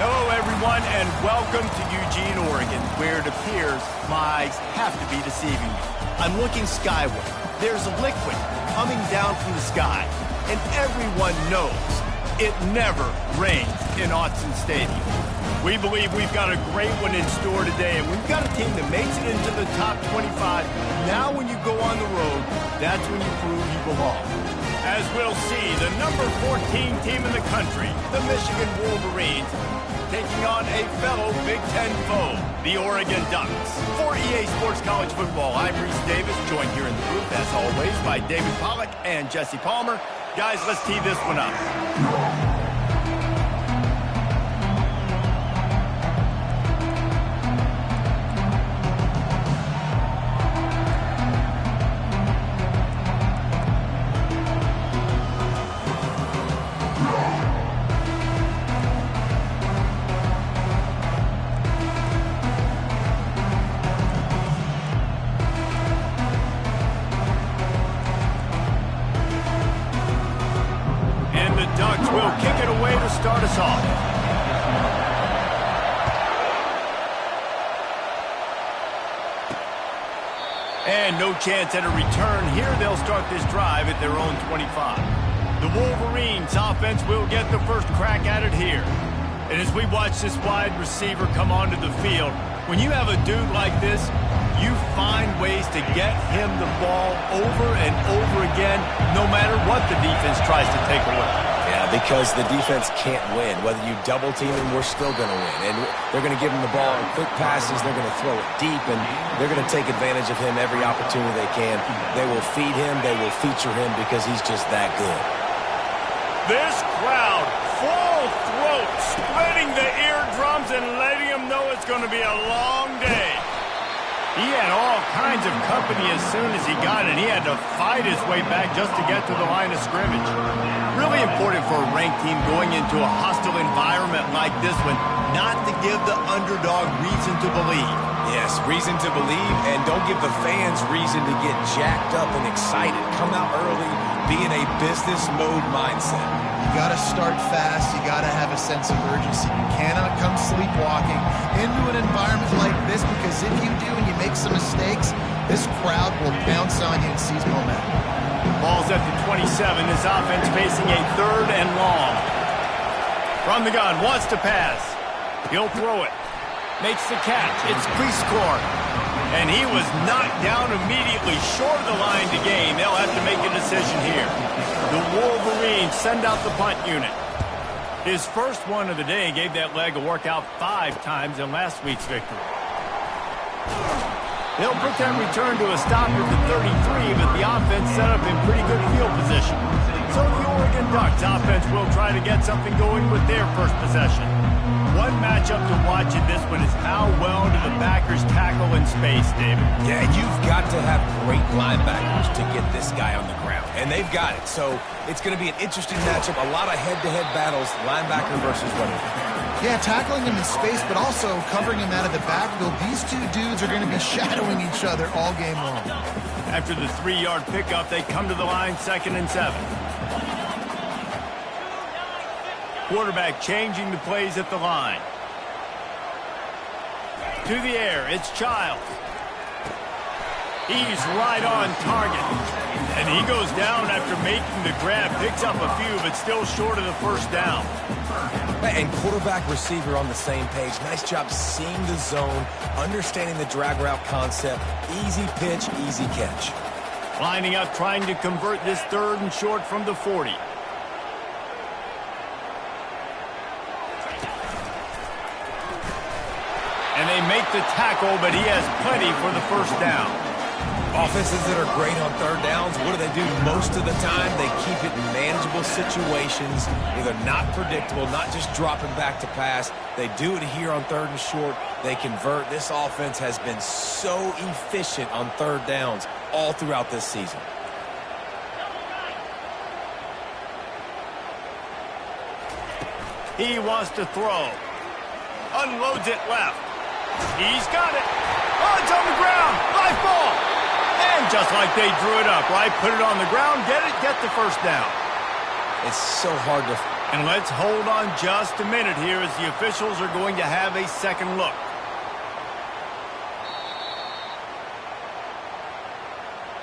Hello, everyone, and welcome to Eugene, Oregon, where it appears my eyes have to be deceiving me. I'm looking skyward. There's a liquid coming down from the sky, and everyone knows it never rains in Autzen Stadium. We believe we've got a great one in store today, and we've got a team that makes it into the top 25. Now when you go on the road, that's when you prove you belong. As we'll see, the number 14 team in the country, the Michigan Wolverines, taking on a fellow Big Ten foe, the Oregon Ducks. For EA Sports College Football, I'm Reese Davis, joined here in the booth, as always, by David Pollack and Jesse Palmer. Guys, let's tee this one up. Will kick it away to start us off. And no chance at a return here. They'll start this drive at their own 25. The Wolverines offense will get the first crack at it here. And as we watch this wide receiver come onto the field, when you have a dude like this, you find ways to get him the ball over and over again, no matter what the defense tries to take away. Yeah, because the defense can't win. Whether you double team him, we're still going to win. And they're going to give him the ball in quick passes. They're going to throw it deep, and they're going to take advantage of him every opportunity they can. They will feed him. They will feature him because he's just that good. This crowd, full throat, splitting the eardrums and letting them know it's going to be a long day. He had all kinds of company as soon as he got it. He had to fight his way back just to get to the line of scrimmage. Really important for a ranked team going into a hostile environment like this one, not to give the underdog reason to believe. Yes, reason to believe, and don't give the fans reason to get jacked up and excited. Come out early, be in a business mode mindset. You got to start fast. You got to have a sense of urgency. You cannot come sleepwalking into an environment like this, because if you do and you make some mistakes, this crowd will pounce on you and seize momentum. Ball's at the 27. This offense facing a third and long. From the gun, wants to pass. He'll throw it. Makes the catch. It's Prescore. And he was knocked down immediately short of the line to gain. They'll have to make a decision here. The Wolverines send out the punt unit. His first one of the day gave that leg a workout 5 times in last week's victory. They'll put that return to a stop at the 33, but the offense set up in pretty good field position. So the Oregon Ducks offense will try to get something going with their first possession. One matchup to watch in this one is how well do the backers tackle in space, David? Yeah, you've got to have great linebackers to get this guy on the ground, and they've got it. So it's going to be an interesting matchup, a lot of head-to-head battles, linebacker versus running back. Yeah, tackling him in space, but also covering him out of the backfield. These two dudes are going to be shadowing each other all game long. After the 3-yard pickup, they come to the line, 2nd and 7. Quarterback changing the plays at the line. To the air, it's Childs. He's right on target. And he goes down after making the grab. Picks up a few, but still short of the first down. And quarterback receiver on the same page. Nice job seeing the zone, understanding the drag route concept. Easy pitch, easy catch. Lining up, trying to convert this 3rd and short from the 40. And they make the tackle, but he has plenty for the first down. Offenses that are great on 3rd downs, what do? Most of the time, they keep it in manageable situations, either not predictable, not just dropping back to pass. They do it here on 3rd and short. They convert. This offense has been so efficient on 3rd downs all throughout this season. He wants to throw. Unloads it left. He's got it. Oh, it's on the ground. Live ball. And just like they drew it up, right? Put it on the ground, get it, get the first down. It's so hard to And let's hold on just a minute here as the officials are going to have a second look.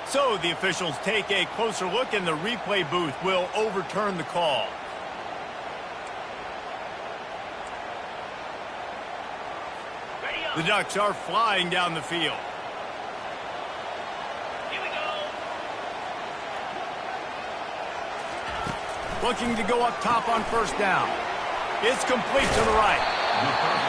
So the officials take a closer look and the replay booth will overturn the call. The Ducks are flying down the field. Here we go. Looking to go up top on first down. It's complete to the right.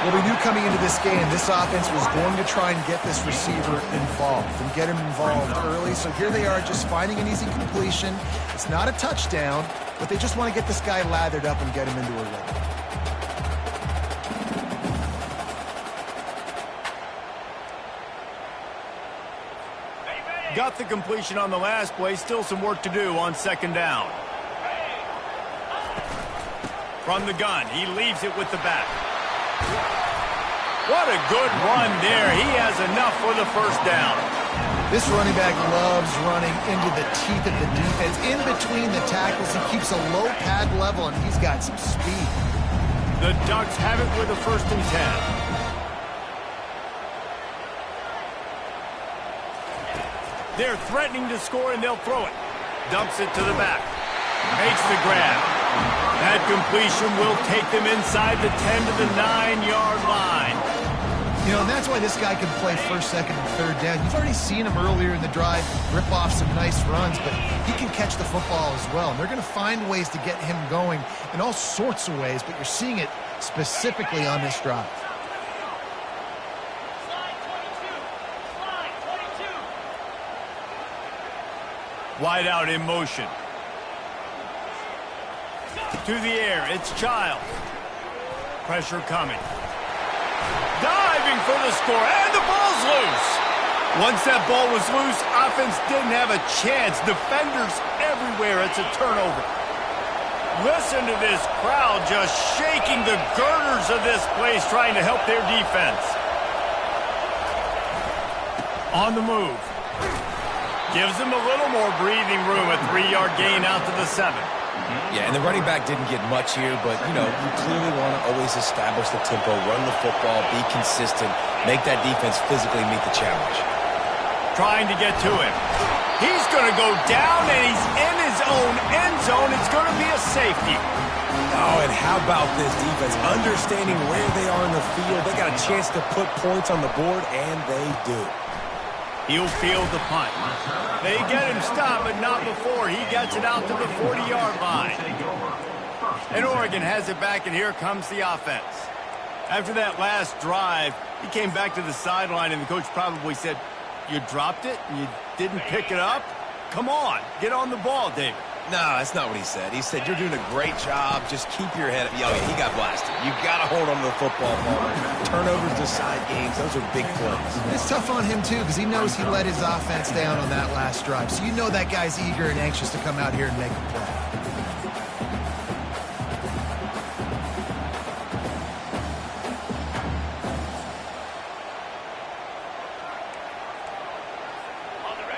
Well, we knew coming into this game, this offense was going to try and get this receiver involved and get him involved early. So here they are just finding an easy completion. It's not a touchdown, but they just want to get this guy lathered up and get him into a rhythm. Got the completion on the last play. Still some work to do on second down. From the gun, he leaves it with the back. What a good run there. He has enough for the first down. This running back loves running into the teeth of the defense. In between the tackles, he keeps a low pad level, and he's got some speed. The Ducks have it with a 1st and 10. They're threatening to score, and they'll throw it. Dumps it to the back. Makes the grab. That completion will take them inside the 10 to the 9-yard line. You know, and that's why this guy can play first, second, and third down. You've already seen him earlier in the drive rip off some nice runs, but he can catch the football as well. And they're going to find ways to get him going in all sorts of ways, but you're seeing it specifically on this drive. Wide out in motion. To the air, it's Child. Pressure coming. Diving for the score, and the ball's loose. Once that ball was loose, offense didn't have a chance. Defenders everywhere, it's a turnover. Listen to this crowd just shaking the girders of this place, trying to help their defense. On the move. Gives them a little more breathing room, a 3-yard gain out to the 7. Yeah, and the running back didn't get much here, but, you know, you clearly want to always establish the tempo, run the football, be consistent, make that defense physically meet the challenge. Trying to get to him. He's going to go down, and he's in his own end zone. It's going to be a safety. Oh, and how about this defense? Understanding where they are in the field. They got a chance to put points on the board, and they do. He'll field the punt. They get him stopped, but not before he gets it out to the 40-yard line. And Oregon has it back, and here comes the offense. After that last drive, he came back to the sideline, and the coach probably said, "You dropped it and you didn't pick it up? Come on, get on the ball, David." No, that's not what he said. He said, "You're doing a great job. Just keep your head up." Yo, he got blasted. You got to hold on to the football ball. Turnovers decide games. Those are big plays. It's tough on him, too, because he knows he let his offense down on that last drive. So you know that guy's eager and anxious to come out here and make a play.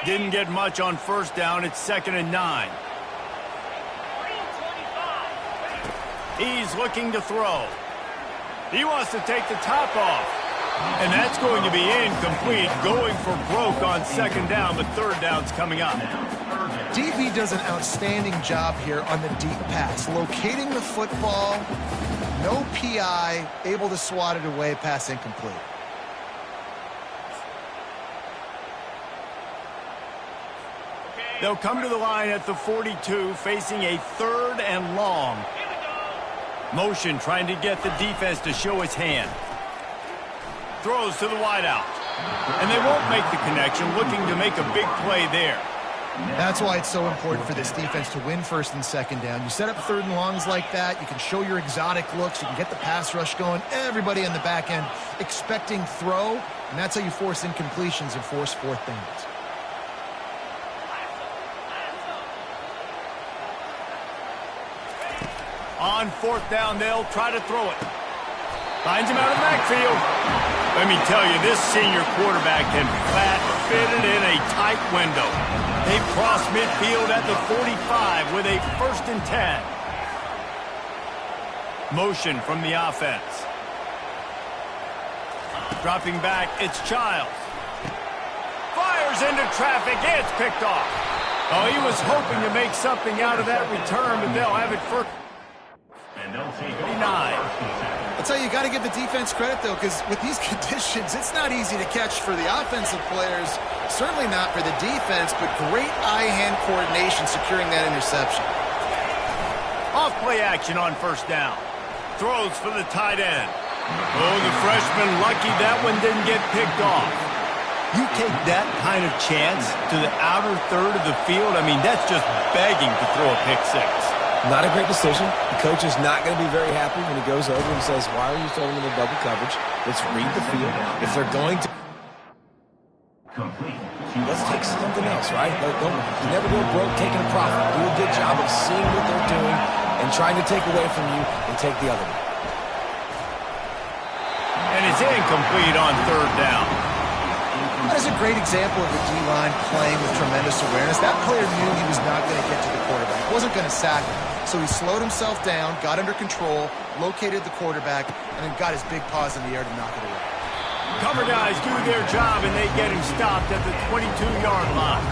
Didn't get much on first down. It's 2nd and 9. He's looking to throw. He wants to take the top off. And that's going to be incomplete, going for broke on second down, but third down's coming up. DB does an outstanding job here on the deep pass. Locating the football, no PI, able to swat it away, pass incomplete. They'll come to the line at the 42, facing a 3rd and long. Motion trying to get the defense to show his hand. Throws to the wideout. And they won't make the connection, looking to make a big play there. That's why it's so important for this defense to win 1st and 2nd down. You set up 3rd and longs like that, you can show your exotic looks, you can get the pass rush going, everybody on the back end expecting throw, and that's how you force incompletions and force 4th downs. On 4th down, they'll try to throw it. Finds him out of the backfield. Let me tell you, this senior quarterback can flat fit it in a tight window. They cross midfield at the 45 with a 1st and 10. Motion from the offense. Dropping back, it's Childs. Fires into traffic, it's picked off. Oh, he was hoping to make something out of that return, but they'll have it for 39. I'll tell you, you got to give the defense credit, though, because with these conditions, it's not easy to catch for the offensive players. Certainly not for the defense, but great eye-hand coordination securing that interception. Off play action on first down. Throws for the tight end. Oh, the freshman lucky that one didn't get picked off. You take that kind of chance to the outer third of the field, I mean, that's just begging to throw a pick six. Not a great decision. The coach is not going to be very happy when he goes over and says, why are you throwing in the double coverage? Let's read the field. If they're going to... let's take something else, right? Don't never go broke taking a profit. Do a good job of seeing what they're doing and trying to take away from you and take the other one. And it's incomplete on third down. That is a great example of the D-line playing with tremendous awareness. That player knew he was not going to get to the quarterback. He wasn't going to sack him. So he slowed himself down, got under control, located the quarterback, and then got his big paws in the air to knock it away. Cover guys do their job, and they get him stopped at the 22-yard line.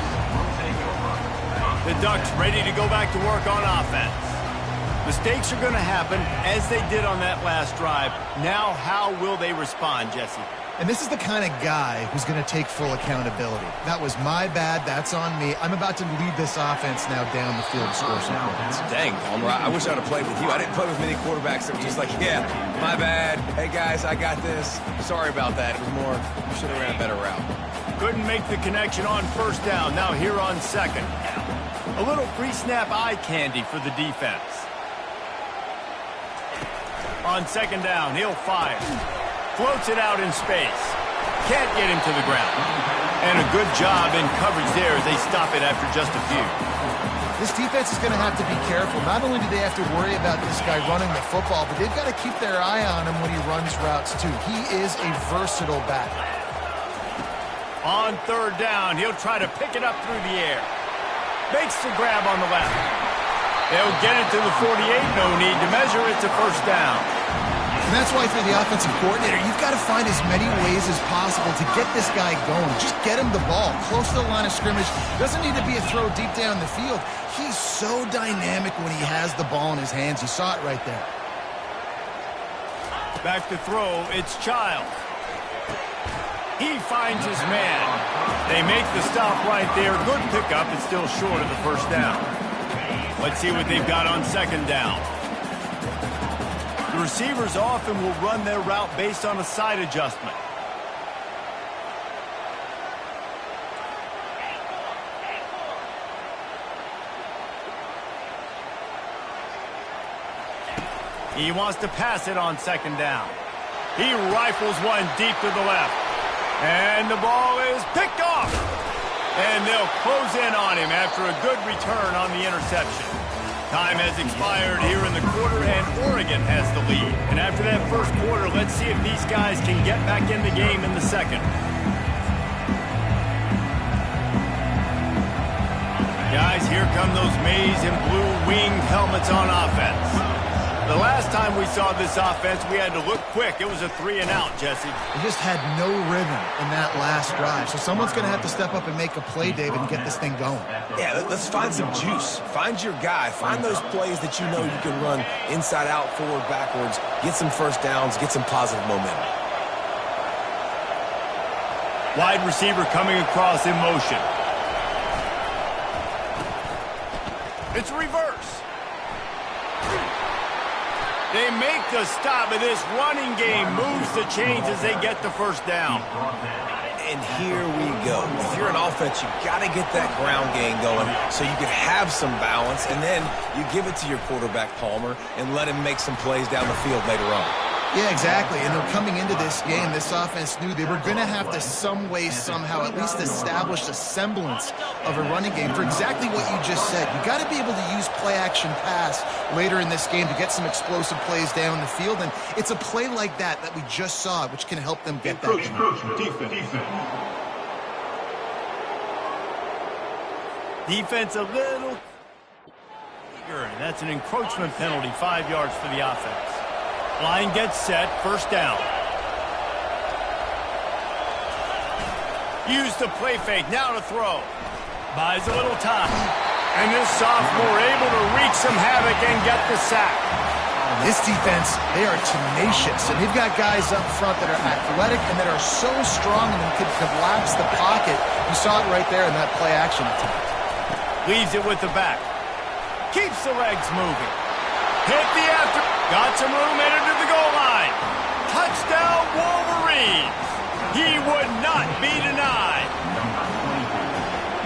The Ducks ready to go back to work on offense. Mistakes are going to happen, as they did on that last drive. Now, how will they respond, Jesse? And this is the kind of guy who's going to take full accountability. That was my bad. That's on me. I'm about to lead this offense now down the field to score some points. Dang, Palmer, I wish I would have played with you. I didn't play with many quarterbacks that were just like, yeah, my bad. Hey, guys, I got this. Sorry about that. It was more, you should have ran a better route. Couldn't make the connection on first down. Now here on second. A little pre-snap eye candy for the defense. On second down, he'll fire. Floats it out in space. Can't get him to the ground. And a good job in coverage there as they stop it after just a few. This defense is going to have to be careful. Not only do they have to worry about this guy running the football, but they've got to keep their eye on him when he runs routes too. He is a versatile back. On third down, he'll try to pick it up through the air. Makes the grab on the left. They'll get it to the 48. No need to measure it to first down. And that's why for the offensive coordinator, you've got to find as many ways as possible to get this guy going. Just get him the ball close to the line of scrimmage. Doesn't need to be a throw deep down the field. He's so dynamic when he has the ball in his hands. You saw it right there. Back to throw, it's Childs. He finds his man. They make the stop right there. Good pickup. It's still short of the first down. Let's see what they've got on second down. The receivers often will run their route based on a side adjustment. He wants to pass it on second down. He rifles one deep to the left. And the ball is picked off. And they'll close in on him after a good return on the interception. Time has expired here in the quarter, and Oregon has the lead. And after that first quarter, let's see if these guys can get back in the game in the second. Guys, here come those maize and blue winged helmets on offense. The last time we saw this offense, we had to look quick. It was a 3-and-out, Jesse. They just had no rhythm in that last drive. So someone's going to have to step up and make a play, David, and get this thing going. Yeah, let's find some juice. Find your guy. Find those plays that you know you can run inside out, forward, backwards. Get some first downs. Get some positive momentum. Wide receiver coming across in motion. It's reverse. They make the stop, and this running game moves the chains as they get the first down. And here we go. If you're an offense, you got to get that ground game going so you can have some balance, and then you give it to your quarterback, Palmer, and let him make some plays down the field later on. Yeah, exactly. And they're coming into this game, this offense knew they were going to have to some way, somehow, at least establish a semblance of a running game for exactly what you just said. You got to be able to use play-action pass later in this game to get some explosive plays down the field. And it's a play like that we just saw, which can help them get that. Defense a little. And that's an encroachment penalty, 5 yards for the offense. Line gets set, first down. Use the play fake, now to throw. Buys a little time. And this sophomore able to wreak some havoc and get the sack. This defense, they are tenacious, and they've got guys up front that are athletic and that are so strong and can collapse the pocket. You saw it right there in that play action attempt. Leaves it with the back. Keeps the legs moving. Hit the after. Got some room, headed to the goal line. Touchdown, Wolverines. He would not be denied.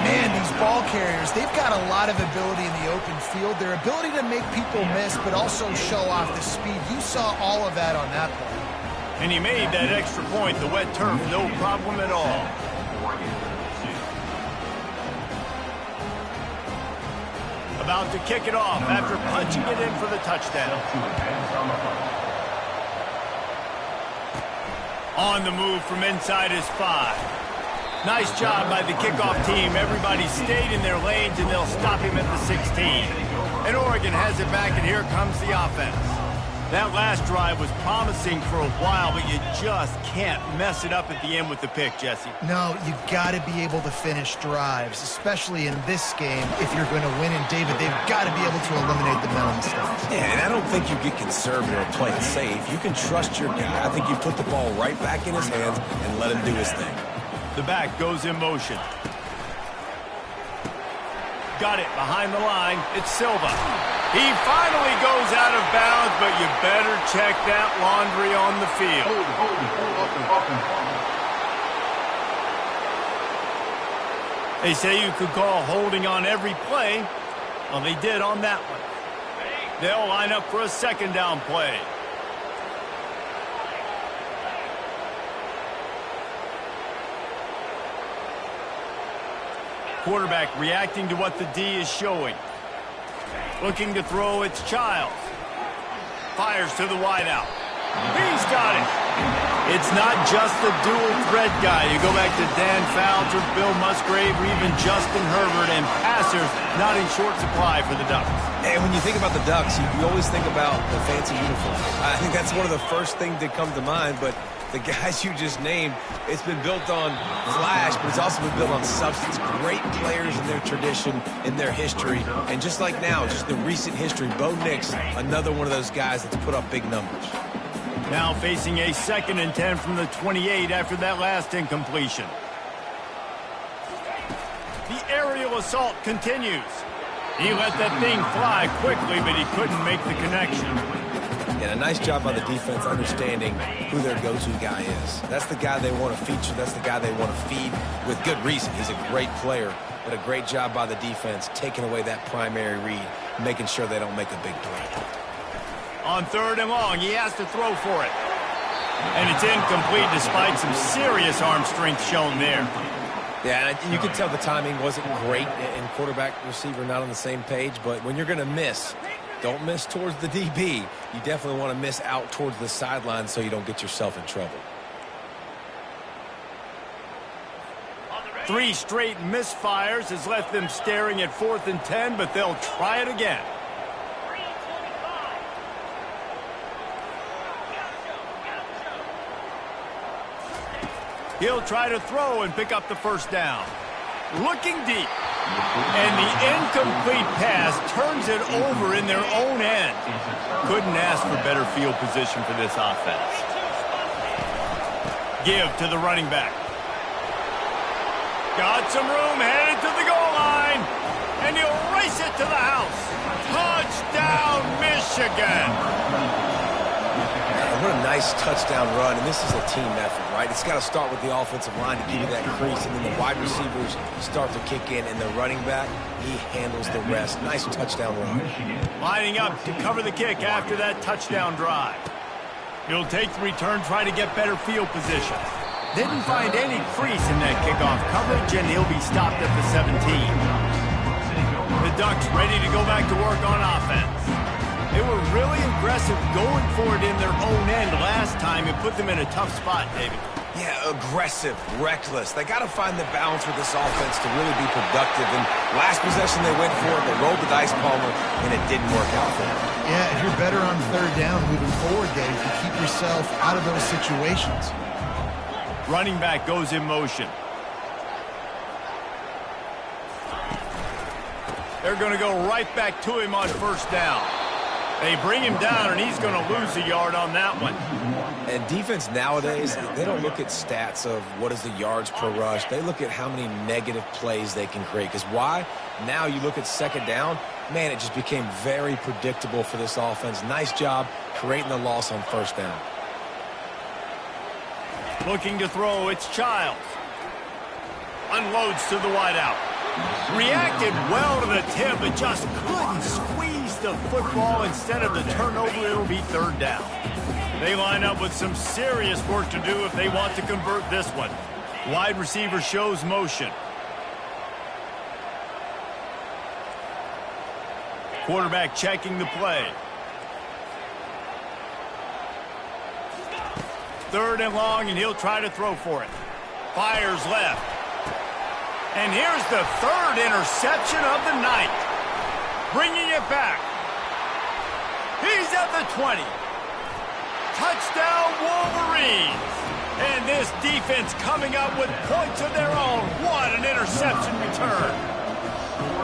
Man, these ball carriers, they've got a lot of ability in the open field. Their ability to make people miss, but also show off the speed. You saw all of that on that play. And he made that extra point, the wet turf, no problem at all. About to kick it off after punching it in for the touchdown. On the move from inside his 5. Nice job by the kickoff team. Everybody stayed in their lanes, and they'll stop him at the 16. And Oregon has it back, and here comes the offense. That last drive was promising for a while, but you just can't mess it up at the end with the pick, Jesse. No, you've got to be able to finish drives, especially in this game. If you're going to win, and David, they've got to be able to eliminate the mental mistakes. Yeah, and I don't think you get conservative or play it safe. You can trust your guy. I think you put the ball right back in his hands and let him do his thing. The back goes in motion. Got it behind the line. It's Silva. He finally goes out of bounds, but you better check that laundry on the field. They say you could call holding on every play. Well, they did on that one. They'll line up for a second down play. Quarterback reacting to what the D is showing. Looking to throw, it's Childs. Fires to the wideout. He's got it. It's not just the dual threat guy. You go back to Dan Fouts or Bill Musgrave or even Justin Herbert, and passers not in short supply for the Ducks. And when you think about the Ducks, you always think about the fancy uniform. I think that's one of the first things that come to mind, but the guys you just named, it's been built on flash, but it's also been built on substance. Great players in their tradition, in their history. And just like now, just the recent history, Bo Nix, another one of those guys that's put up big numbers. Now facing a 2nd and 10 from the 28 after that last incompletion. The aerial assault continues. He let that thing fly quickly, but he couldn't make the connection. And a nice job by the defense understanding who their go-to guy is. That's the guy they want to feature. That's the guy they want to feed with good reason. He's a great player, but a great job by the defense taking away that primary read, making sure they don't make a big play. On 3rd and long, he has to throw for it. And it's incomplete despite some serious arm strength shown there. Yeah, and you can tell the timing wasn't great and quarterback receiver not on the same page, but when you're going to miss, don't miss towards the DB. You definitely want to miss out towards the sideline so you don't get yourself in trouble. 3 straight misfires has left them staring at 4th and 10, but they'll try it again. He'll try to throw and pick up the first down. Looking deep. And the incomplete pass turns it over in their own end. Couldn't ask for better field position for this offense. Give to the running back. Got some room, headed to the goal line. And he'll race it to the house. Touchdown, Michigan. What a nice touchdown run, and this is a team effort, right? It's got to start with the offensive line to give you that crease, and then the wide receivers start to kick in, and the running back, he handles the rest. Nice touchdown run. Lining up to cover the kick after that touchdown drive. He'll take the return, try to get better field position. Didn't find any crease in that kickoff coverage, and he'll be stopped at the 17. The Ducks ready to go back to work on offense. They were really aggressive going for it in their own end last time and put them in a tough spot, David. Yeah, aggressive, reckless. They got to find the balance with this offense to really be productive. And last possession they went for it, they rolled the dice, Palmer, and it didn't work out for them. Yeah, if you're better on third down moving forward, Dave, you keep yourself out of those situations. Running back goes in motion. They're going to go right back to him on first down. They bring him down, and he's going to lose a yard on that one. And defense nowadays, they don't look at stats of what is the yards per rush. They look at how many negative plays they can create. Because why? Now you look at second down, man, it just became very predictable for this offense. Nice job creating the loss on first down. Looking to throw, it's Childs. Unloads to the wideout. Reacted well to the tip, but just couldn't squeeze the football. Instead of the turnover, it'll be third down. They line up with some serious work to do if they want to convert this one. Wide receiver shows motion. Quarterback checking the play. Third and long, and he'll try to throw for it. Fires left. And here's the third interception of the night. Bringing it back. He's at the 20. Touchdown, Wolverines. And this defense coming up with points of their own. What an interception return.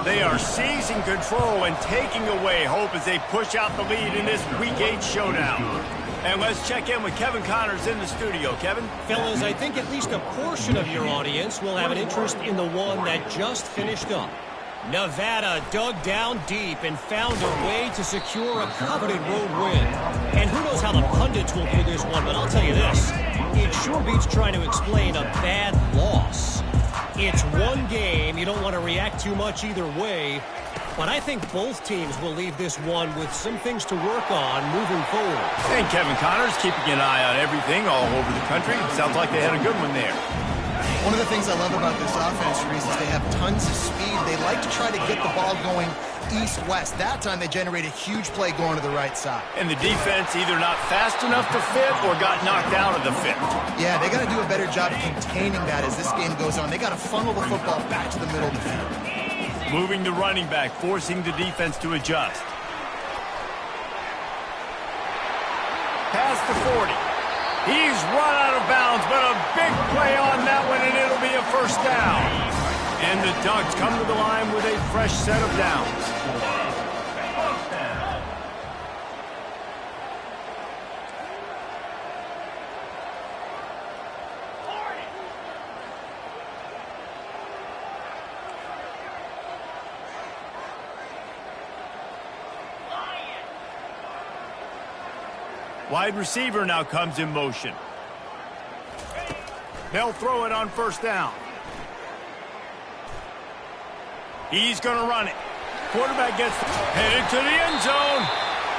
They are seizing control and taking away hope as they push out the lead in this Week 8 showdown. And let's check in with Kevin Connors in the studio. Kevin? Fellas, I think at least a portion of your audience will have an interest in the one that just finished up. Nevada dug down deep and found a way to secure a coveted road win. And who knows how the pundits will view this one, but I'll tell you this. It sure beats trying to explain a bad loss. It's one game. You don't want to react too much either way. But I think both teams will leave this one with some things to work on moving forward. And Kevin Connors keeping an eye on everything all over the country. Sounds like they had a good one there. One of the things I love about this offense, Reese, is they have tons of speed. They like to try to get the ball going east-west. That time they generate a huge play going to the right side. And the defense either not fast enough to fit or got knocked out of the fit. Yeah, they got to do a better job containing that as this game goes on. They got to funnel the football back to the middle of the field. Moving the running back, forcing the defense to adjust. Past the 40. He's run out of bounds, but a big play on that one, and it'll be a first down. And the Ducks come to the line with a fresh set of downs. Wide receiver now comes in motion. They'll throw it on first down. He's going to run it. Quarterback gets headed to the end zone.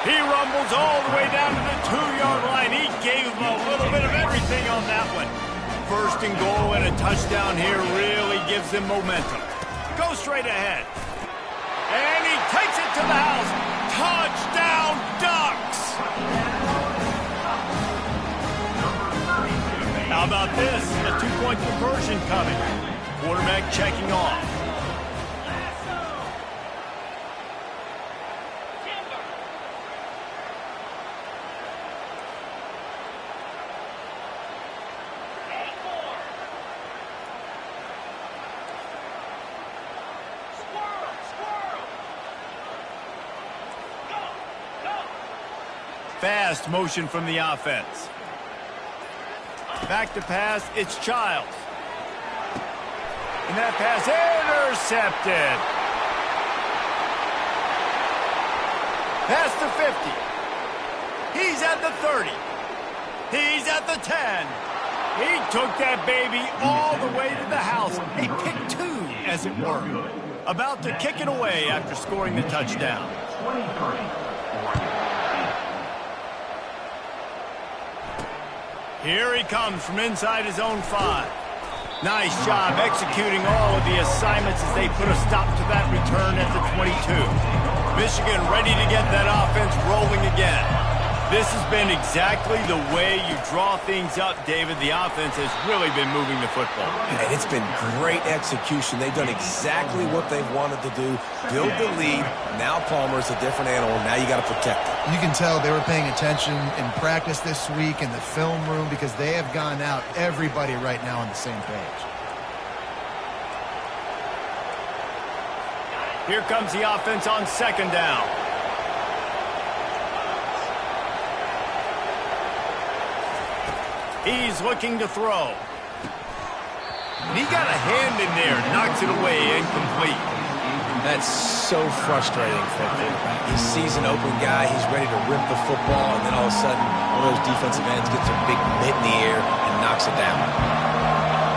He rumbles all the way down to the 2-yard line. He gave him a little bit of everything on that one. First and goal and a touchdown here really gives them momentum. Go straight ahead. And he takes it to the house. Touchdown, Ducks! How about this? A 2-point conversion coming. Quarterback checking off. Fast motion from the offense. Back to pass, it's Childs. And that pass intercepted. Past the 50. He's at the 30. He's at the 10. He took that baby all the way to the house. A pick two, as it were. About to kick it away after scoring the touchdown. Here he comes from inside his own 5. Nice job executing all of the assignments as they put a stop to that return at the 22. Michigan ready to get that offense rolling again. This has been exactly the way you draw things up, David. The offense has really been moving the football. And it's been great execution. They've done exactly what they've wanted to do. Build the lead. Now Palmer's a different animal. Now you got to protect it. You can tell they were paying attention in practice this week in the film room because they have gone out everybody right now on the same page. Here comes the offense on second down. He's looking to throw. And he got a hand in there, knocks it away, incomplete. That's so frustrating for a quarterback. He sees an open guy, he's ready to rip the football, and then all of a sudden, one of those defensive ends gets a big mitt in the air and knocks it down.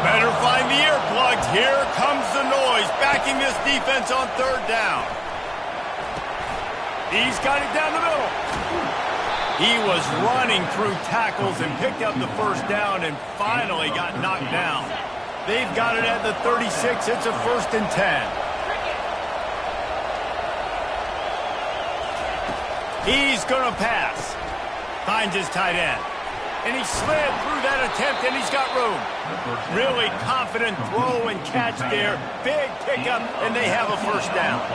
Better find the earplugs. Here comes the noise, backing this defense on third down. He's got it down the middle. He was running through tackles and picked up the first down and finally got knocked down. They've got it at the 36. It's a 1st and 10. He's going to pass. Finds his tight end. And he slid through that attempt, and he's got room. Really confident throw and catch there. Big pickup, and they have a first down.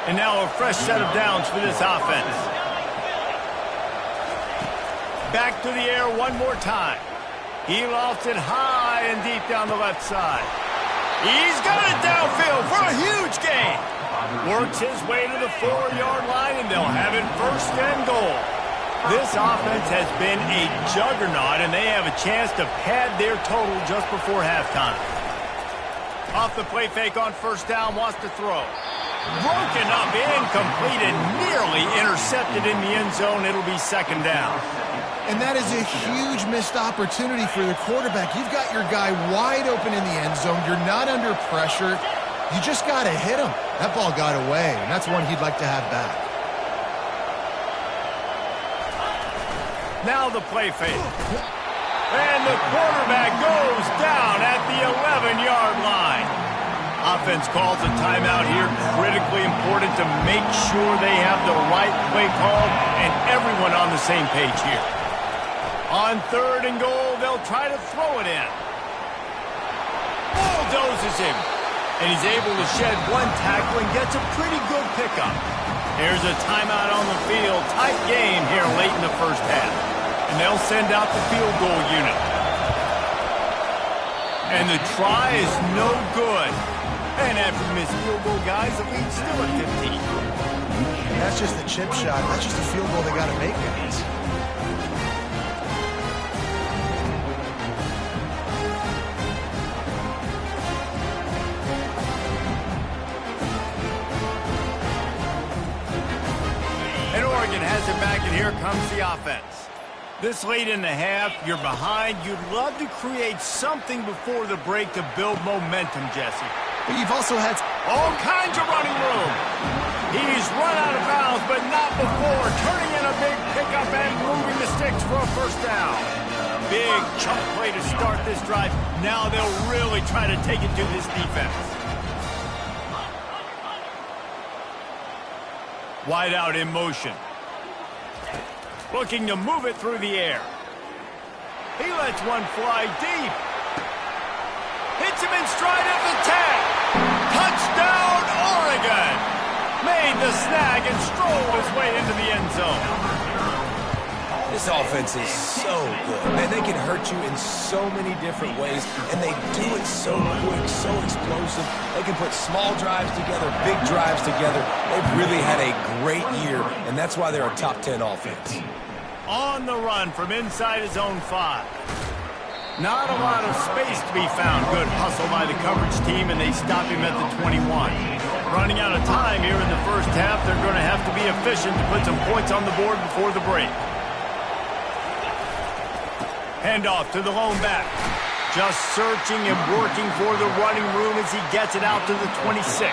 And now a fresh set of downs for this offense. Back to the air one more time. He lofts it high and deep down the left side. He's got it downfield for a huge gain. Works his way to the 4-yard line, and they'll have it 1st and goal. This offense has been a juggernaut, and they have a chance to pad their total just before halftime. Off the play fake on first down, wants to throw. Broken up, incomplete, and nearly intercepted in the end zone. It'll be 2nd down. And that is a huge missed opportunity for the quarterback. You've got your guy wide open in the end zone. You're not under pressure. You just got to hit him. That ball got away, and that's one he'd like to have back. Now the play fake. And the quarterback goes down at the 11-yard line. Offense calls a timeout here. Critically important to make sure they have the right play call and everyone on the same page here. On 3rd and goal, they'll try to throw it in. Bulldozes him. And he's able to shed one tackle and gets a pretty good pickup. There's a timeout on the field. Tight game here late in the first half. And they'll send out the field goal unit. And the try is no good. And after the missed field goal, guys, the lead's still at 15. And that's just a chip shot. That's just a field goal they got to make, guys. And Oregon has it back, and here comes the offense. This late in the half, you're behind. You'd love to create something before the break to build momentum, Jesse. But you've also had all kinds of running room. He's run out of bounds, but not before. Turning in a big pickup and moving the sticks for a first down. Big chunk play to start this drive. Now they'll really try to take it to this defense. Wide out in motion. Looking to move it through the air. He lets one fly deep. Hits him in stride at the 10. Touchdown, Oregon. Made the snag and strolled his way into the end zone. This offense is so good. Man, they can hurt you in so many different ways, and they do it so quick, so explosive. They can put small drives together, big drives together. They've really had a great year, and that's why they're a top 10 offense. On the run from inside his own 5. Not a lot of space to be found. Good hustle by the coverage team, and they stop him at the 21. Running out of time here in the first half, they're going to have to be efficient to put some points on the board before the break. Handoff to the lone back. Just searching and working for the running room as he gets it out to the 26.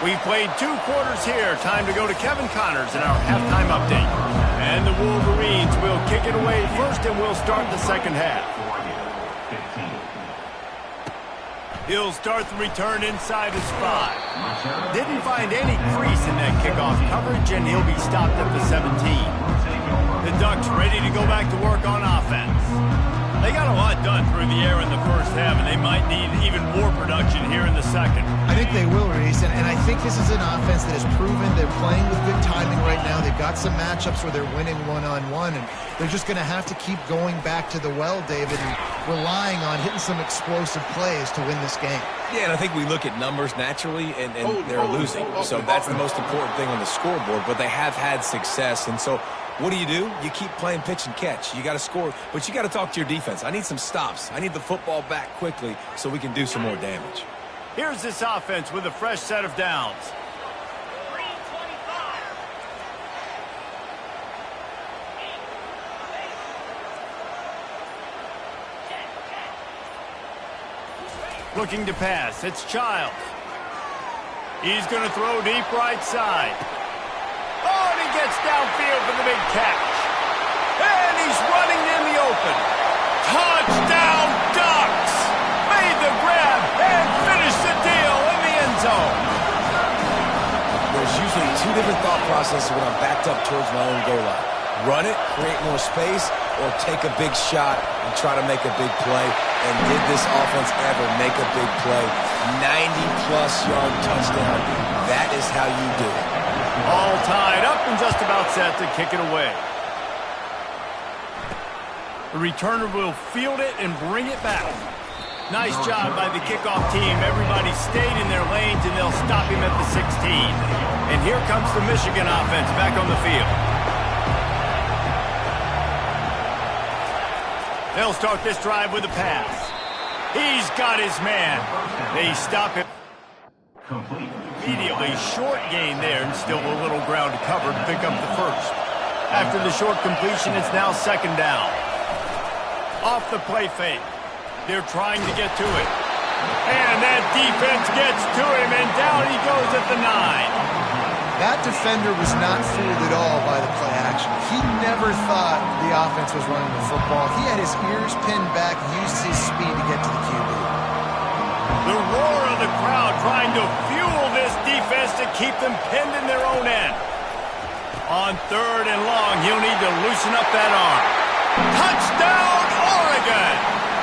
We've played 2 quarters here. Time to go to Kevin Connors in our halftime update. And the Wolverines will kick it away first, and we'll start the second half. He'll start the return inside his 5. Didn't find any crease in that kickoff coverage, and he'll be stopped at the 17. The Ducks ready to go back to work on offense. They got a lot done through the air in the first half, and they might need even more production here in the second. I think they will, Reese, and I think this is an offense that has proven they're playing with good timing right now. They've got some matchups where they're winning one-on-one, and they're just going to have to keep going back to the well, David, and relying on hitting some explosive plays to win this game. Yeah, and I think we look at numbers naturally, and they're losing. So that's the most important thing on the scoreboard, but they have had success, and so what do? You keep playing pitch and catch. You got to score, but you got to talk to your defense. I need some stops. I need the football back quickly so we can do some more damage. Here's this offense with a fresh set of downs. Looking to pass. It's Child. He's going to throw deep right side. Oh, and he gets downfield for the big catch. And he's running in the open. Touchdown, Ducks! Made the grab and finished the deal in the end zone. There's usually two different thought processes when I'm backed up towards my own goal line. Run it, create more space, or take a big shot and try to make a big play. And did this offense ever make a big play? 90-plus yard touchdown. That is how you do it. All tied up and just about set to kick it away. The returner will field it and bring it back. Nice job by the kickoff team. Everybody stayed in their lanes, and they'll stop him at the 16. And here comes the Michigan offense back on the field. They'll start this drive with a pass. He's got his man. They stop him. Immediately short gain there, and still a little ground to cover to pick up the first. After the short completion, it's now second down. Off the play fake. They're trying to get to it. And that defense gets to him, and down he goes at the 9. That defender was not fooled at all by the play action. He never thought the offense was running the football. He had his ears pinned back, used his speed to get to the QB. The roar of the crowd trying to fuel this defense to keep them pinned in their own end. On third and long, he'll need to loosen up that arm. Touchdown, Oregon!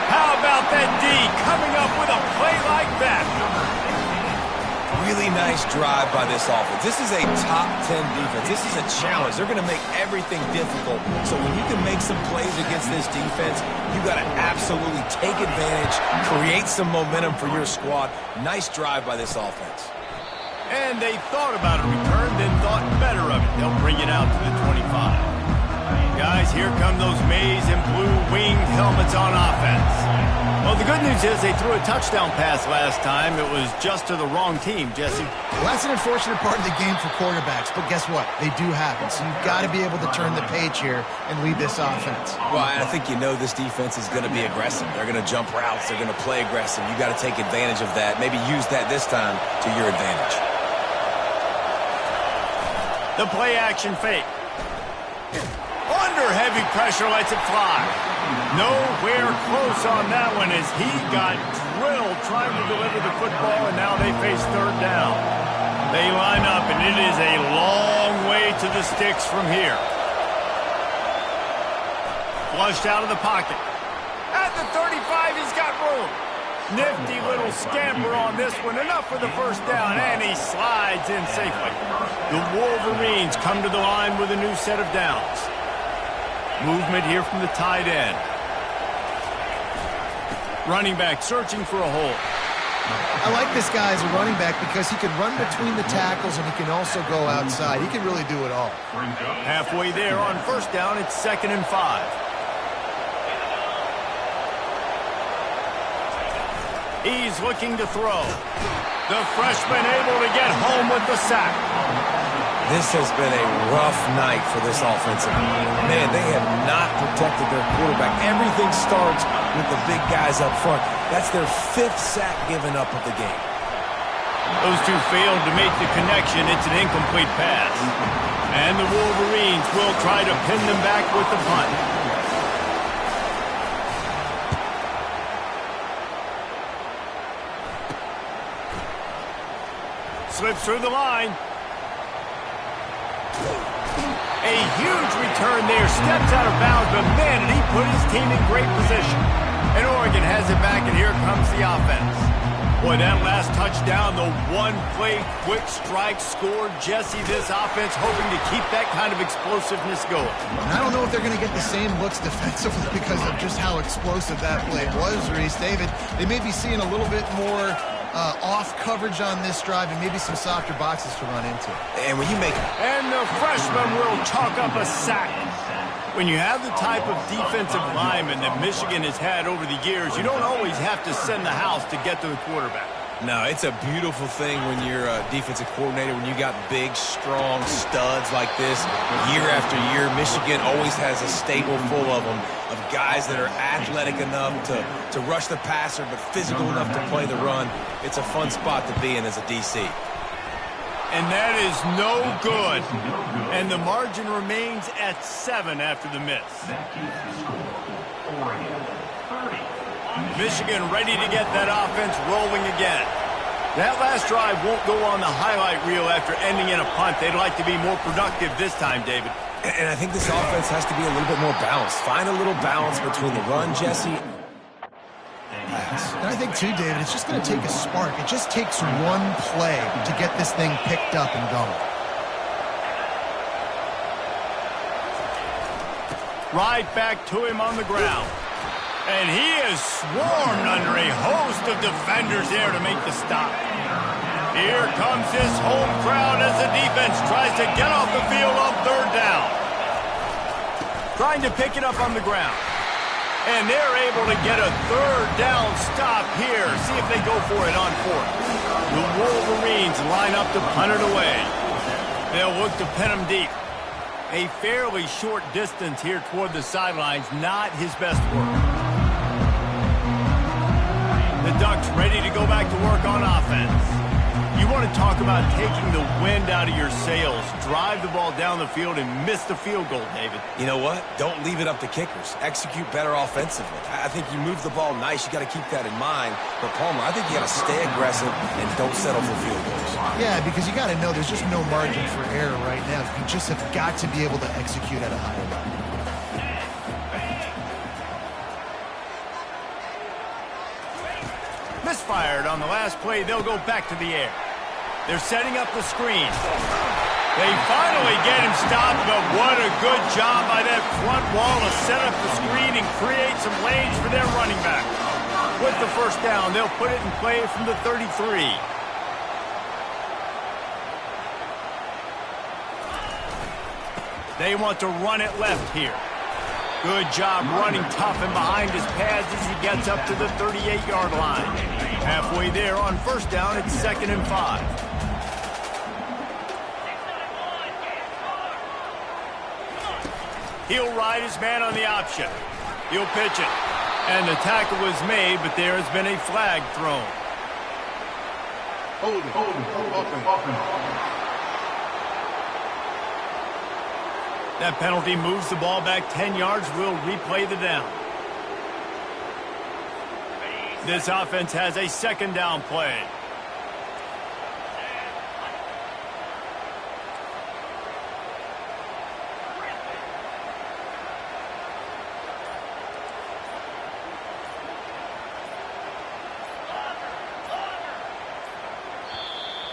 How about that D coming up with a play like that? Really nice drive by this offense. This is a top 10 defense. This is a challenge. They're going to make everything difficult. So when you can make some plays against this defense, you got to absolutely take advantage, create some momentum for your squad. Nice drive by this offense. And they thought about a return, then thought better of it. They'll bring it out to the 25. Guys, here come those maize and blue winged helmets on offense. Well, the good news is they threw a touchdown pass last time. It was just to the wrong team, Jesse. Well, that's an unfortunate part of the game for quarterbacks, but guess what? They do happen, so you've got to be able to turn the page here and lead this offense. Well, I think you know this defense is going to be aggressive. They're going to jump routes. They're going to play aggressive. You got to take advantage of that. Maybe use that this time to your advantage. The play action fake. Under heavy pressure, lets it fly. Nowhere close on that one as he got drilled trying to deliver the football, and now they face third down. They line up, and it is a long way to the sticks from here. Flushed out of the pocket. At the 35, he's got room. Nifty little scamper on this one. Enough for the first down, and he slides in safely. The Wolverines come to the line with a new set of downs. Movement here from the tight end. Running back searching for a hole. I like this guy as a running back because he can run between the tackles and he can also go outside. He can really do it all. Halfway there on first down, it's 2nd and 5. He's looking to throw. The freshman able to get home with the sack. This has been a rough night for this offensive line. Man, they have not protected their quarterback. Everything starts with the big guys up front. That's their 5th sack given up of the game. Those two failed to make the connection. It's an incomplete pass. And the Wolverines will try to pin them back with the punt. Slips through the line. A huge return there, steps out of bounds, but man, did he put his team in great position. And Oregon has it back, and here comes the offense. Boy, that last touchdown, the one-play quick strike scored. Jesse, this offense hoping to keep that kind of explosiveness going. And I don't know if they're going to get the same looks defensively because of just how explosive that play was, Reese. David, they may be seeing a little bit more off coverage on this drive and maybe some softer boxes to run into. And when you make... And the freshman will chalk up a sack. When you have the type of defensive lineman that Michigan has had over the years, you don't always have to send the house to get to the quarterback. No, it's a beautiful thing when you're a defensive coordinator, when you got big, strong studs like this. Year after year, Michigan always has a stable full of them, of guys that are athletic enough to rush the passer, but physical enough to play the run. It's a fun spot to be in as a DC. And that is no good. And the margin remains at 7 after the miss. Michigan ready to get that offense rolling again. That last drive won't go on the highlight reel after ending in a punt. They'd like to be more productive this time, David. And I think this offense has to be a little bit more balanced. Find a little balance between the run, Jesse, pass. And I think, too, David, it's just going to take a spark. It just takes one play to get this thing picked up and going. Right back to him on the ground. And he is swarmed under a host of defenders there to make the stop. Here comes this home crowd as the defense tries to get off the field on third down. Trying to pick it up on the ground. And they're able to get a third down stop here. See if they go for it on fourth. The Wolverines line up to punt it away. They'll look to pin him deep. A fairly short distance here toward the sidelines, not his best work. The Ducks ready to go back to work on offense. You want to talk about taking the wind out of your sails. Drive the ball down the field and miss the field goal, David. You know what? Don't leave it up to kickers. Execute better offensively. I think you move the ball nice. You got to keep that in mind. But, Palmer, I think you got to stay aggressive and don't settle for field goals. Yeah, because you got to know there's just no margin for error right now. You just have got to be able to execute at a higher level. Misfired on the last play. They'll go back to the air. They're setting up the screen. They finally get him stopped, but what a good job by that front wall to set up the screen and create some lanes for their running back. With the first down, they'll put it in play from the 33. They want to run it left here. Good job running tough and behind his pads as he gets up to the 38-yard line. Halfway there on first down, it's 2nd and 5. He'll ride his man on the option. He'll pitch it. And the tackle was made, but there has been a flag thrown. That penalty moves the ball back 10 yards. We'll replay the down. This offense has a 2nd down play.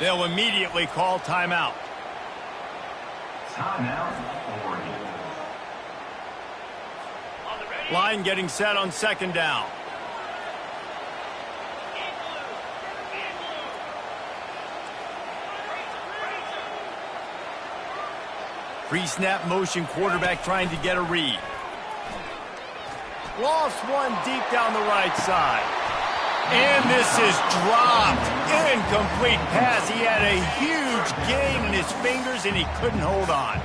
They'll immediately call timeout. Line getting set on 2nd down. Pre-snap motion, quarterback trying to get a read. Lost one deep down the right side. And this is dropped. Incomplete pass. He had a huge gain in his fingers and he couldn't hold on.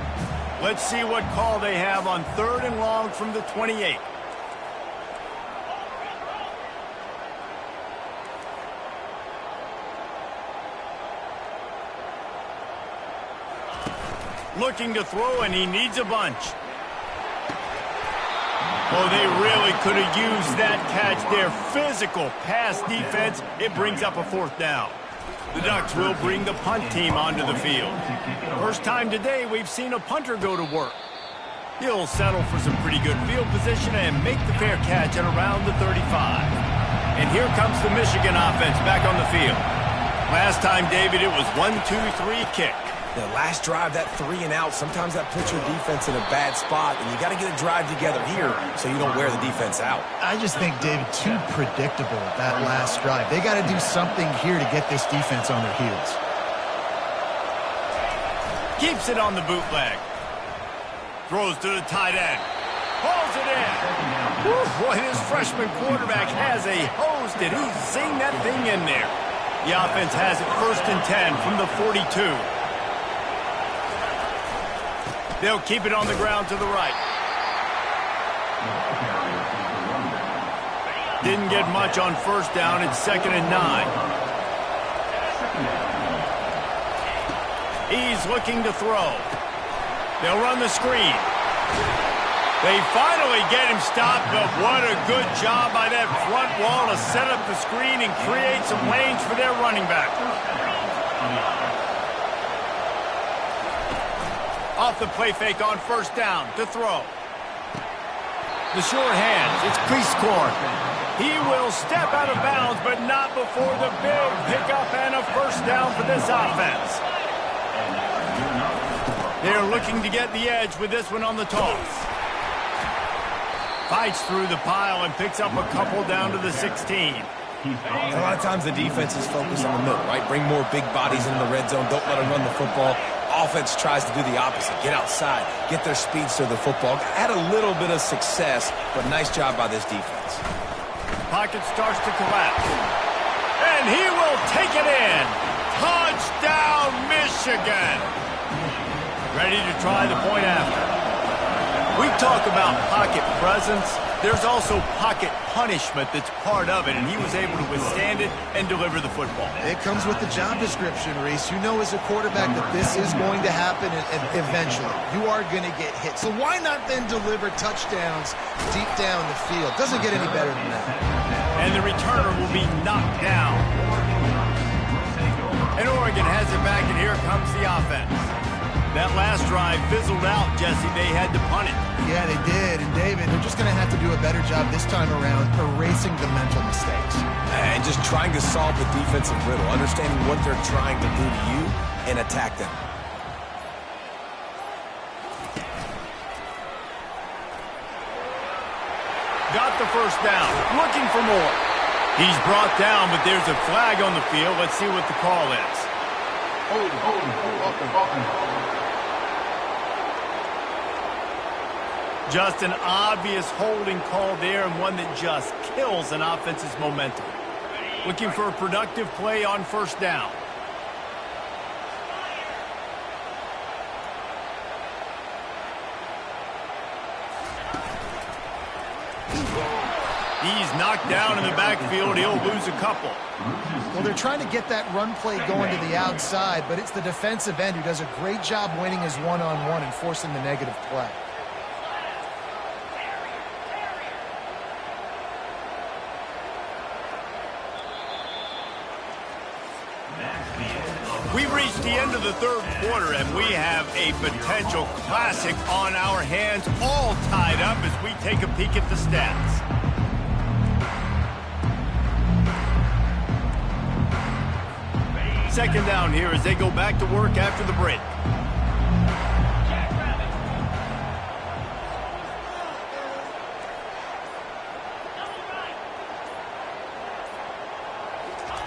Let's see what call they have on 3rd and long from the 28. Looking to throw, and he needs a bunch. Oh, they really could have used that catch there. Physical pass defense. It brings up a 4th down. The Ducks will bring the punt team onto the field. First time today we've seen a punter go to work. He'll settle for some pretty good field position and make the fair catch at around the 35. And here comes the Michigan offense back on the field. Last time, David, it was 1-2-3 kick. The last drive, that 3 and out, sometimes that puts your defense in a bad spot, and you got to get a drive together here so you don't wear the defense out. I just think, David, too predictable that last drive. They got to do something here to get this defense on their heels. Keeps it on the bootleg. Throws to the tight end. Hauls it in. Woo, boy, this freshman quarterback has a hose. Did he zing that thing in there? The offense has it 1st and 10 from the 42. They'll keep it on the ground to the right. Didn't get much on 1st down. It's 2nd and 9. He's looking to throw. They'll run the screen. They finally get him stopped, but what a good job by that front wall to set up the screen and create some lanes for their running back. Off the play fake on 1st down to throw. The short hands. It's Kickin. He will step out of bounds, but not before the big pickup and a 1st down for this offense. They're looking to get the edge with this one on the toss. Fights through the pile and picks up a couple down to the 16. A lot of times the defense is focused on the middle, right? Bring more big bodies into the red zone. Don't let them run the football. Offense tries to do the opposite. Get outside. Get their speedster the football. Had a little bit of success, but nice job by this defense. Pocket starts to collapse. And he will take it in. Touchdown, Michigan. Ready to try the point after. We talk about pocket presence. There's also pocket punishment that's part of it, and he was able to withstand it and deliver the football. It comes with the job description, Reese. You know as a quarterback that this is going to happen eventually. You are going to get hit. So why not then deliver touchdowns deep down the field? Doesn't get any better than that. And the returner will be knocked down. And Oregon has it back, and here comes the offense. That last drive fizzled out, Jesse. They had to punt it. Yeah, they did. And, David, they're just going to have to do a better job this time around erasing the mental mistakes. And just trying to solve the defensive riddle, understanding what they're trying to do to you and attack them. Got the 1st down. Looking for more. He's brought down, but there's a flag on the field. Let's see what the call is. Hold. Just an obvious holding call there, and one that just kills an offense's momentum. Looking for a productive play on 1st down. He's knocked down in the backfield. He'll lose a couple. Well, they're trying to get that run play going to the outside, but it's the defensive end who does a great job winning his one-on-one and forcing the negative play. We've reached the end of the 3rd quarter, and we have a potential classic on our hands, all tied up as we take a peek at the stats. Second down here as they go back to work after the break.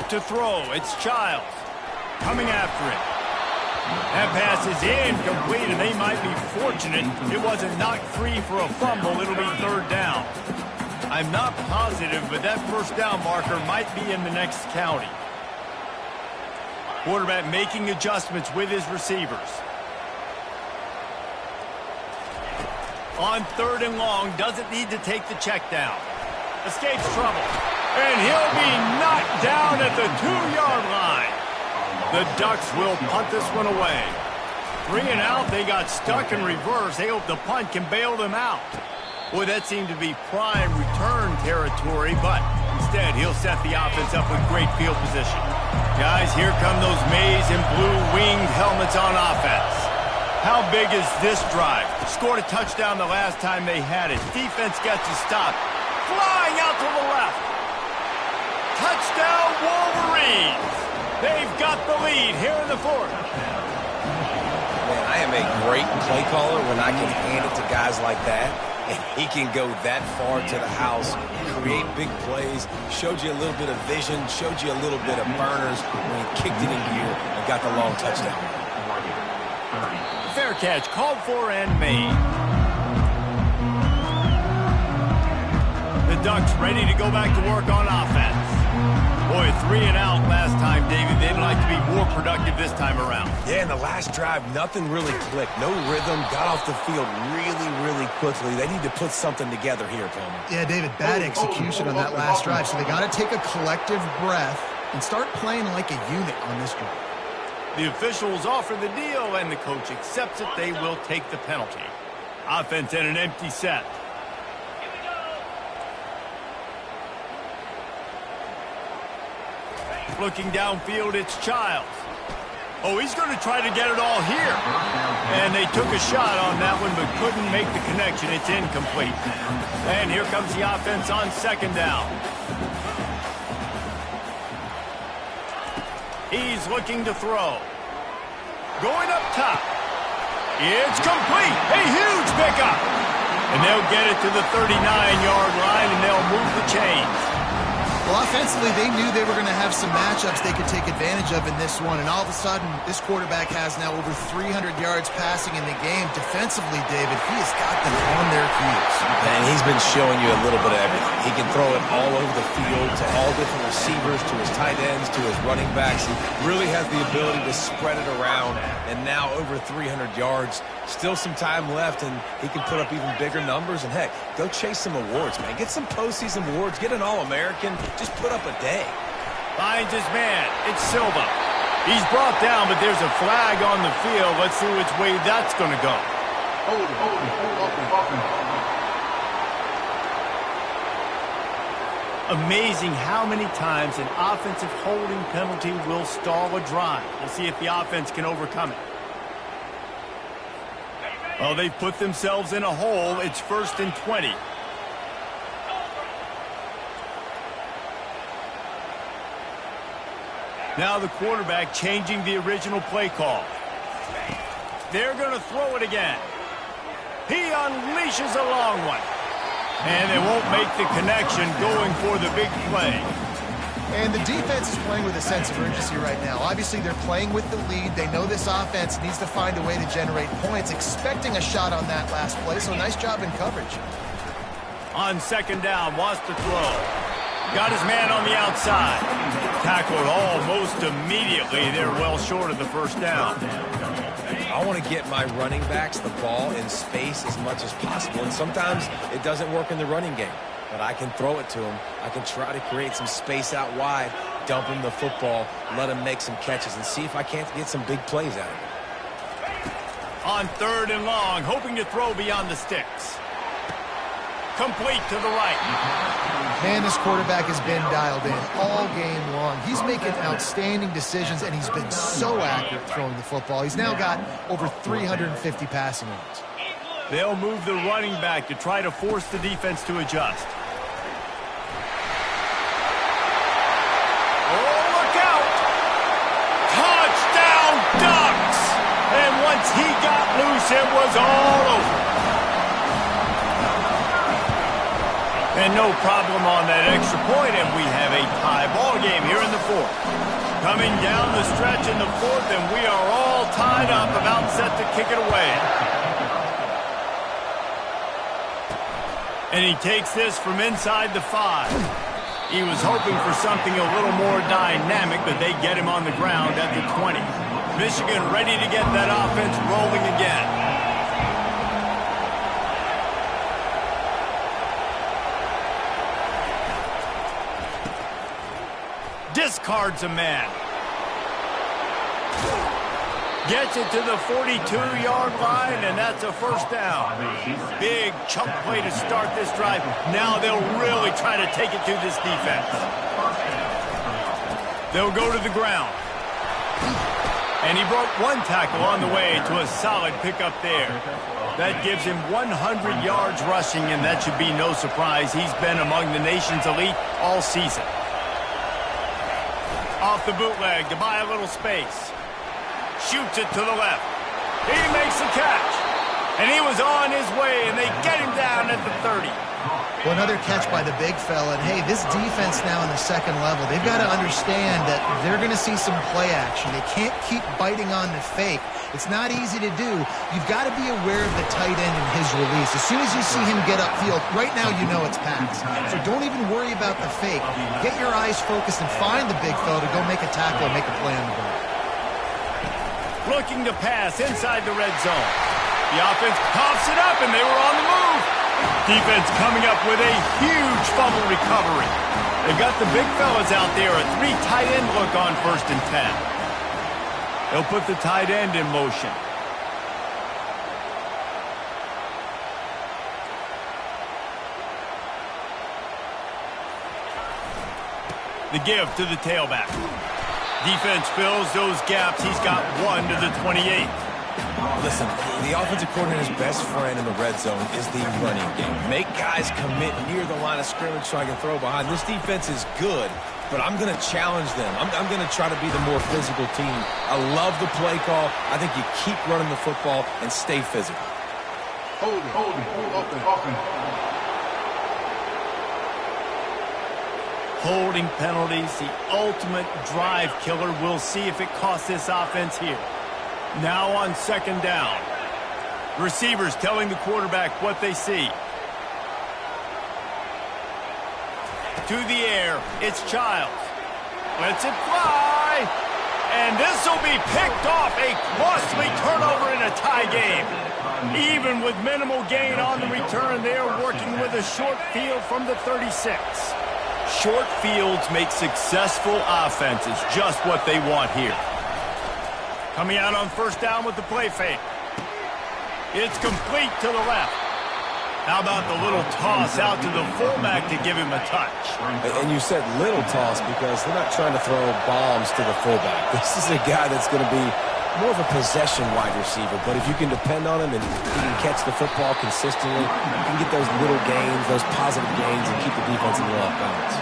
To throw, it's Childs. Coming after it. That pass is incomplete, and they might be fortunate it wasn't knocked free for a fumble. It'll be 3rd down. I'm not positive, but that 1st down marker might be in the next county. Quarterback making adjustments with his receivers. On 3rd and long, doesn't need to take the check down. Escapes trouble. And he'll be knocked down at the 2-yard line. The Ducks will punt this one away. 3 and out, they got stuck in reverse. They hope the punt can bail them out. Boy, that seemed to be prime return territory, but instead he'll set the offense up with great field position. Guys, here come those maize and blue winged helmets on offense. How big is this drive? Scored a touchdown the last time they had it. Defense gets a stop. Flying out to the left. Touchdown Wolverines. They've got the lead here in the fourth. Man, I am a great play caller when I can hand it to guys like that. And he can go that far to the house, create big plays, showed you a little bit of vision, showed you a little bit of burners when he kicked it in gear and got the long touchdown. Fair catch, called for and made. The Ducks ready to go back to work on offense. Boy, 3 and out last time, David. They'd like to be more productive this time around. Yeah, in the last drive, nothing really clicked. No rhythm, got off the field really quickly. They need to put something together here, Palmer. Yeah, David, bad execution on that last drive. So they got to take a collective breath and start playing like a unit on this drive. The officials offer the deal, and the coach accepts it. They will take the penalty. Offense in an empty set. Looking downfield, it's Childs. Oh, he's going to try to get it all here. And they took a shot on that one, but couldn't make the connection. It's incomplete. And here comes the offense on second down. He's looking to throw. Going up top. It's complete. A huge pickup. And they'll get it to the 39-yard line, and they'll move the chains. Well, offensively, they knew they were going to have some matchups they could take advantage of in this one, and all of a sudden, this quarterback has now over 300 yards passing in the game. Defensively, David, he has got them on their heels. And he's been showing you a little bit of everything. He can throw it all over the field to all different receivers, to his tight ends, to his running backs. He really has the ability to spread it around, and now over 300 yards. Still some time left, and he can put up even bigger numbers. And, heck, go chase some awards, man. Get some postseason awards. Get an All-American. Just put up a day. Finds his man. It's Silva. He's brought down, but there's a flag on the field. Let's see which way that's going to go. Amazing how many times an offensive holding penalty will stall a drive. We'll see if the offense can overcome it. Well, they've put themselves in a hole. It's 1st and 20. Now the quarterback changing the original play call. They're going to throw it again. He unleashes a long one. And they won't make the connection going for the big play. And the defense is playing with a sense of urgency right now. Obviously, they're playing with the lead. They know this offense needs to find a way to generate points, expecting a shot on that last play. So nice job in coverage. On second down, wants to throw. Got his man on the outside. Tackled almost immediately. They're well short of the first down. I want to get my running backs the ball in space as much as possible. And sometimes it doesn't work in the running game. But I can throw it to him. I can try to create some space out wide, dump him the football, let him make some catches, and see if I can't get some big plays out of him. On 3rd and long, hoping to throw beyond the sticks. Complete to the right. Man, this quarterback has been dialed in all game long. He's making outstanding decisions, and he's been so accurate throwing the football. He's now got over 350 passing yards. They'll move the running back to try to force the defense to adjust. Oh, look out! Touchdown, Ducks! And once he got loose, it was all over. And no problem on that extra point, and we have a tie ball game here in the fourth. Coming down the stretch in the fourth, and we are all tied up, about set to kick it away. And he takes this from inside the 5. He was hoping for something a little more dynamic, but they get him on the ground at the 20. Michigan ready to get that offense rolling again. Discards a man. Gets it to the 42-yard line, and that's a first down. Big chunk play to start this drive. Now they'll really try to take it to this defense. They'll go to the ground. And he broke one tackle on the way to a solid pickup there. That gives him 100 yards rushing, and that should be no surprise. He's been among the nation's elite all season. Off the bootleg to buy a little space. Shoots it to the left. He makes the catch. And he was on his way, and they get him down at the 30. Well, another catch by the big fella. And, hey, this defense now in the second level, they've got to understand that they're going to see some play action. They can't keep biting on the fake. It's not easy to do. You've got to be aware of the tight end and his release. As soon as you see him get upfield, right now you know it's pass. So don't even worry about the fake. Get your eyes focused and find the big fella to go make a tackle or make a play on the ball. Looking to pass inside the red zone. The offense pops it up, and they were on the move. Defense coming up with a huge fumble recovery. They've got the big fellas out there. A 3 tight end look on 1st and 10. They'll put the tight end in motion. The give to the tailback. Defense fills those gaps. He's got 1 to the 28. Listen, the offensive coordinator's best friend in the red zone is the running game. Make guys commit near the line of scrimmage so I can throw behind. This defense is good, but I'm going to challenge them. I'm going to try to be the more physical team. I love the play call. I think you keep running the football and stay physical. Hold it. Holding penalties, the ultimate drive killer. We'll see if it costs this offense here. Now on 2nd down. Receivers telling the quarterback what they see. To the air, it's Childs. Lets it fly. And this will be picked off. A costly turnover in a tie game. Even with minimal gain on the return, they're working with a short field from the 36. Short fields make successful offenses just what they want here. Coming out on 1st down with the play fake. It's complete to the left. How about the little toss out to the fullback to give him a touch? And you said little toss because they're not trying to throw bombs to the fullback. This is a guy that's going to be more of a possession wide receiver, but if you can depend on him and he can catch the football consistently, you can get those little gains, those positive gains, and keep the defense in the off balance.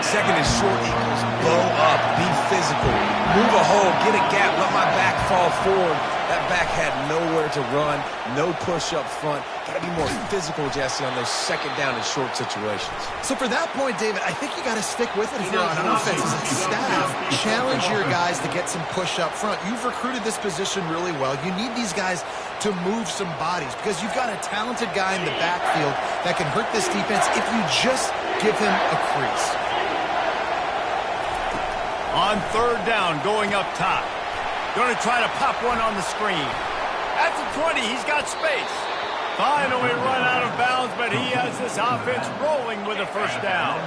2nd is short equals blow up, be physical, move a hole, get a gap, let my back fall forward. That back had nowhere to run, no push up front. Got to be more physical, Jesse, on those 2nd down and short situations. So for that point, David, I think you got to stick with it if you're on offense as a staff. Challenge your guys to get some push up front. You've recruited this position really well. You need these guys to move some bodies because you've got a talented guy in the backfield that can hurt this defense if you just give him a crease. On 3rd down, going up top. Going to try to pop one on the screen. At the 20, he's got space. Finally run out of bounds, but he has this offense rolling with a 1st down.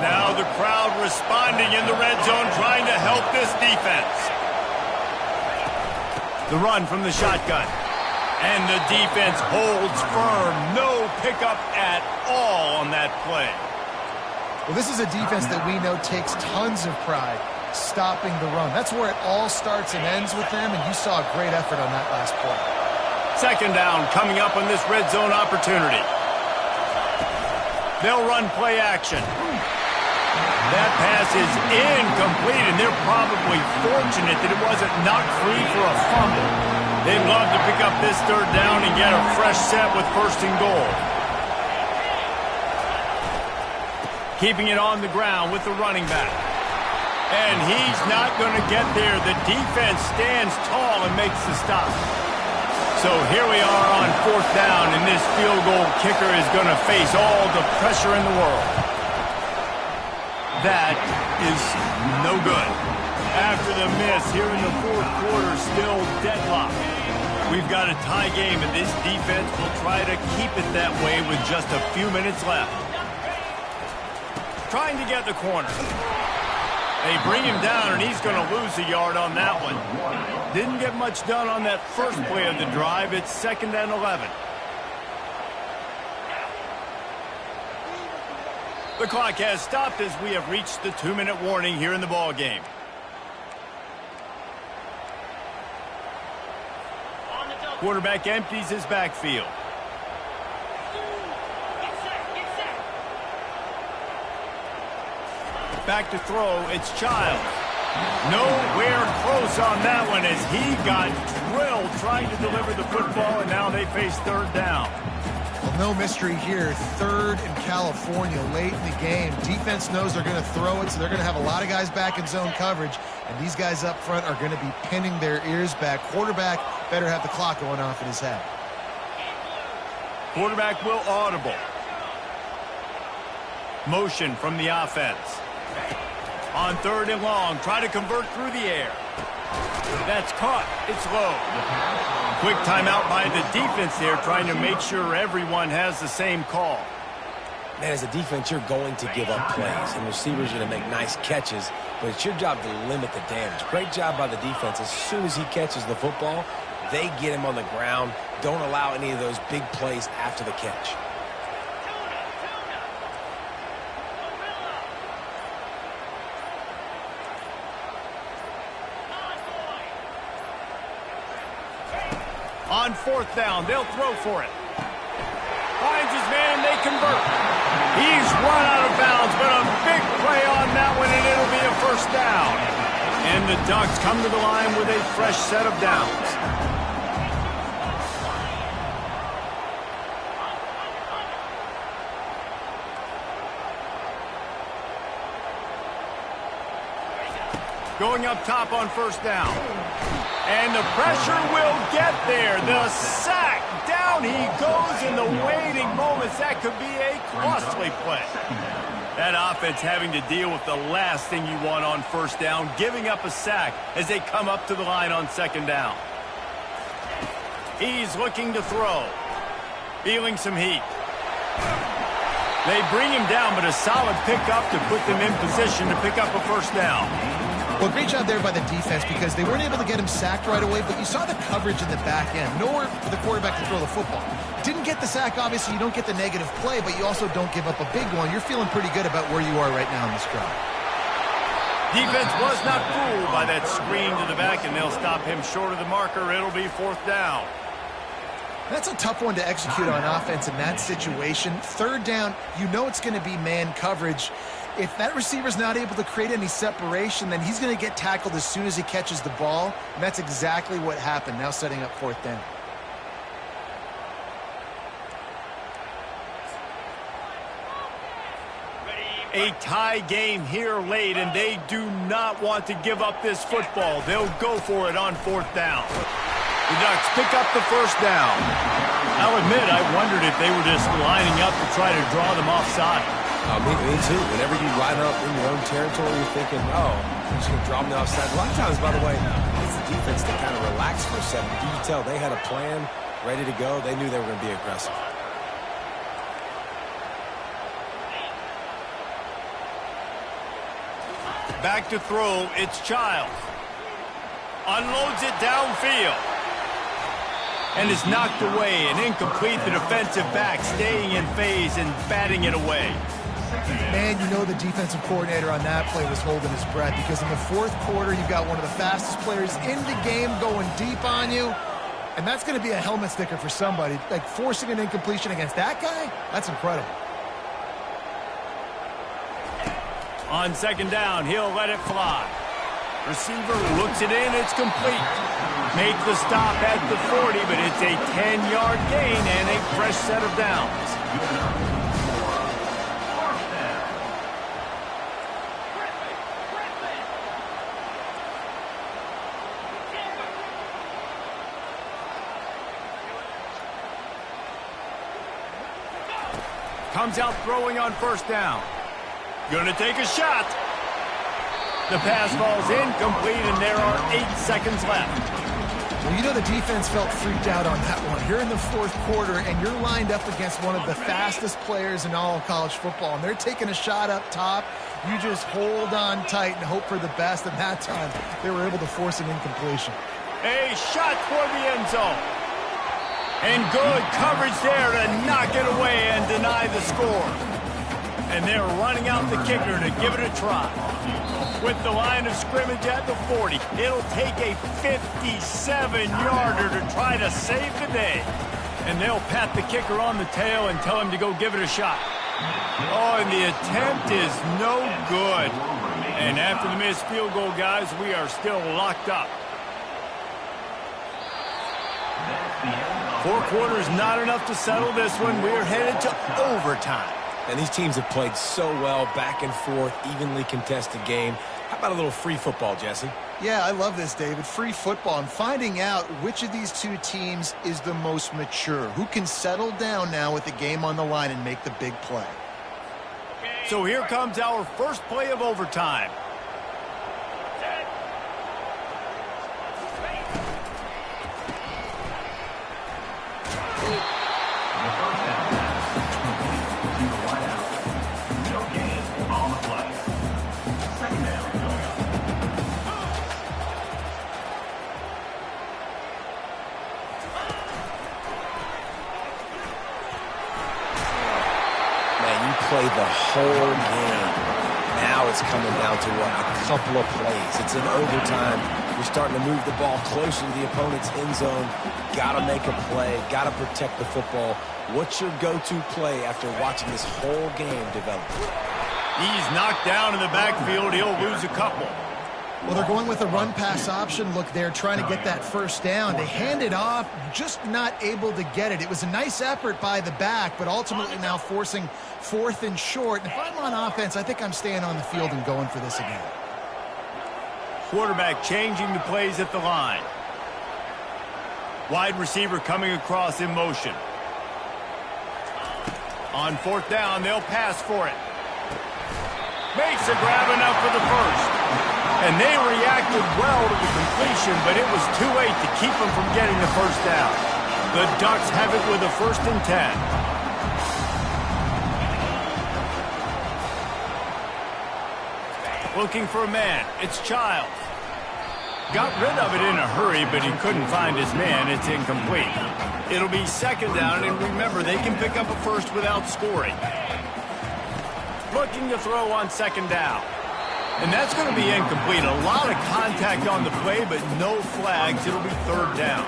Now the crowd responding in the red zone, trying to help this defense. The run from the shotgun. And the defense holds firm. No pickup at all on that play. Well, this is a defense that we know takes tons of pride stopping the run. That's where it all starts and ends with them, and you saw a great effort on that last play. 2nd down coming up on this red zone opportunity. They'll run play action. That pass is incomplete, and they're probably fortunate that it wasn't knocked free for a fumble. They'd love to pick up this 3rd down and get a fresh set with 1st and goal. Keeping it on the ground with the running back. And he's not going to get there. The defense stands tall and makes the stop. So here we are on 4th down, and this field goal kicker is going to face all the pressure in the world. That is no good. After the miss here in the 4th quarter, still deadlocked. We've got a tie game, and this defense will try to keep it that way with just a few minutes left. Trying to get the corner. They bring him down, and he's going to lose a yard on that one. Didn't get much done on that first play of the drive. It's 2nd and 11. The clock has stopped as we have reached the 2-minute warning here in the ball game. Quarterback empties his backfield. Back to throw, it's Childs. Nowhere close on that one as he got drilled trying to deliver the football, and now they face 3rd down. Well, no mystery here. 3rd in California late in the game. Defense knows they're going to throw it, so they're going to have a lot of guys back in zone coverage, and these guys up front are going to be pinning their ears back. Quarterback better have the clock going off in his head. Quarterback will audible. Motion from the offense. On 3rd and long, try to convert through the air. That's caught. It's low. Quick timeout by the defense there, trying to make sure everyone has the same call. Man, as a defense, you're going to give up plays, and receivers are going to make nice catches, but it's your job to limit the damage. Great job by the defense. As soon as he catches the football, they get him on the ground. Don't allow any of those big plays after the catch. On 4th down, they'll throw for it. Finds his man, they convert. He's run out of bounds, but a big play on that one, and it'll be a 1st down. And the Ducks come to the line with a fresh set of downs. Going up top on 1st down. And the pressure will get there. The sack. Down he goes in the waiting moments. That could be a costly play. That offense having to deal with the last thing you want on 1st down, giving up a sack as they come up to the line on 2nd down. He's looking to throw. Feeling some heat. They bring him down, but a solid pickup to put them in position to pick up a 1st down. Well, great job there by the defense because they weren't able to get him sacked right away, but you saw the coverage in the back end. Nowhere for the quarterback to throw the football. Didn't get the sack, obviously. You don't get the negative play, but you also don't give up a big one. You're feeling pretty good about where you are right now in this drive. Defense was not fooled by that screen to the back, and they'll stop him short of the marker. It'll be 4th down. That's a tough one to execute on offense in that situation. 3rd down, you know it's going to be man coverage. If that receiver's not able to create any separation, then he's going to get tackled as soon as he catches the ball, and that's exactly what happened, now setting up 4th down. A tie game here late, and they do not want to give up this football. They'll go for it on 4th down. The Ducks pick up the 1st down. I'll admit, I wondered if they were just lining up to try to draw them offside. Me too. Whenever you line up in your own territory, you're thinking, oh, I'm just going to draw them offside. A lot of times, by the way, it's the defense that kind of relaxed for a second. You can tell they had a plan ready to go. They knew they were going to be aggressive. Back to throw, it's Childs. Unloads it downfield. And is knocked away and incomplete. The defensive back staying in phase and batting it away. Man, you know the defensive coordinator on that play was holding his breath because in the 4th quarter, you've got one of the fastest players in the game going deep on you. And that's going to be a helmet sticker for somebody. Like forcing an incompletion against that guy, that's incredible. On 2nd down, he'll let it fly. Receiver looks it in, it's complete. Make the stop at the 40, but it's a 10-yard gain and a fresh set of downs. Comes out throwing on 1st down. Gonna take a shot. The pass falls incomplete, and there are 8 seconds left. Well, you know the defense felt freaked out on that one. You're in the fourth quarter, and you're lined up against one of the fastest players in all of college football, and they're taking a shot up top. You just hold on tight and hope for the best, and that time they were able to force an incompletion. A shot toward the end zone. And good coverage there to knock it away and deny the score. And they're running out the kicker to give it a try. With the line of scrimmage at the 40, it'll take a 57-yarder to try to save the day. And they'll pat the kicker on the tail and tell him to go give it a shot. Oh, and the attempt is no good. And after the missed field goal, guys, we are still locked up. 4 quarters not enough to settle this one. We're headed to overtime. And these teams have played so well, back and forth, evenly contested game. How about a little free football, Jesse? Yeah, I love this, David. Free football. I'm finding out which of these two teams is the most mature, who can settle down now with the game on the line and make the big play. So here comes our first play of overtime. Play the whole game. Now it's coming down to what, a couple of plays. It's in overtime. You're starting to move the ball closer to the opponent's end zone. Got to make a play. Got to protect the football. What's your go-to play after watching this whole game develop? He's knocked down in the backfield. He'll lose a couple. Well, they're going with a run-pass option. Look, they're trying to get that first down. They hand it off, just not able to get it. It was a nice effort by the back, but ultimately now forcing 4th and short. And if I'm on offense, I think I'm staying on the field and going for this again. Quarterback changing the plays at the line. Wide receiver coming across in motion. On 4th down, they'll pass for it. Makes a grab enough for the first. And they reacted well to the completion, but it was too late to keep them from getting the first down. The Ducks have it with a 1st and 10. Looking for a man. It's Childs. Got rid of it in a hurry, but he couldn't find his man. It's incomplete. It'll be 2nd down, and remember, they can pick up a first without scoring. Looking to throw on 2nd down. And that's going to be incomplete. A lot of contact on the play, but no flags. It'll be 3rd down.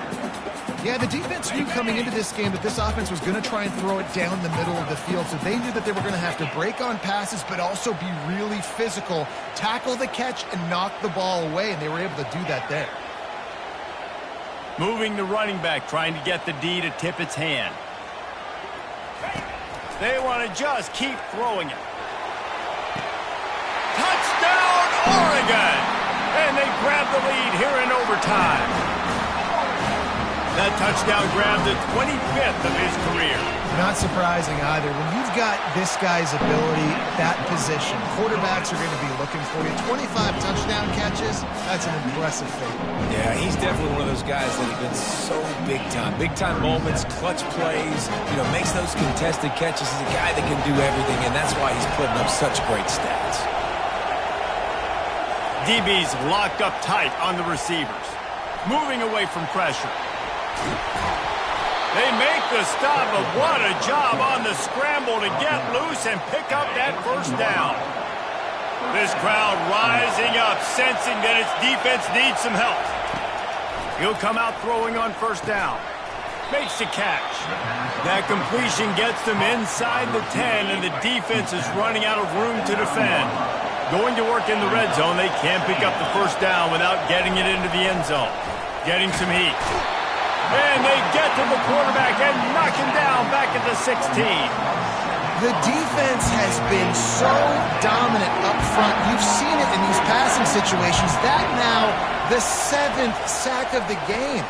Yeah, the defense knew coming into this game that this offense was going to try and throw it down the middle of the field, so they knew that they were going to have to break on passes, but also be really physical, tackle the catch, and knock the ball away, and they were able to do that there. Moving the running back, trying to get the D to tip its hand. They want to just keep throwing it. Touchdown, Oregon! And they grab the lead here in overtime. That touchdown grabbed the 25th of his career. Not surprising either. When you've got this guy's ability, that position, quarterbacks are going to be looking for you. 25 touchdown catches, that's an impressive feat. Yeah, he's definitely one of those guys that have been so big time. Big time moments, clutch plays, makes those contested catches. He's a guy that can do everything, and that's why he's putting up such great stats. DB's locked up tight on the receivers. Moving away from pressure. They make the stop, but what a job on the scramble to get loose and pick up that first down. This crowd rising up, sensing that its defense needs some help. He'll come out throwing on 1st down. Makes the catch. That completion gets them inside the 10, and the defense is running out of room to defend. Going to work in the red zone, they can't pick up the first down without getting it into the end zone. Getting some heat. And they get to the quarterback and knock him down back at the 16. The defense has been so dominant up front. You've seen it in these passing situations. That now the 7th sack of the game.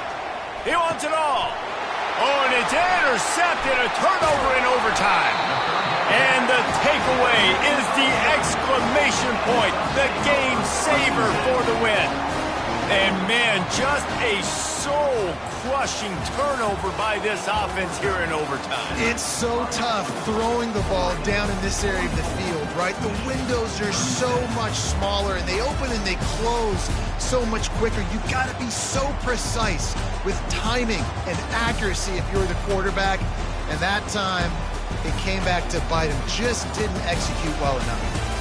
He wants it all. Oh, and it's intercepted, a turnover in overtime. And the takeaway is the exclamation point, the game saver for the win. And man, just a soul-crushing turnover by this offense here in overtime. It's so tough throwing the ball down in this area of the field, right? The windows are so much smaller, and they open and they close so much quicker. You've got to be so precise with timing and accuracy if you're the quarterback. And that time, it came back to bite him. Just didn't execute well enough.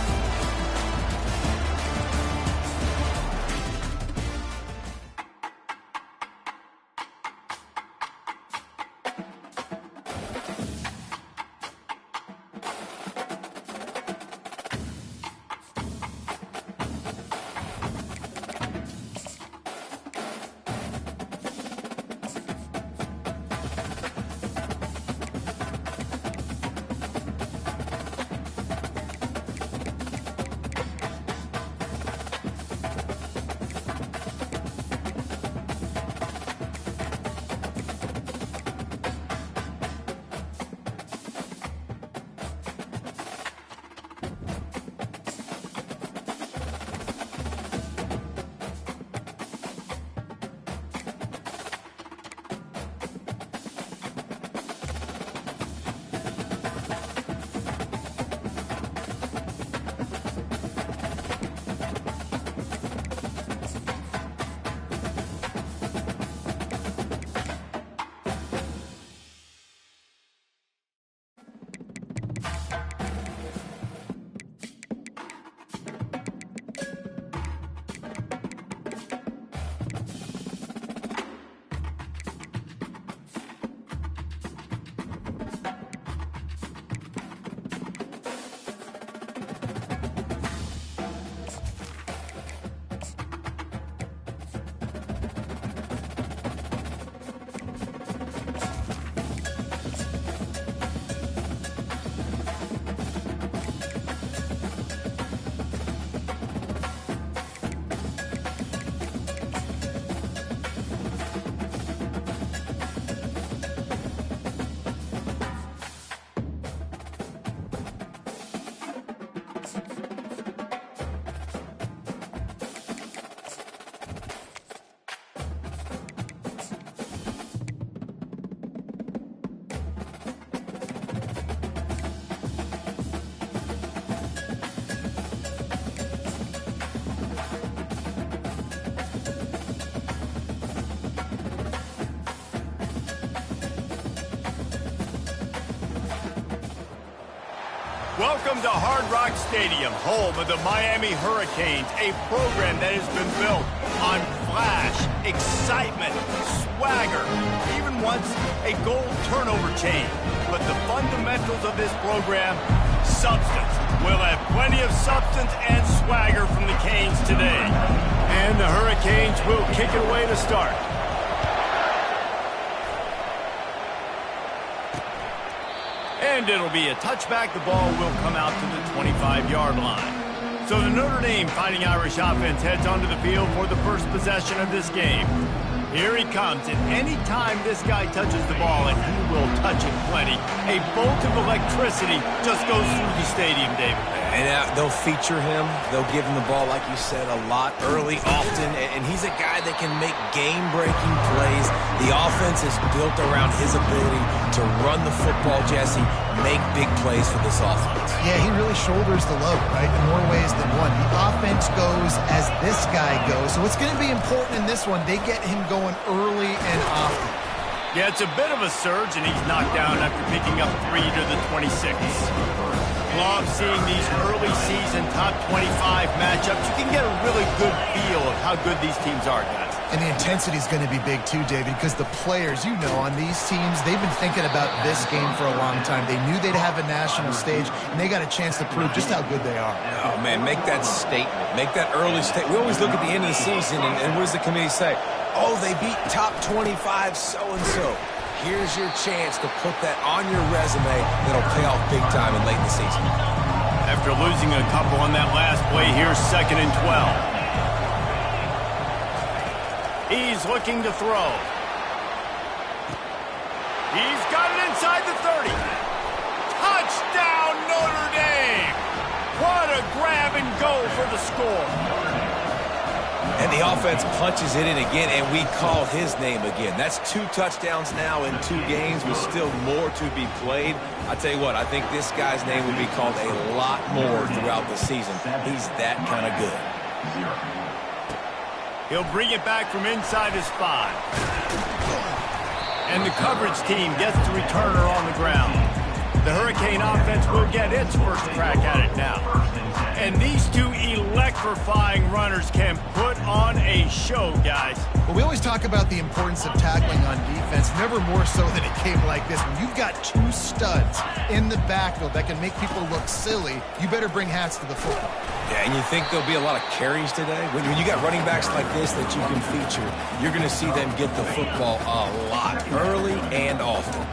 Welcome to Hard Rock Stadium, home of the Miami Hurricanes, a program that has been built on flash, excitement, swagger, even once a goal turnover chain. But the fundamentals of this program, substance. We'll have plenty of substance and swagger from the Canes today. And the Hurricanes will kick it away to start. And it'll be a touchback. The ball will come out to the 25-yard line. So the Notre Dame Fighting Irish offense heads onto the field for the first possession of this game. Here he comes, and any time this guy touches the ball, and he will touch it plenty, a bolt of electricity just goes through the stadium, David. And they'll feature him. They'll give him the ball, like you said, a lot, early, often. And he's a guy that can make game-breaking plays. The offense is built around his ability to run the football, Jesse, make big plays for this offense. Yeah, he really shoulders the load, right, in more ways than one. The offense goes as this guy goes. So it's going to be important in this one. They get him going early and often. Yeah, it's a bit of a surge, and he's knocked down after picking up 3 to the 26. Love seeing these early season top 25 matchups. You can get a really good feel of how good these teams are, guys. And the intensity is going to be big too, David, because the players, you know, on these teams, they've been thinking about this game for a long time. They knew they'd have a national stage, and they got a chance to prove just how good they are. Oh, man, make that statement. Make that early statement. We always look at the end of the season, and what does the committee say? Oh, they beat top 25 so-and-so. Here's your chance to put that on your resume that'll pay off big time and late in the season. After losing a couple on that last play, here's 2nd and 12. He's looking to throw. He's got it inside the 30. Touchdown, Notre Dame! What a grab and go for the score. And the offense punches it in again, and we call his name again. That's 2 touchdowns now in 2 games with still more to be played. I tell you what, I think this guy's name will be called a lot more throughout the season. He's that kind of good. He'll bring it back from inside his 5. And the coverage team gets the returner on the ground. The Hurricane offense will get its first crack at it now. And these 2 electrifying runners can put on a show, guys. Well, we always talk about the importance of tackling on defense, never more so than a game like this. When you've got 2 studs in the backfield that can make people look silly, you better bring hats to the football. Yeah, and you think there'll be a lot of carries today? When you got running backs like this that you can feature, you're going to see them get the football a lot, early and often.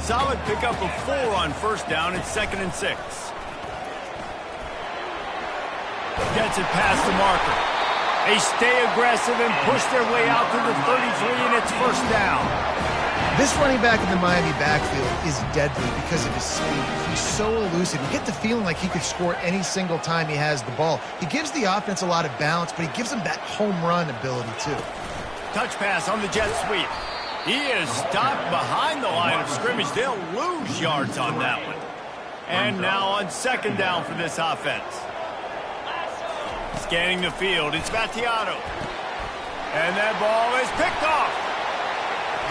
Solid pickup of 4 on first down and 2nd and 6. Gets it past the marker. They stay aggressive and push their way out to the 33, and it's first down. This running back in the Miami backfield is deadly because of his speed. He's so elusive. You get the feeling like he could score any single time he has the ball. He gives the offense a lot of balance, but he gives them that home run ability too. Touch pass on the jet sweep. He is stopped behind the line of scrimmage. They'll lose yards on that one. And now on 2nd down for this offense. Scanning the field, it's Battiato. And that ball is picked off.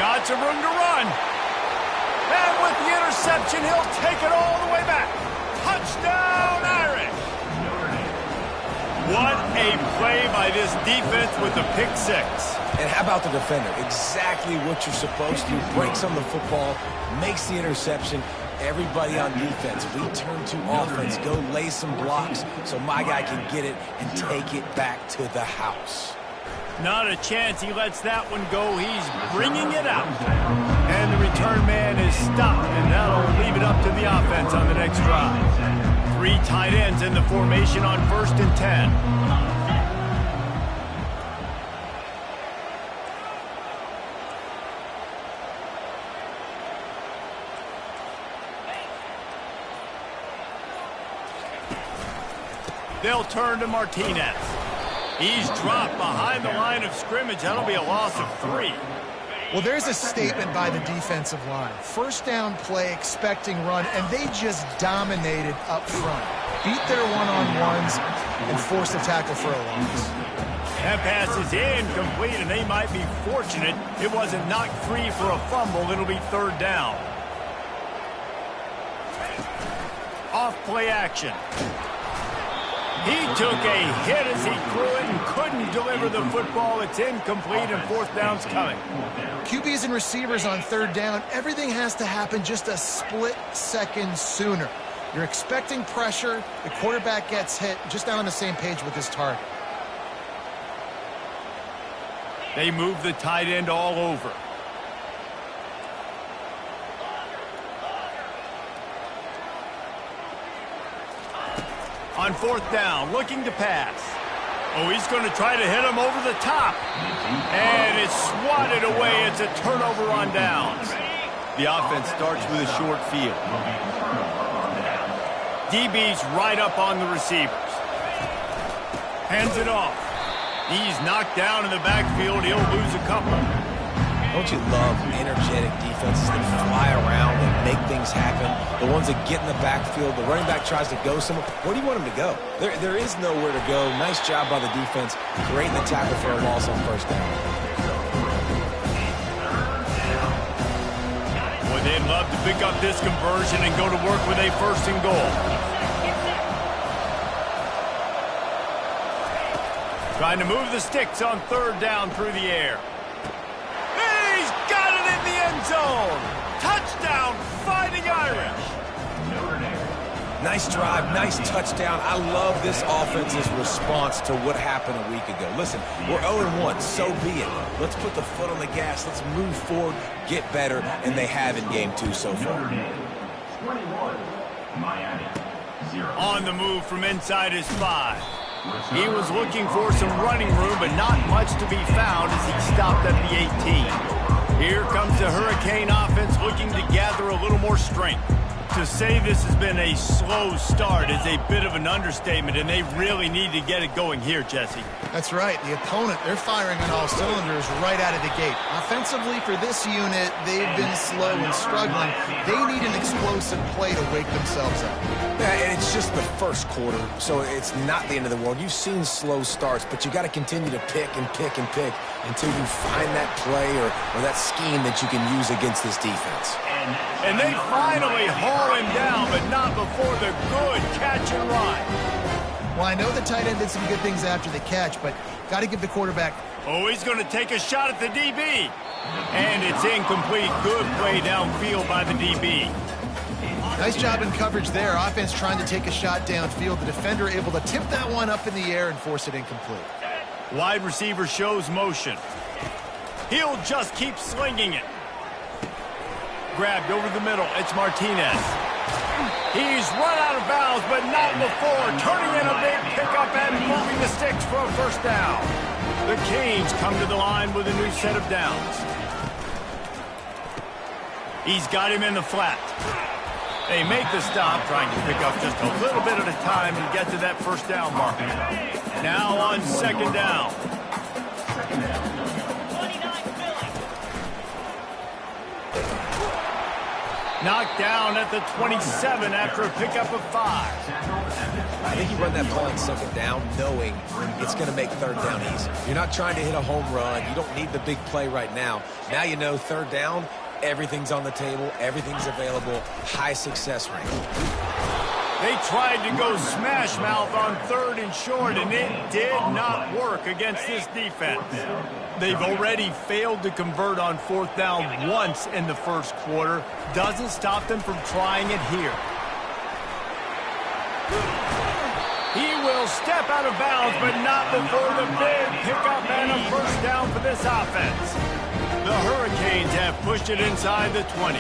Got some room to run. And with the interception, he'll take it all the way back. Touchdown, Irish. What a play by this defense with the pick 6. And how about the defender? Exactly what you're supposed to. Breaks on the football, makes the interception. Everybody on defense, we turn to offense. Go lay some blocks so my guy can get it and take it back to the house. Not a chance he lets that one go. He's bringing it out. And the return man is stopped, and that'll leave it up to the offense on the next drive. 3 tight ends in the formation on 1st and 10. They'll turn to Martinez. He's dropped behind the line of scrimmage. That'll be a loss of 3. Well, there's a statement by the defensive line. First down play, expecting run, and they just dominated up front. Beat their one-on-ones and forced a tackle for a loss. That pass is incomplete, and they might be fortunate it wasn't knocked free for a fumble. It'll be 3rd down. Off play action. He took a hit as he threw it and couldn't deliver the football. It's incomplete, and 4th down's coming. QBs and receivers on 3rd down, everything has to happen just a split second sooner. You're expecting pressure, the quarterback gets hit, just not on the same page with his target. They move the tight end all over. On 4th down, looking to pass. Oh, he's going to try to hit him over the top. And it's swatted away. It's a turnover on downs. The offense starts with a short field. DB's right up on the receivers. Hands it off. He's knocked down in the backfield. He'll lose a couple. Don't you love energetic defenses that fly around and make things happen? The ones that get in the backfield, the running back tries to go somewhere. Where do you want him to go? There is nowhere to go. Nice job by the defense creating the tackle for a loss on 1st down. Boy, they'd love to pick up this conversion and go to work with a 1st and goal. Trying to move the sticks on 3rd down through the air. He's got it in the end zone. Touchdown, Fighting Irish. Nice drive, nice touchdown. I love this offense's response to what happened a week ago. Listen, we're 0-1, so be it. Let's put the foot on the gas. Let's move forward, get better, and they have in game 2 so far. 21, Miami, 0. On the move from inside his 5. He was looking for some running room, but not much to be found as he stopped at the 18. Here comes the Hurricane offense looking to gather a little more strength. To say this has been a slow start is a bit of an understatement, and they really need to get it going here, Jesse. That's right. The opponent, they're firing on all cylinders right out of the gate. Offensively, for this unit, they've been slow and struggling. They need an explosive play to wake themselves up. Yeah, and it's just the first quarter, so it's not the end of the world. You've seen slow starts, but you got to continue to pick and pick and pick until you find that play or that scheme that you can use against this defense. And they finally haul him down, but not before the good catch and run. Well, I know the tight end did some good things after the catch, but got to give the quarterback. Oh, he's going to take a shot at the DB. And it's incomplete. Good play downfield by the DB. Nice job in coverage there. Offense trying to take a shot downfield. The defender able to tip that one up in the air and force it incomplete. Wide receiver shows motion. He'll just keep slinging it. Grabbed over the middle. It's Martinez. He's run out of bounds, but not before. Turning in a big pickup and moving the sticks for a first down. The Canes come to the line with a new set of downs. He's got him in the flat. They make the stop, trying to pick up just a little bit at a time and get to that first down marker. Now on second down. Knocked down at the 27 after a pickup of 5. I think you run that ball on second down knowing it's going to make third down easy. You're not trying to hit a home run. You don't need the big play right now. Now you know third down, everything's on the table, everything's available, high success rate. They tried to go smash mouth on third and short, and it did not work against this defense. They've already failed to convert on fourth down once in the first quarter. Doesn't stop them from trying it here. He will step out of bounds, but not before the big pickup and a first down for this offense. The Hurricanes have pushed it inside the 20.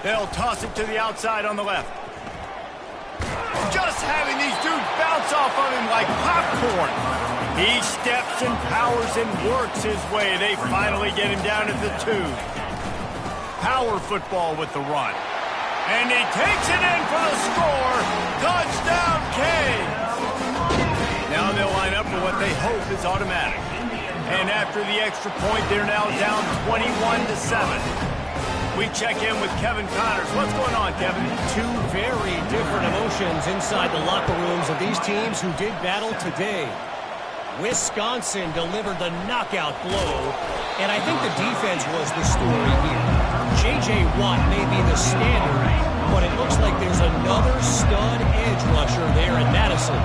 They'll toss it to the outside on the left. Just having these dudes bounce off of him like popcorn. He steps and powers and works his way. They finally get him down at the 2. Power football with the run. And he takes it in for the score. Touchdown, Canes. Now they'll line up for what they hope is automatic. And after the extra point, they're now down 21-7. We check in with Kevin Connors. What's going on, Kevin? Two very different emotions inside the locker rooms of these teams who did battle today. Wisconsin delivered the knockout blow, and I think the defense was the story here. J.J. Watt may be the standard, but it looks like there's another stud edge rusher there in Madison.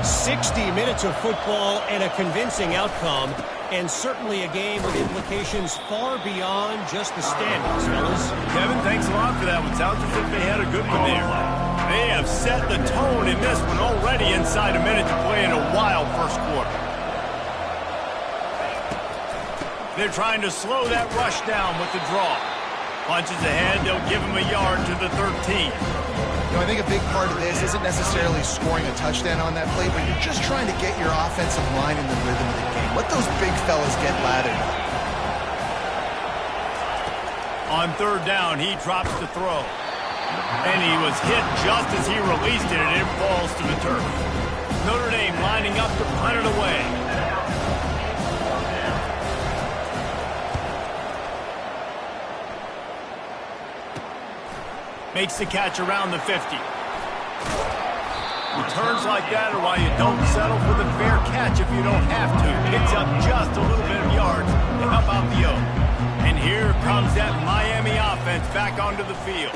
60 minutes of football and a convincing outcome, and certainly a game with implications far beyond just the standings, fellas. Kevin, thanks a lot for that one. Sounds as if they had a good one there. They have set the tone in this one already inside a minute to play in a wild first quarter. They're trying to slow that rush down with the draw. Punches ahead, they'll give him a yard to the 13. You know, I think a big part of this isn't necessarily scoring a touchdown on that play, but you're just trying to get your offensive line in the rhythm of the game. Let those big fellas get lathered. On third down, he drops the throw. And he was hit just as he released it, and it falls to the turf. Notre Dame lining up to punt it away. Makes the catch around the 50. Returns like that are why you don't settle for the fair catch if you don't have to. Picks up just a little bit of yards to help out the O. And here comes that Miami offense back onto the field.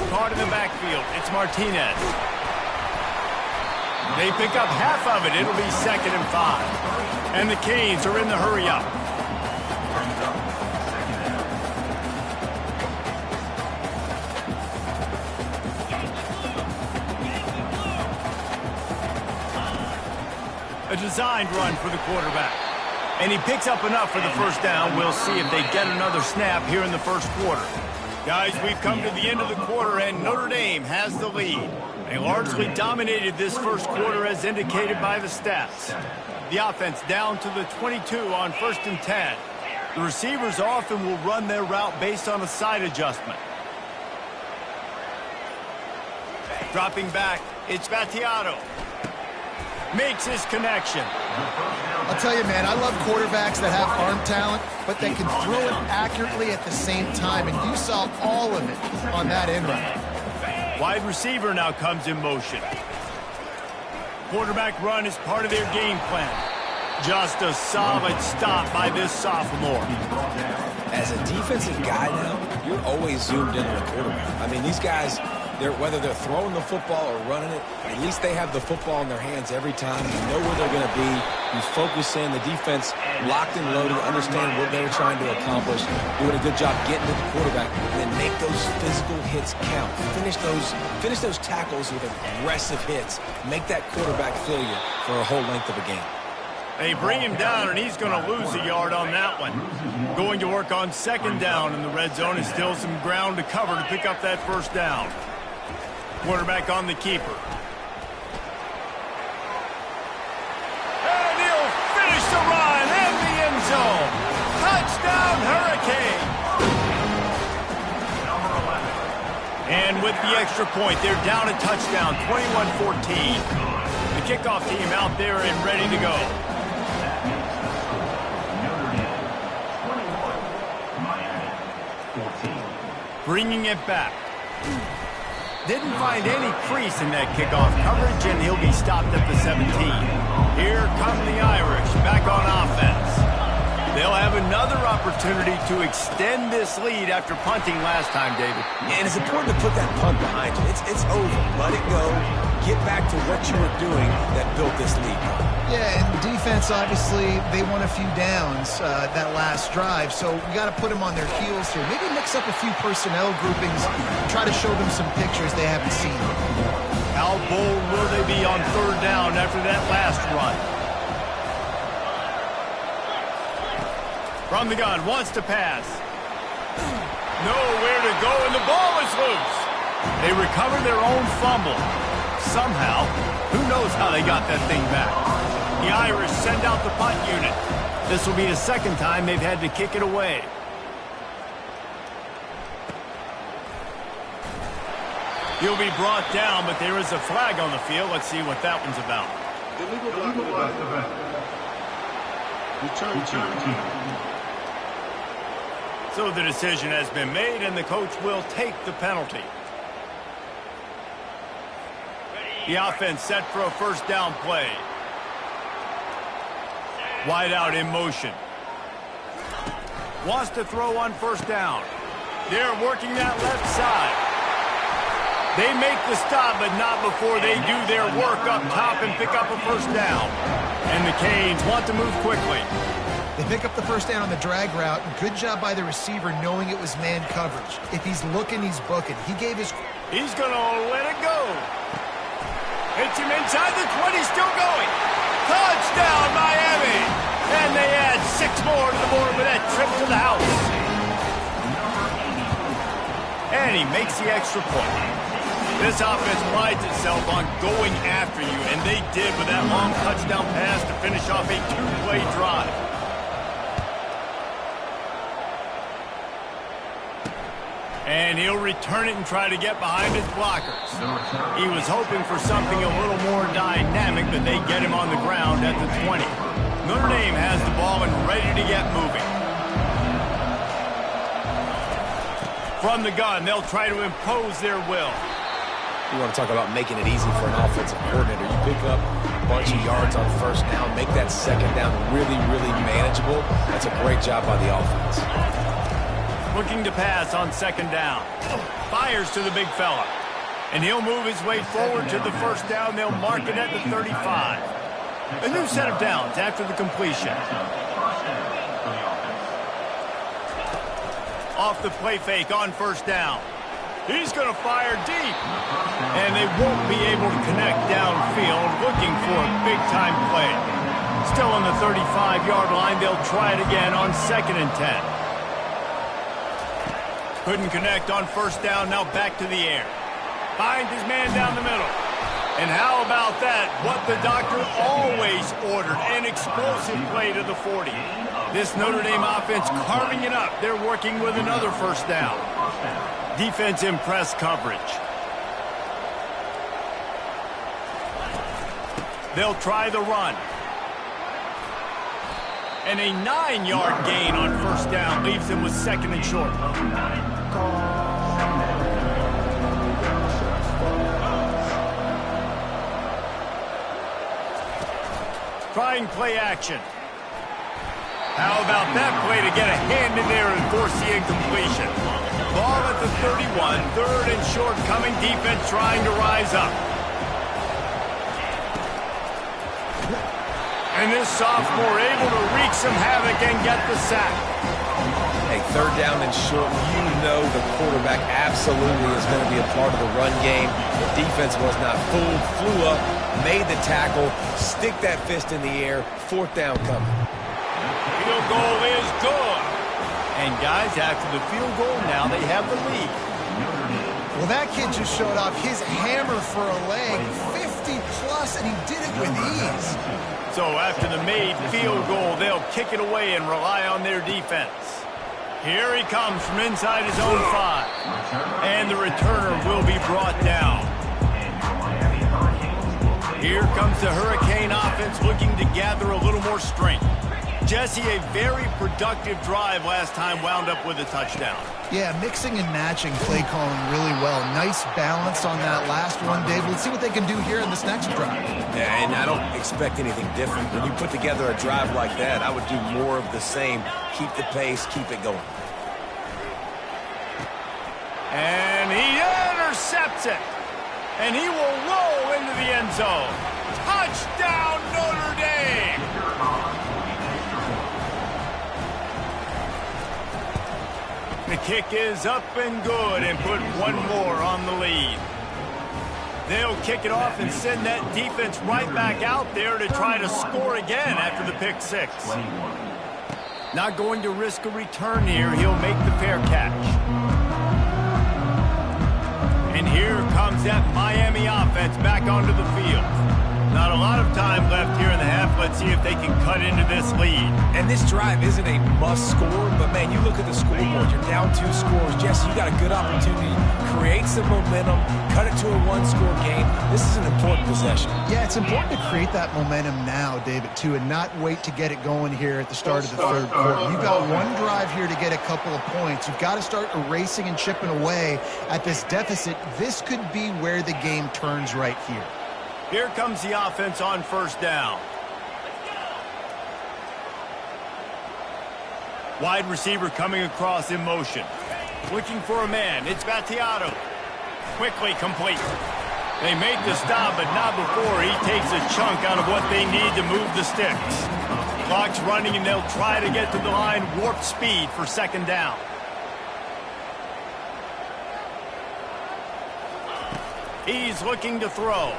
Caught in the backfield. It's Martinez. They pick up half of it. It'll be 2nd and 5. And the Canes are in the hurry-up. A designed run for the quarterback. And he picks up enough for the first down. We'll see if they get another snap here in the first quarter. Guys, we've come to the end of the quarter, and Notre Dame has the lead. They largely dominated this first quarter as indicated by the stats. The offense down to the 22 on 1st and 10. The receivers often will run their route based on a side adjustment. Dropping back, it's Battiato. Makes his connection. I'll tell you, man, I love quarterbacks that have arm talent, but that can throw it accurately at the same time, and you saw all of it on that end route. Wide receiver now comes in motion. Quarterback run is part of their game plan. Just a solid stop by this sophomore. As a defensive guy now, you're always zoomed in on the quarterback. I mean, these guys, whether they're throwing the football or running it, at least they have the football in their hands every time. You know where they're going to be. You focus in. The defense locked and loaded, understand what they were trying to accomplish, doing a good job getting to the quarterback, and then make those physical hits count. Finish those tackles with aggressive hits. Make that quarterback feel you for a whole length of a game. They bring him down, and he's going to lose a yard on that one. Going to work on second down in the red zone, and still some ground to cover to pick up that first down. Quarterback on the keeper. And he'll finish the run in the end zone. Touchdown, Hurricane. And with the extra point, they're down a touchdown, 21-14. The kickoff team out there and ready to go. Bringing it back. Didn't find any crease in that kickoff coverage, and he'll be stopped at the 17. Here come the Irish back on offense. They'll have another opportunity to extend this lead after punting last time, David. And it's important to put that punt behind you. It's over. Let it go. Get back to what you were doing that built this lead. Yeah, and defense, obviously, they won a few downs that last drive, so you got to put them on their heels here. Maybe mix up a few personnel groupings, try to show them some pictures they haven't seen. How bold will they be on third down after that last run? From the gun, wants to pass. Nowhere to go, and the ball is loose. They recover their own fumble. Somehow, who knows how they got that thing back. The Irish send out the punt unit. This will be the second time they've had to kick it away. He'll be brought down, but there is a flag on the field. Let's see what that one's about. Return team. So the decision has been made, and the coach will take the penalty. The offense set for a first down play. Wide out in motion. Wants to throw on first down. They're working that left side. They make the stop, but not before they do their work up top and pick up a first down. And the Canes want to move quickly. They pick up the first down on the drag route. Good job by the receiver knowing it was man coverage. If he's looking, he's booking. He gave his... He's going to let it go. Hits him inside the 20, still going. Touchdown, Miami. And they add 6 more to the board with that trip to the house. And he makes the extra point. This offense prides itself on going after you, and they did with that long touchdown pass to finish off a 2-play drive. And he'll return it and try to get behind his blockers. He was hoping for something a little more dynamic, but they get him on the ground at the 20. Notre Dame has the ball and ready to get moving. From the gun, they'll try to impose their will. You want to talk about making it easy for an offensive coordinator. You pick up a bunch of yards on first down, make that second down really, really manageable. That's a great job by the offense. Looking to pass on second down. Fires to the big fella. And he'll move his way forward to the first down. They'll mark it at the 35. A new set of downs after the completion. Off the play fake on first down. He's going to fire deep. And they won't be able to connect downfield, looking for a big-time play. Still on the 35-yard line, they'll try it again on 2nd and 10. Couldn't connect on first down, now back to the air. Finds his man down the middle. And how about that? What the doctor always ordered, an explosive play to the 40. This Notre Dame offense carving it up. They're working with another first down. Defense in press coverage. They'll try the run. And a 9-yard gain on first down leaves them with second and short. Trying play action. How about that play to get a hand in there and force the incompletion? Ball at the 31, third and short coming, defense trying to rise up. And this sophomore able to wreak some havoc and get the sack. Hey, third down and short, you know the quarterback absolutely is going to be a part of the run game. The defense was not fooled, flew up, made the tackle, stick that fist in the air, fourth down coming. Field goal is good. And guys, after the field goal, now they have the lead. Well, that kid just showed off his hammer for a leg, 50 plus, and he did it with ease. So after the made field goal, they'll kick it away and rely on their defense. Here he comes from inside his own 5. And the returner will be brought down. Here comes the Hurricane offense looking to gather a little more strength. Jesse, a very productive drive last time wound up with a touchdown. Yeah, mixing and matching play calling really well. Nice balance on that last one, Dave. Let's see what they can do here in this next drive. Yeah, and I don't expect anything different. When you put together a drive like that, I would do more of the same. Keep the pace, keep it going. And he intercepts it. And he will roll into the end zone. Touchdown, Notre Dame! The kick is up and good and put one more on the lead. They'll kick it off and send that defense right back out there to try to score again after the pick 6. Not going to risk a return here. He'll make the fair catch. And here comes that Miami offense back onto the field. Not a lot of time left here in the half. Let's see if they can cut into this lead. And this drive isn't a must score, but man, you look at the scoreboard, you're down 2 scores. Jesse, you got a good opportunity. Create some momentum, cut it to a 1-score game. This is an important possession. Yeah, it's important to create that momentum now, David, too, and not wait to get it going here at the start of the third quarter. You've got one drive here to get a couple of points. You've got to start erasing and chipping away at this deficit. This could be where the game turns right here. Here comes the offense on first down. Wide receiver coming across in motion. Looking for a man. It's Battiato. Quickly complete. They make the stop, but not before he takes a chunk out of what they need to move the sticks. Clock's running, and they'll try to get to the line warp speed for second down. He's looking to throw.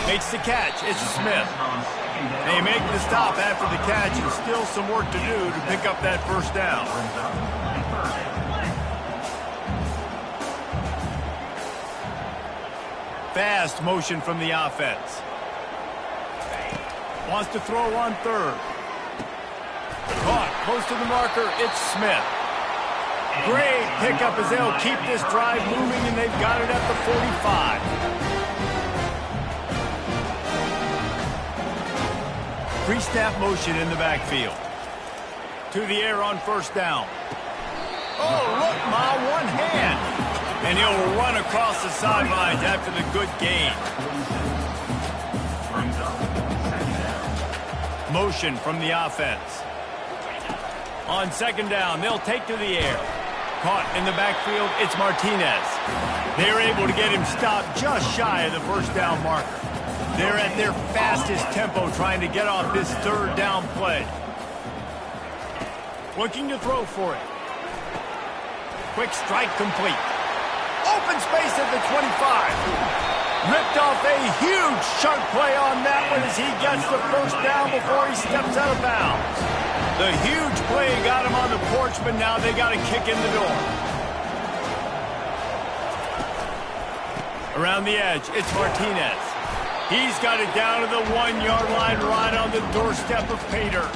Makes the catch. It's Smith. They make the stop after the catch, and still some work to do to pick up that first down. Fast motion from the offense. Wants to throw on third. Caught close to the marker. It's Smith. Great pickup as they'll keep this drive moving, and they've got it at the 45. Pre-snap motion in the backfield. To the air on first down. Oh, look, Ma, one hand. And he'll run across the sidelines after the good gain. Motion from the offense. On second down, they'll take to the air. Caught in the backfield, it's Martinez. They're able to get him stopped just shy of the first down marker. They're at their fastest tempo trying to get off this third down play. Looking to throw for it. Quick strike complete. Open space at the 25. Ripped off a huge chunk play on that one as he gets the first down before he steps out of bounds. The huge play got him on the porch, but now they got to kick in the door. Around the edge, it's Martinez. He's got it down to the 1-yard line right on the doorstep of Pater.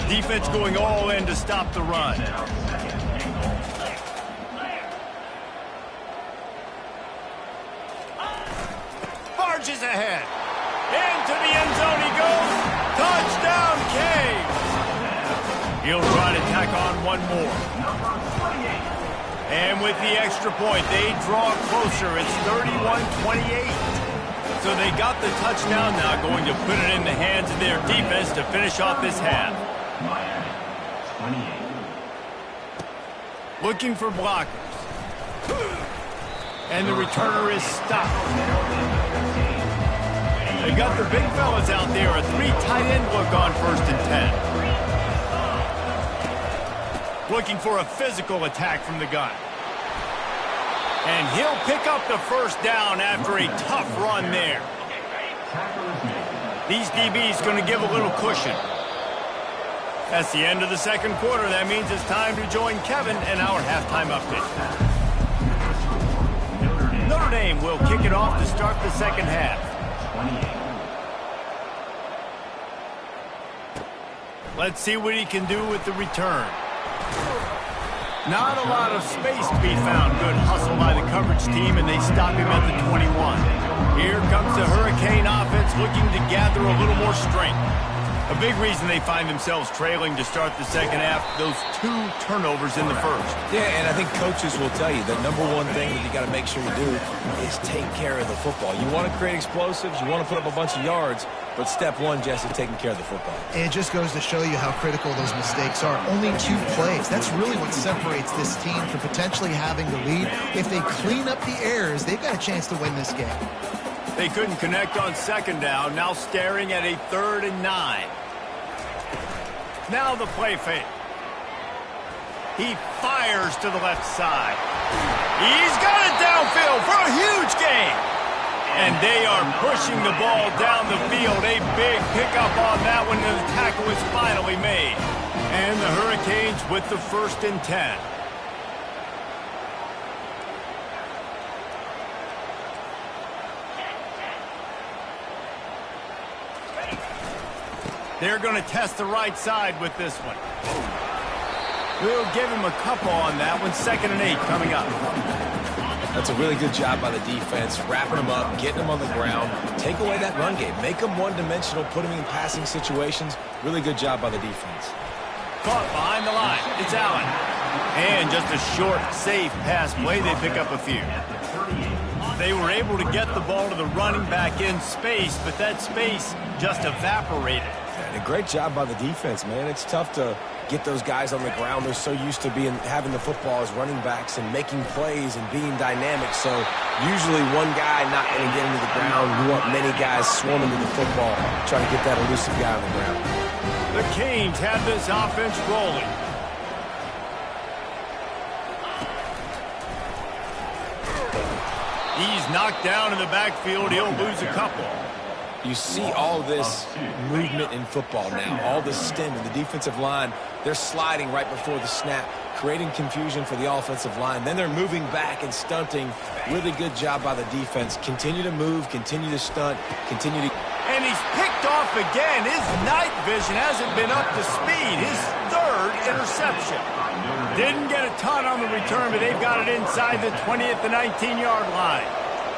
Defense going all in to stop the run. Barges ahead. Into the end zone he goes. Touchdown, Caves. He'll try to tack on one more. And with the extra point, they draw closer. It's 31-28. So they got the touchdown now, going to put it in the hands of their defense to finish off this half. Miami, 28. Looking for blockers. And the returner is stopped. They got the big fellas out there. A 3 tight end look on 1st and 10. Looking for a physical attack from the gun. And he'll pick up the first down after a tough run there. These DBs going to give a little cushion. That's the end of the second quarter. That means it's time to join Kevin in our halftime update. Notre Dame will kick it off to start the second half. Let's see what he can do with the return. Not a lot of space to be found. Good hustle by the coverage team, and they stop him at the 21. Here comes the Hurricane offense looking to gather a little more strength. A big reason they find themselves trailing to start the second half, those 2 turnovers in the first. Yeah, and I think coaches will tell you the number one thing that you got to make sure you do is take care of the football. You want to create explosives, you want to put up a bunch of yards, but step one, Jesse, taking care of the football. And it just goes to show you how critical those mistakes are. Only 2 plays. That's really what separates this team from potentially having the lead. If they clean up the errors, they've got a chance to win this game. They couldn't connect on second down, now staring at a 3rd and 9. Now the play fake. He fires to the left side. He's got it downfield for a huge gain. And they are pushing the ball down the field. A big pickup on that one, and the tackle is finally made. And the Hurricanes with the 1st and 10. They're going to test the right side with this one. We'll give him a couple on that one. 2nd and 8 coming up. That's a really good job by the defense, wrapping them up, getting them on the ground, take away that run game, make them one-dimensional, put them in passing situations. Really good job by the defense. Caught behind the line. It's Allen. And just a short, safe pass play. They pick up a few. They were able to get the ball to the running back in space, but that space just evaporated. And a great job by the defense, man. It's tough to get those guys on the ground. They're so used to having the football as running backs and making plays and being dynamic. So usually one guy not going to get into the ground. You want many guys swarming to the football, trying to get that elusive guy on the ground. The Canes have this offense rolling. He's knocked down in the backfield. He'll lose a couple. You see all this movement in football now, all the stemming. The defensive line, they're sliding right before the snap, creating confusion for the offensive line. Then they're moving back and stunting. Really good job by the defense. Continue to move, continue to stunt, continue to... And he's picked off again. His night vision hasn't been up to speed. His 3rd interception. Didn't get a ton on the return, but they've got it inside the 20th to 19-yard line.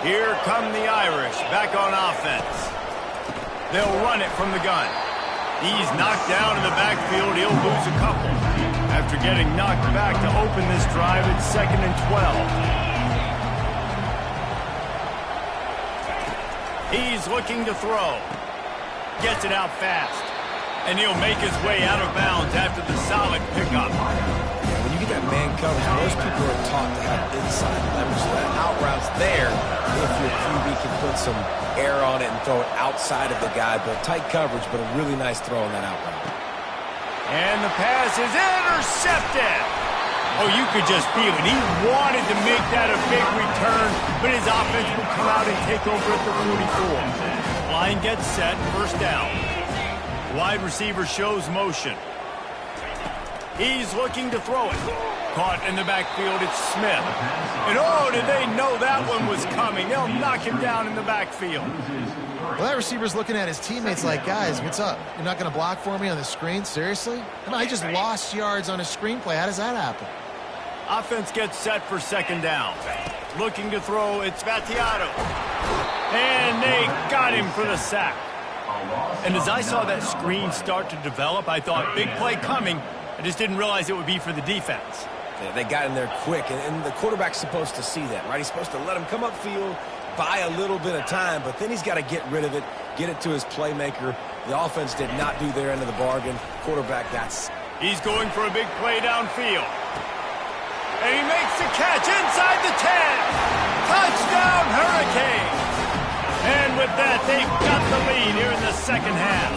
Here come the Irish back on offense. They'll run it from the gun. He's knocked down in the backfield. He'll lose a couple. After getting knocked back to open this drive, it's 2nd and 12. He's looking to throw. Gets it out fast. And he'll make his way out of bounds after the solid pickup. When you get that man coverage, most people are taught to have inside leverage. So that out route's there if your QB can put some air on it and throw it outside of the guy. But tight coverage, but a really nice throw on that out route. And the pass is intercepted. Oh, you could just feel it. He wanted to make that a big return, but his offense will come out and take over at the 44. Line gets set, 1st down. Wide receiver shows motion. He's looking to throw it. caught in the backfield. It's Smith. And oh, did they know that one was coming? They'll knock him down in the backfield. Well, that receiver's looking at his teammates like, guys, what's up? You're not going to block for me on the screen? Seriously? Come on, I just lost yards on a screenplay. How does that happen? Offense gets set for second down. Looking to throw, it's Vattiato. And they got him for the sack. And as I saw that screen start to develop, I thought, big play coming. I just didn't realize it would be for the defense. Yeah, they got in there quick, and the quarterback's supposed to see that, right? He's supposed to let him come upfield, buy a little bit of time, but then he's got to get rid of it, get it to his playmaker. The offense did not do their end of the bargain. Quarterback got... He's going for a big play downfield. And he makes the catch inside the 10. Touchdown, Hurricane. And with that, they've got the lead here in the second half.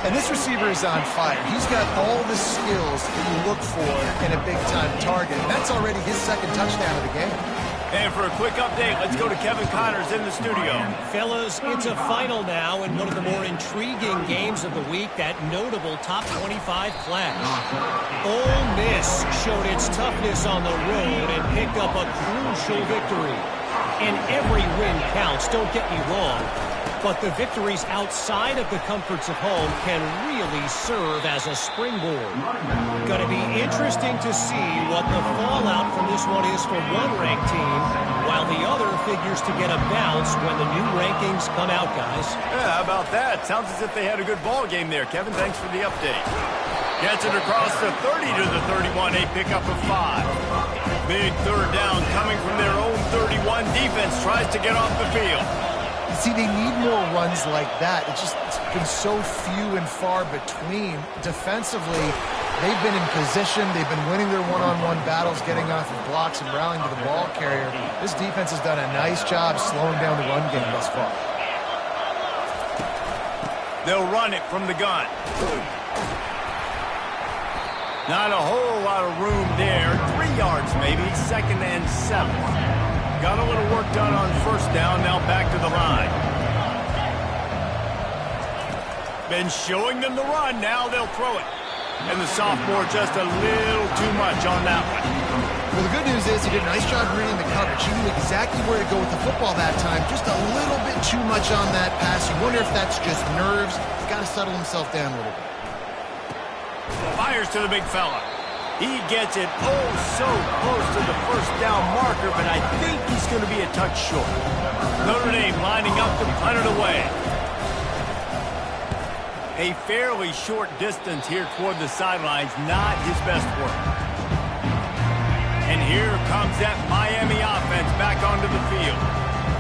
And this receiver is on fire. He's got all the skills that you look for in a big-time target. And that's already his second touchdown of the game. And for a quick update, let's go to Kevin Connors in the studio. Fellas, it's a final now in one of the more intriguing games of the week, that notable top 25 clash. Ole Miss showed its toughness on the road and picked up a crucial victory. And every win counts, don't get me wrong, but the victories outside of the comforts of home can really serve as a springboard. Going to be interesting to see what the fallout from this one is for one ranked team, while the other figures to get a bounce when the new rankings come out, guys. Yeah, how about that? Sounds as if they had a good ball game there. Kevin, thanks for the update. Gets it across the 30 to the 31, a pickup of 5. Big third down coming from their own 31. Defense tries to get off the field. See, they need more runs like that. It's been so few and far between. Defensively, they've been in position. They've been winning their one-on-one battles, getting off of blocks and rallying to the ball carrier. This defense has done a nice job slowing down the run game thus far. They'll run it from the gun. Not a whole lot of room there. 3 yards maybe, second and 7. Got a little work done on first down, now back to the line. Been showing them the run, now they'll throw it. And the sophomore just a little too much on that one. Well, the good news is he did a nice job reading the coverage. He knew exactly where to go with the football that time. Just a little bit too much on that pass. You wonder if that's just nerves. He's got to settle himself down a little bit. Fires to the big fella. He gets it oh so close to the first down marker, but I think he's going to be a touch short. Notre Dame lining up to punt it away. A fairly short distance here toward the sidelines, not his best work. And here comes that Miami offense back onto the field.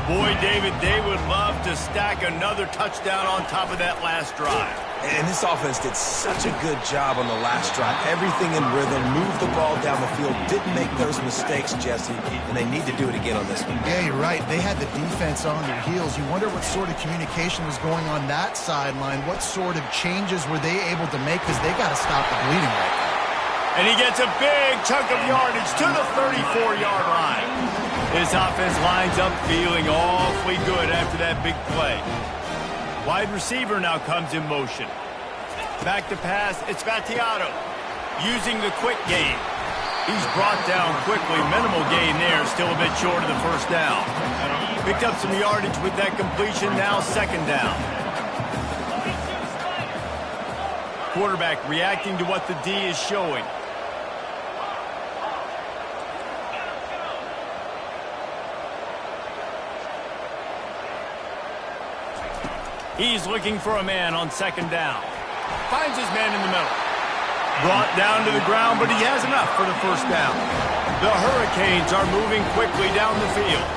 Boy, David, they would love to stack another touchdown on top of that last drive. And this offense did such a good job on the last drive. Everything in rhythm, moved the ball down the field, didn't make those mistakes, Jesse, and they need to do it again on this one. Yeah, you're right. They had the defense on their heels. You wonder what sort of communication was going on that sideline. What sort of changes were they able to make, because they got to stop the bleeding right now. And he gets a big chunk of yardage to the 34-yard line. His offense lines up feeling awfully good after that big play. Wide receiver now comes in motion. Back to pass, it's Vattiato using the quick game. He's brought down quickly. Minimal gain there, still a bit short of the first down. Picked up some yardage with that completion, now second down. Quarterback reacting to what the D is showing. He's looking for a man on second down. Finds his man in the middle. Brought down to the ground, but he has enough for the first down. The Hurricanes are moving quickly down the field.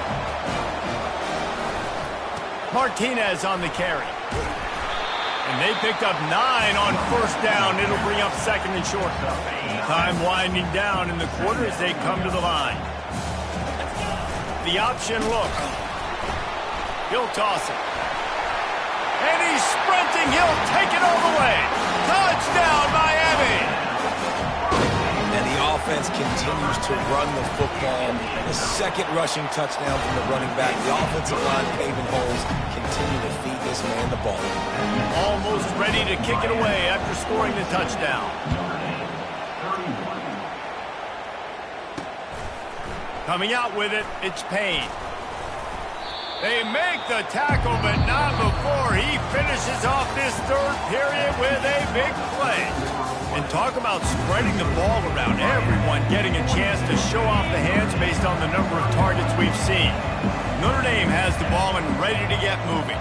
Martinez on the carry. And they picked up 9 on first down. It'll bring up second and short. Time winding down in the quarter as they come to the line. The option look. He'll toss it. And he's sprinting. He'll take it all the way. Touchdown, Miami. And the offense continues to run the football. The second rushing touchdown from the running back. The offensive line paving holes. Continue to feed this man the ball. Almost ready to kick it away after scoring the touchdown. Coming out with it, it's Payne. They make the tackle, but not before he finishes off this third period with a big play. And talk about spreading the ball around. Everyone getting a chance to show off the hands based on the number of targets we've seen. Notre Dame has the ball and ready to get moving.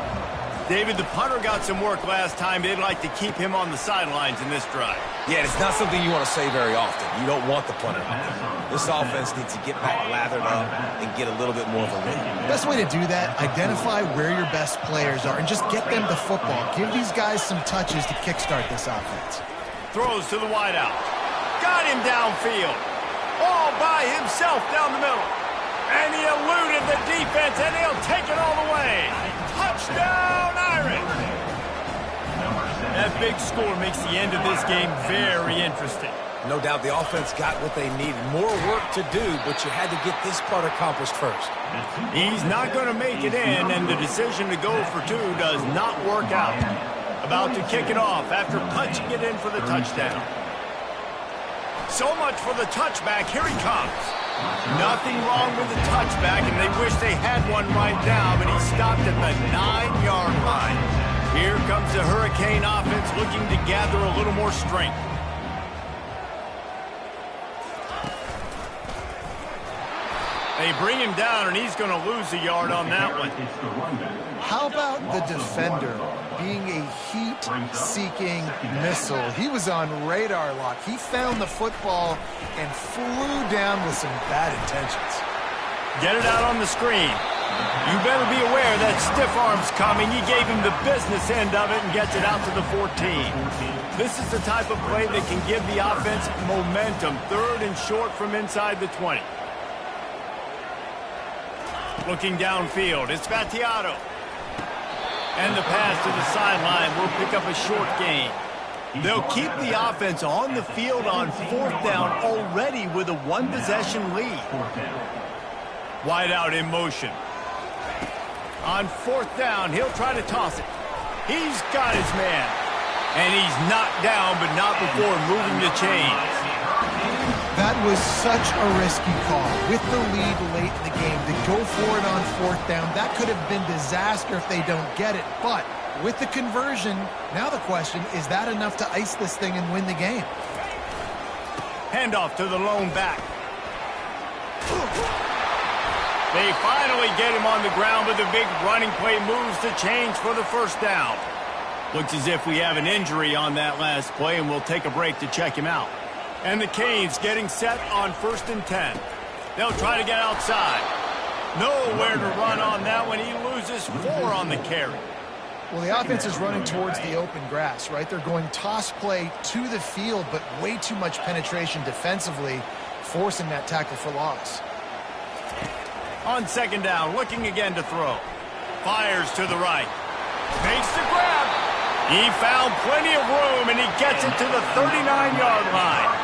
David, the punter got some work last time. They'd like to keep him on the sidelines in this drive. Yeah, it's not something you want to say very often. You don't want the punter out there. This offense needs to get back lathered up and get a little bit more of a lead. Best way to do that, identify where your best players are and just get them the football. Give these guys some touches to kickstart this offense. Throws to the wideout. Got him downfield. All by himself down the middle. And he eluded the defense, and he'll take it all the way. Touchdown, Irish! That big score makes the end of this game very interesting. No doubt the offense got what they needed. More work to do, but you had to get this part accomplished first. He's not going to make it in, and the decision to go for two does not work out. About to kick it off after punching it in for the touchdown. So much for the touchback. Here he comes. Nothing wrong with the touchback, and they wish they had one right now, but he stopped at the 9-yard line. Here comes the Hurricane offense looking to gather a little more strength. They bring him down, and he's going to lose a yard on that one. How about the defender being a heat-seeking missile? He was on radar lock. He found the football and flew down with some bad intentions. Get it out on the screen. You better be aware that stiff arm's coming. He gave him the business end of it and gets it out to the 14. This is the type of play that can give the offense momentum. Third and short from inside the 20. Looking downfield, it's Battiato. And the pass to the sideline will pick up a short gain. They'll keep the offense on the field on fourth down already with a one-possession lead. Wide out in motion. On fourth down, he'll try to toss it. He's got his man. And he's knocked down, but not before moving the chains. That was such a risky call. With the lead late in the game, to go for it on fourth down, that could have been disaster if they don't get it. But with the conversion, now the question, is that enough to ice this thing and win the game? Handoff to the lone back. They finally get him on the ground, but the big running play moves the chains for the first down. Looks as if we have an injury on that last play, and we'll take a break to check him out. And the Canes getting set on 1st and 10. They'll try to get outside. Nowhere to run on that one. He loses 4 on the carry. Well, the offense is running towards the open grass, right? They're going toss play to the field, but way too much penetration defensively, forcing that tackle for loss. On 2nd down, looking again to throw. Fires to the right. Makes the grab. He found plenty of room, and he gets it to the 39-yard line.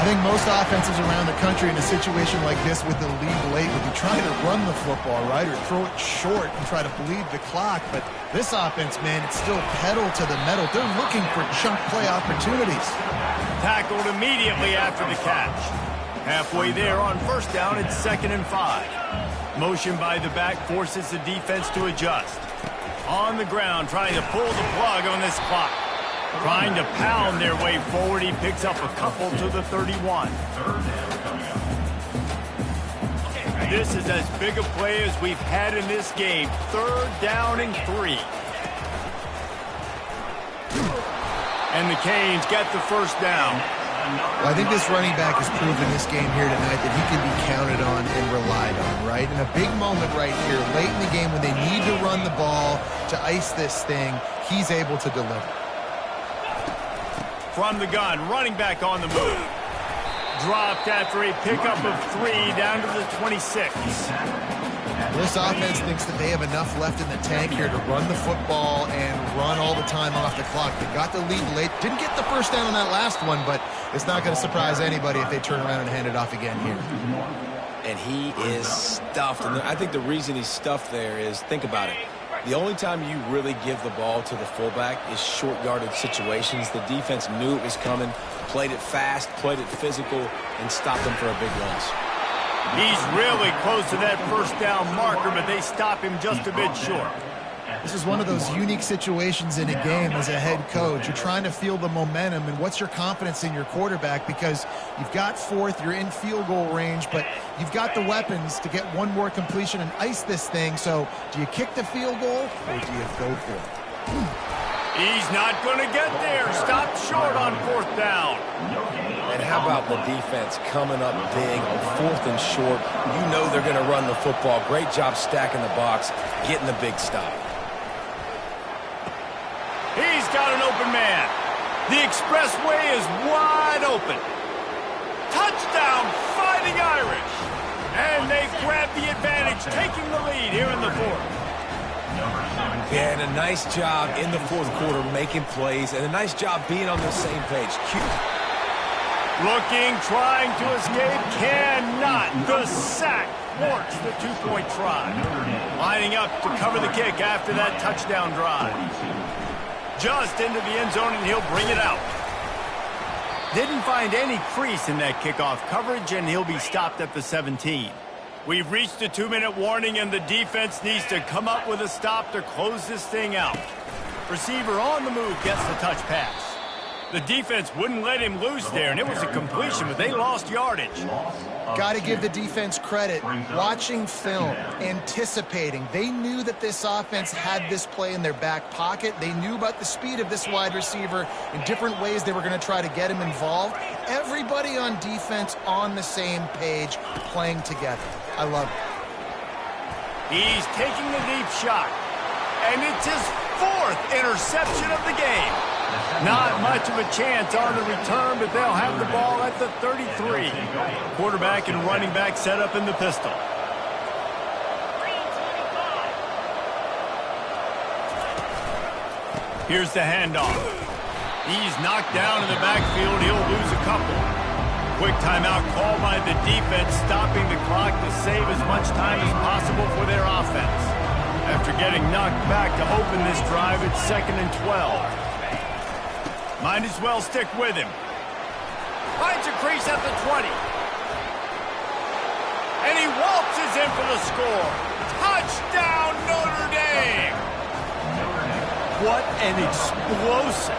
I think most offenses around the country in a situation like this with the lead late would be trying to run the football, right, or throw it short and try to bleed the clock. But this offense, man, it's still pedal to the metal. They're looking for chunk play opportunities. Tackled immediately after the catch. Halfway there on 1st down, it's 2nd and 5. Motion by the back forces the defense to adjust. On the ground, trying to pull the plug on this clock. Trying to pound their way forward. He picks up a couple to the 31. This is as big a play as we've had in this game. 3rd down and 3. And the Canes get the 1st down. Well, I think this running back has proven this game here tonight that he can be counted on and relied on, right? In a big moment right here, late in the game when they need to run the ball to ice this thing, he's able to deliver. From the gun, running back on the move. Dropped after a pickup of 3 down to the 26. This offense thinks that they have enough left in the tank here to run the football and run all the time off the clock. They got the lead late. Didn't get the 1st down on that last one, but it's not going to surprise anybody if they turn around and hand it off again here. And he is stuffed. And I think the reason he's stuffed there is, think about it. The only time you really give the ball to the fullback is short-yarded situations. The defense knew it was coming, played it fast, played it physical, and stopped them for a big loss. He's really close to that first down marker, but they stop him just a bit short. This is one of those unique situations in a game as a head coach. You're trying to feel the momentum, and what's your confidence in your quarterback? Because you've got fourth, you're in field goal range, but you've got the weapons to get one more completion and ice this thing. So do you kick the field goal, or do you go for it? He's not going to get there. Stopped short on fourth down. And how about the defense coming up big on fourth and short? You know they're going to run the football. Great job stacking the box, getting the big stop. He's got an open man. The expressway is wide open. Touchdown, Fighting Irish. And they grab the advantage, taking the lead here in the fourth. Yeah, and a nice job in the fourth quarter making plays, and a nice job being on the same page. Cute. Looking, trying to escape, cannot. The sack thwarts the two-point try. Lining up to cover the kick after that touchdown drive. Just into the end zone, and he'll bring it out. Didn't find any crease in that kickoff coverage, and he'll be stopped at the 17. We've reached a 2-minute warning, and the defense needs to come up with a stop to close this thing out. Receiver on the move gets the touch pass. The defense wouldn't let him loose there, and it was a completion, but they lost yardage. Got to give the defense credit. Watching film, anticipating. They knew that this offense had this play in their back pocket. They knew about the speed of this wide receiver in different ways they were going to try to get him involved. Everybody on defense on the same page, playing together. I love it. He's taking the deep shot, and it's his fourth interception of the game. Not much of a chance on the return, but they'll have the ball at the 33. Quarterback and running back set up in the pistol. Here's the handoff. He's knocked down in the backfield. He'll lose a couple. Quick timeout called by the defense, stopping the clock to save as much time as possible for their offense. After getting knocked back to open this drive, it's 2nd and 12. Might as well stick with him. Finds a crease at the 20. And he waltzes in for the score. Touchdown, Notre Dame! What an explosive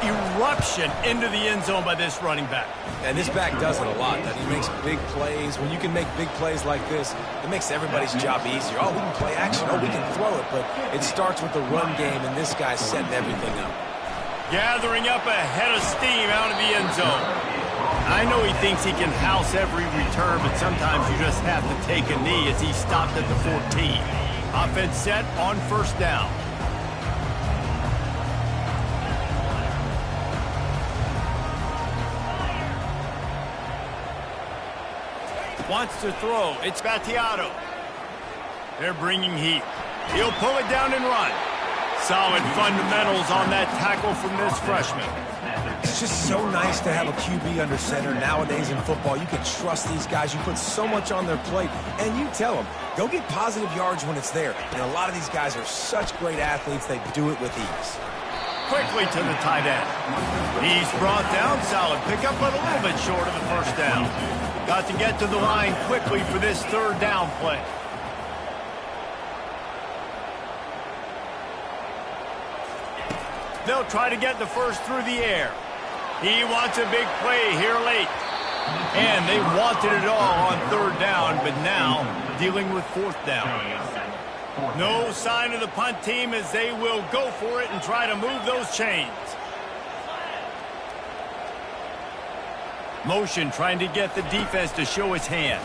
eruption into the end zone by this running back. And this back does it a lot. He makes big plays. When you can make big plays like this, it makes everybody's job easier. Oh, we can play action. Oh, we can throw it. But it starts with the run game, and this guy's setting everything up. Gathering up a head of steam out of the end zone. I know he thinks he can house every return, but sometimes you just have to take a knee as he stopped at the 14. Offense set on first down. Wants to throw. It's Battiato. They're bringing heat. He'll pull it down and run. Solid fundamentals on that tackle from this freshman. It's just so nice to have a QB under center. Nowadays in football, you can trust these guys. You put so much on their plate, and you tell them, go get positive yards when it's there. And a lot of these guys are such great athletes, they do it with ease. Quickly to the tight end. He's brought down. Solid pickup, but a little bit short of the first down. Got to get to the line quickly for this third down play. They'll try to get the first through the air. He wants a big play here late. And they wanted it all on third down, but now dealing with fourth down. No sign of the punt team as they will go for it and try to move those chains. Motion trying to get the defense to show its hand.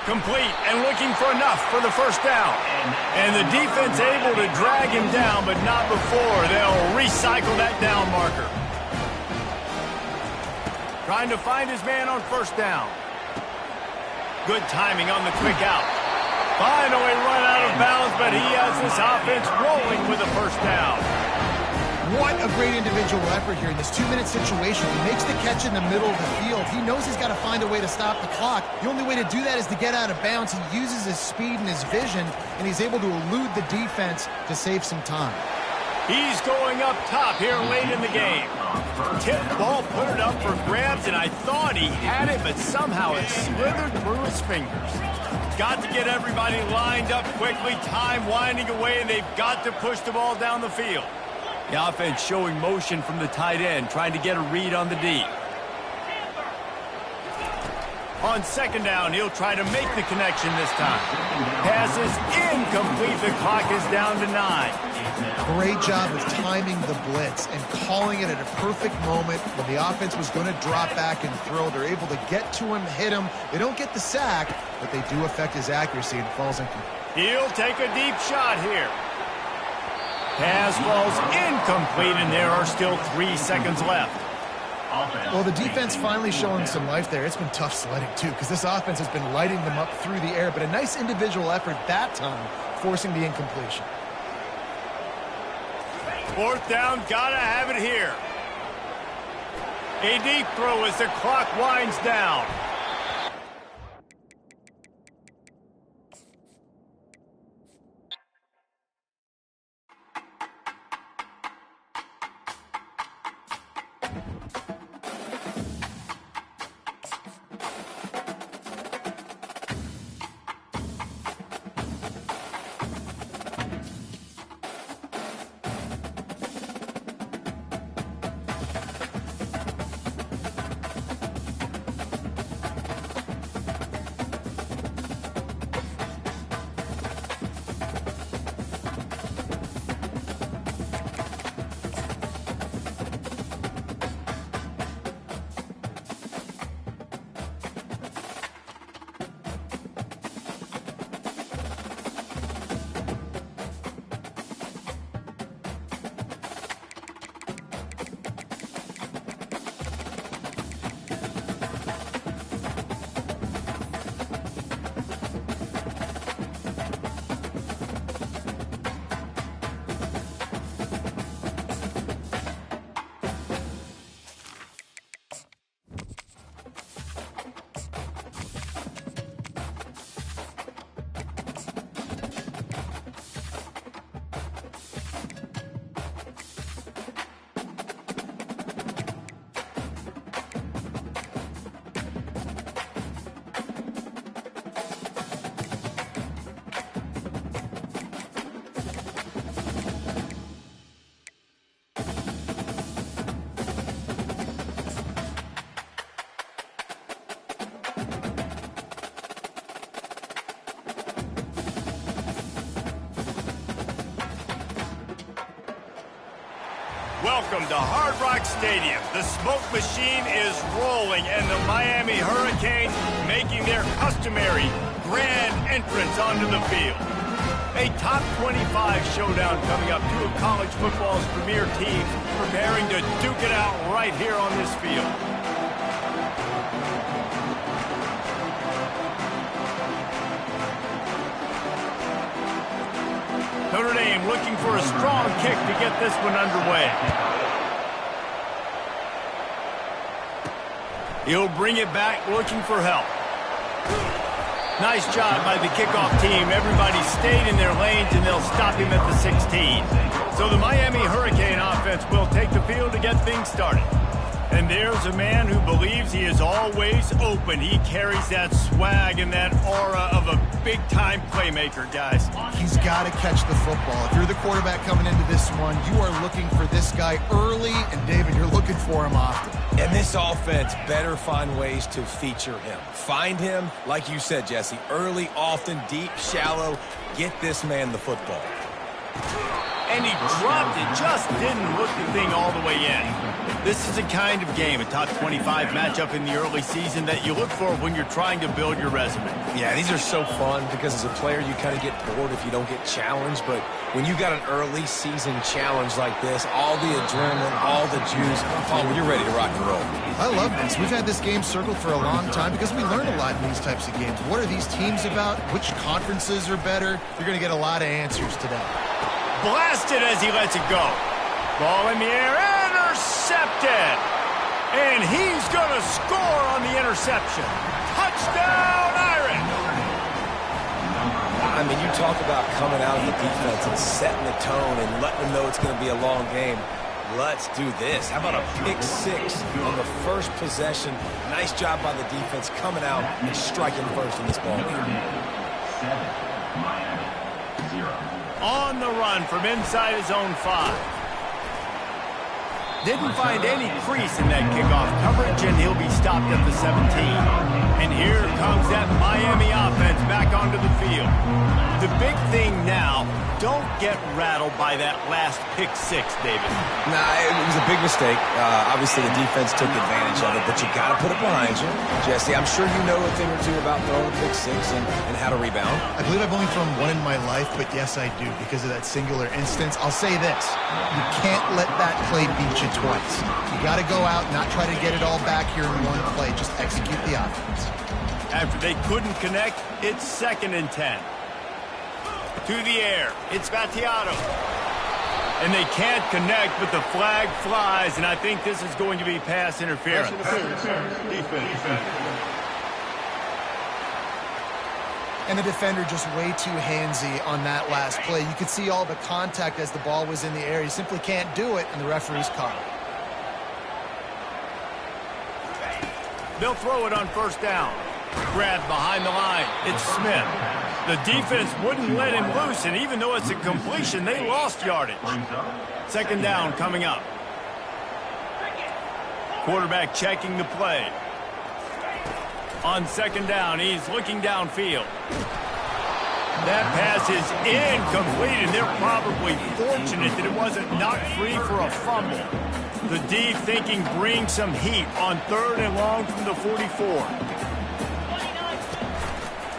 Complete and looking for enough for the first down. And the defense able to drag him down, but not before they'll recycle that down marker. Trying to find his man on first down. Good timing on the quick out. Finally run out of bounds, but he has this offense rolling with a first down. What a great individual effort here in this 2-minute situation. He makes the catch in the middle of the field. He knows he's got to find a way to stop the clock. The only way to do that is to get out of bounds. He uses his speed and his vision, and he's able to elude the defense to save some time. He's going up top here late in the game. Tip ball, put it up for grabs, and I thought he had it, but somehow it slithered through his fingers. Got to get everybody lined up quickly, time winding away, and they've got to push the ball down the field. The offense showing motion from the tight end, trying to get a read on the D. On second down, he'll try to make the connection this time. Pass is incomplete. The clock is down to 9. Great job of timing the blitz and calling it at a perfect moment when the offense was going to drop back and throw. They're able to get to him, hit him. They don't get the sack, but they do affect his accuracy and falls incomplete. He'll take a deep shot here. Pass falls incomplete, and there are still 3 seconds left. Well, the defense finally showing some life there. It's been tough sledding, too, because this offense has been lighting them up through the air, but a nice individual effort that time, forcing the incompletion. Fourth down, gotta have it here. A deep throw as the clock winds down. Welcome to Hard Rock Stadium. The smoke machine is rolling, and the Miami Hurricanes making their customary grand entrance onto the field. A top 25 showdown coming up. Two of college football's premier teams preparing to duke it out right here on this field. Notre Dame looking for a strong kick to get this one underway. He'll bring it back looking for help. Nice job by the kickoff team. Everybody stayed in their lanes, and they'll stop him at the 16. So the Miami Hurricane offense will take the field to get things started. And there's a man who believes he is always open. He carries that swag and that aura of a big-time playmaker, guys. He's got to catch the football. If you're the quarterback coming into this one, you are looking for this guy early, and David, you're looking for him often. And this offense better find ways to feature him. Find him, like you said, Jesse, early, often, deep, shallow. Get this man the football. And he dropped it, just didn't hook the thing all the way in. This is a kind of game, a top 25 matchup in the early season that you look for when you're trying to build your resume. Yeah, these are so fun because as a player you kind of get bored if you don't get challenged, but when you got an early season challenge like this, all the adrenaline, all the juice, you're ready to rock and roll. I love this. We've had this game circled for a long time because we learn a lot in these types of games. What are these teams about? Which conferences are better? You're going to get a lot of answers today. Blasted as he lets it go. Ball in the air, intercepted. And he's going to score on the interception. Touchdown, Irish. I mean, you talk about coming out of the defense and setting the tone and letting them know it's going to be a long game. Let's do this. How about a pick six on the first possession? Nice job by the defense coming out and striking first in this ball game. 7, Miami, 0. On the run from inside his own 5. Didn't find any crease in that kickoff coverage, and he'll be stopped at the 17. And here comes that Miami offense back onto the field. The big thing now, don't get rattled by that last pick six, David. Nah, it was a big mistake. Obviously, the defense took advantage of it, but you got to put it behind you. Jesse, I'm sure you know a thing or two about throwing a pick six and how to rebound. I believe I've only thrown one in my life, but yes, I do, because of that singular instance. I'll say this. You can't let that play beat you twice. You got to go out, not try to get it all back here in one play. Just execute the offense. After they couldn't connect, it's 2nd and 10. To the air, it's Battiato. And they can't connect, but the flag flies, and I think this is going to be pass interference. Defense. And the defender just way too handsy on that last play. You could see all the contact as the ball was in the air. He simply can't do it, and the referee's caught it. They'll throw it on 1st down. Grabbed behind the line. It's Smith. The defense wouldn't let him loose, and even though it's a completion, they lost yardage. 2nd down coming up. Quarterback checking the play. On 2nd down, he's looking downfield. That pass is incomplete, and they're probably fortunate that it wasn't knocked free for a fumble. The D thinking bring some heat on 3rd and long from the 44.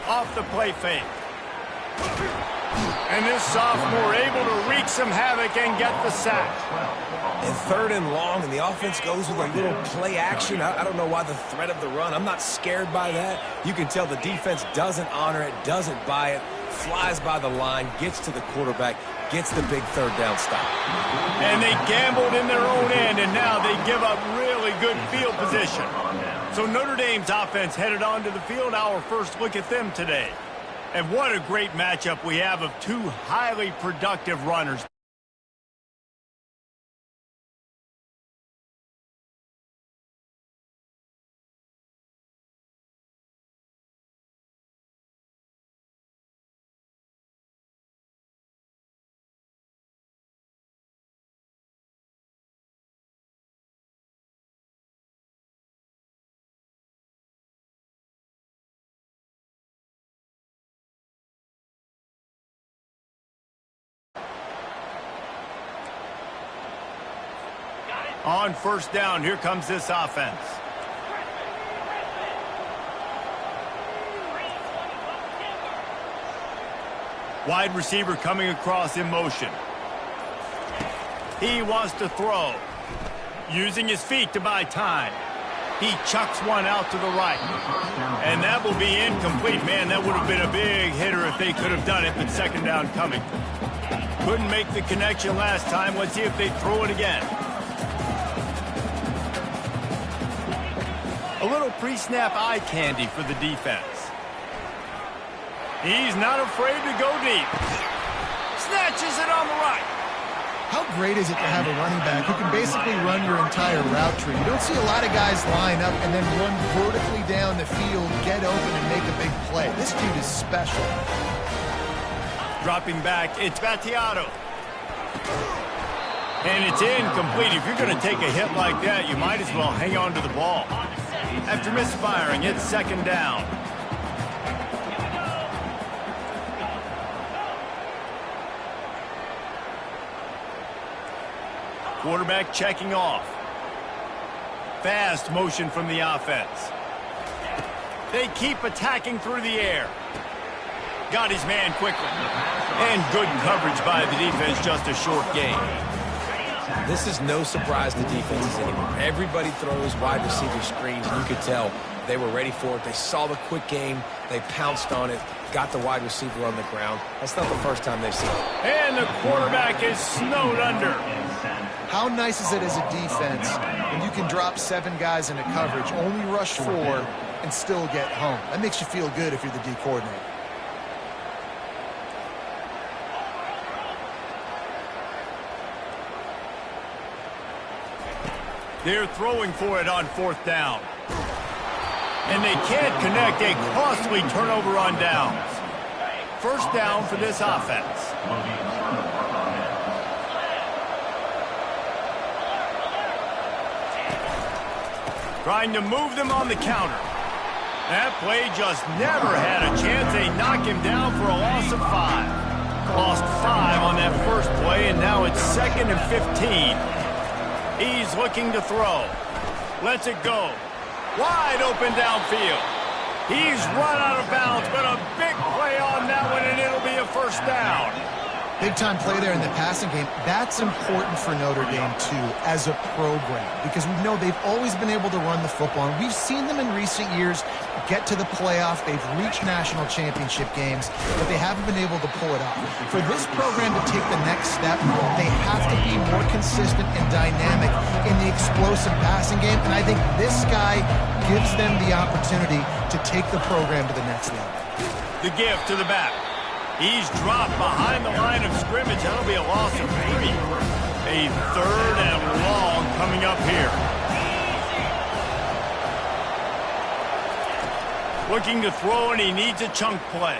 Off the play fake. And this sophomore able to wreak some havoc and get the sack. And 3rd and long, and the offense goes with a little play action. I don't know why the threat of the run. I'm not scared by that. You can tell the defense doesn't honor it, doesn't buy it, flies by the line, gets to the quarterback, gets the big 3rd down stop. And they gambled in their own end, and now they give up really good field position. So Notre Dame's offense headed onto the field. Our first look at them today. And what a great matchup we have of two highly productive runners. On 1st down, here comes this offense. Wide receiver coming across in motion. He wants to throw. Using his feet to buy time. He chucks one out to the right. And that will be incomplete. Man, that would have been a big hitter if they could have done it, but 2nd down coming. Couldn't make the connection last time. Let's see if they throw it again. A little pre-snap eye candy for the defense. He's not afraid to go deep. Snatches it on the right. How great is it to have a running back who can basically run your entire route tree? You don't see a lot of guys line up and then run vertically down the field, get open, and make a big play. This dude is special. Dropping back, it's Battiato. And it's incomplete. If you're going to take a hit like that, you might as well hang on to the ball. After misfiring, it's 2nd down. Quarterback checking off. Fast motion from the offense. They keep attacking through the air. Got his man quickly. And good coverage by the defense, just a short gain. This is no surprise to defenses anymore. Everybody throws wide receiver screens, and you could tell they were ready for it. They saw the quick game. They pounced on it, got the wide receiver on the ground. That's not the first time they've seen it. And the quarterback is snowed under. How nice is it as a defense when you can drop 7 guys into coverage, only rush 4, and still get home? That makes you feel good if you're the D coordinator. They're throwing for it on 4th down. And they can't connect a costly turnover on downs. 1st down for this offense. Trying to move them on the counter. That play just never had a chance. They knock him down for a loss of 5. Lost 5 on that first play, and now it's 2nd and 15. He's looking to throw. Lets it go. Wide open downfield. He's run out of bounds, but a big play on that one, and it'll be a 1st down. Big-time play there in the passing game. That's important for Notre Dame, too, as a program, because we know they've always been able to run the football, and we've seen them in recent years get to the playoff. They've reached national championship games, but they haven't been able to pull it off. For this program to take the next step, they have to be more consistent and dynamic in the explosive passing game, and I think this guy gives them the opportunity to take the program to the next level. The give to the back. He's dropped behind the line of scrimmage. That'll be a loss of 3. A 3rd and long coming up here. Looking to throw, and he needs a chunk play.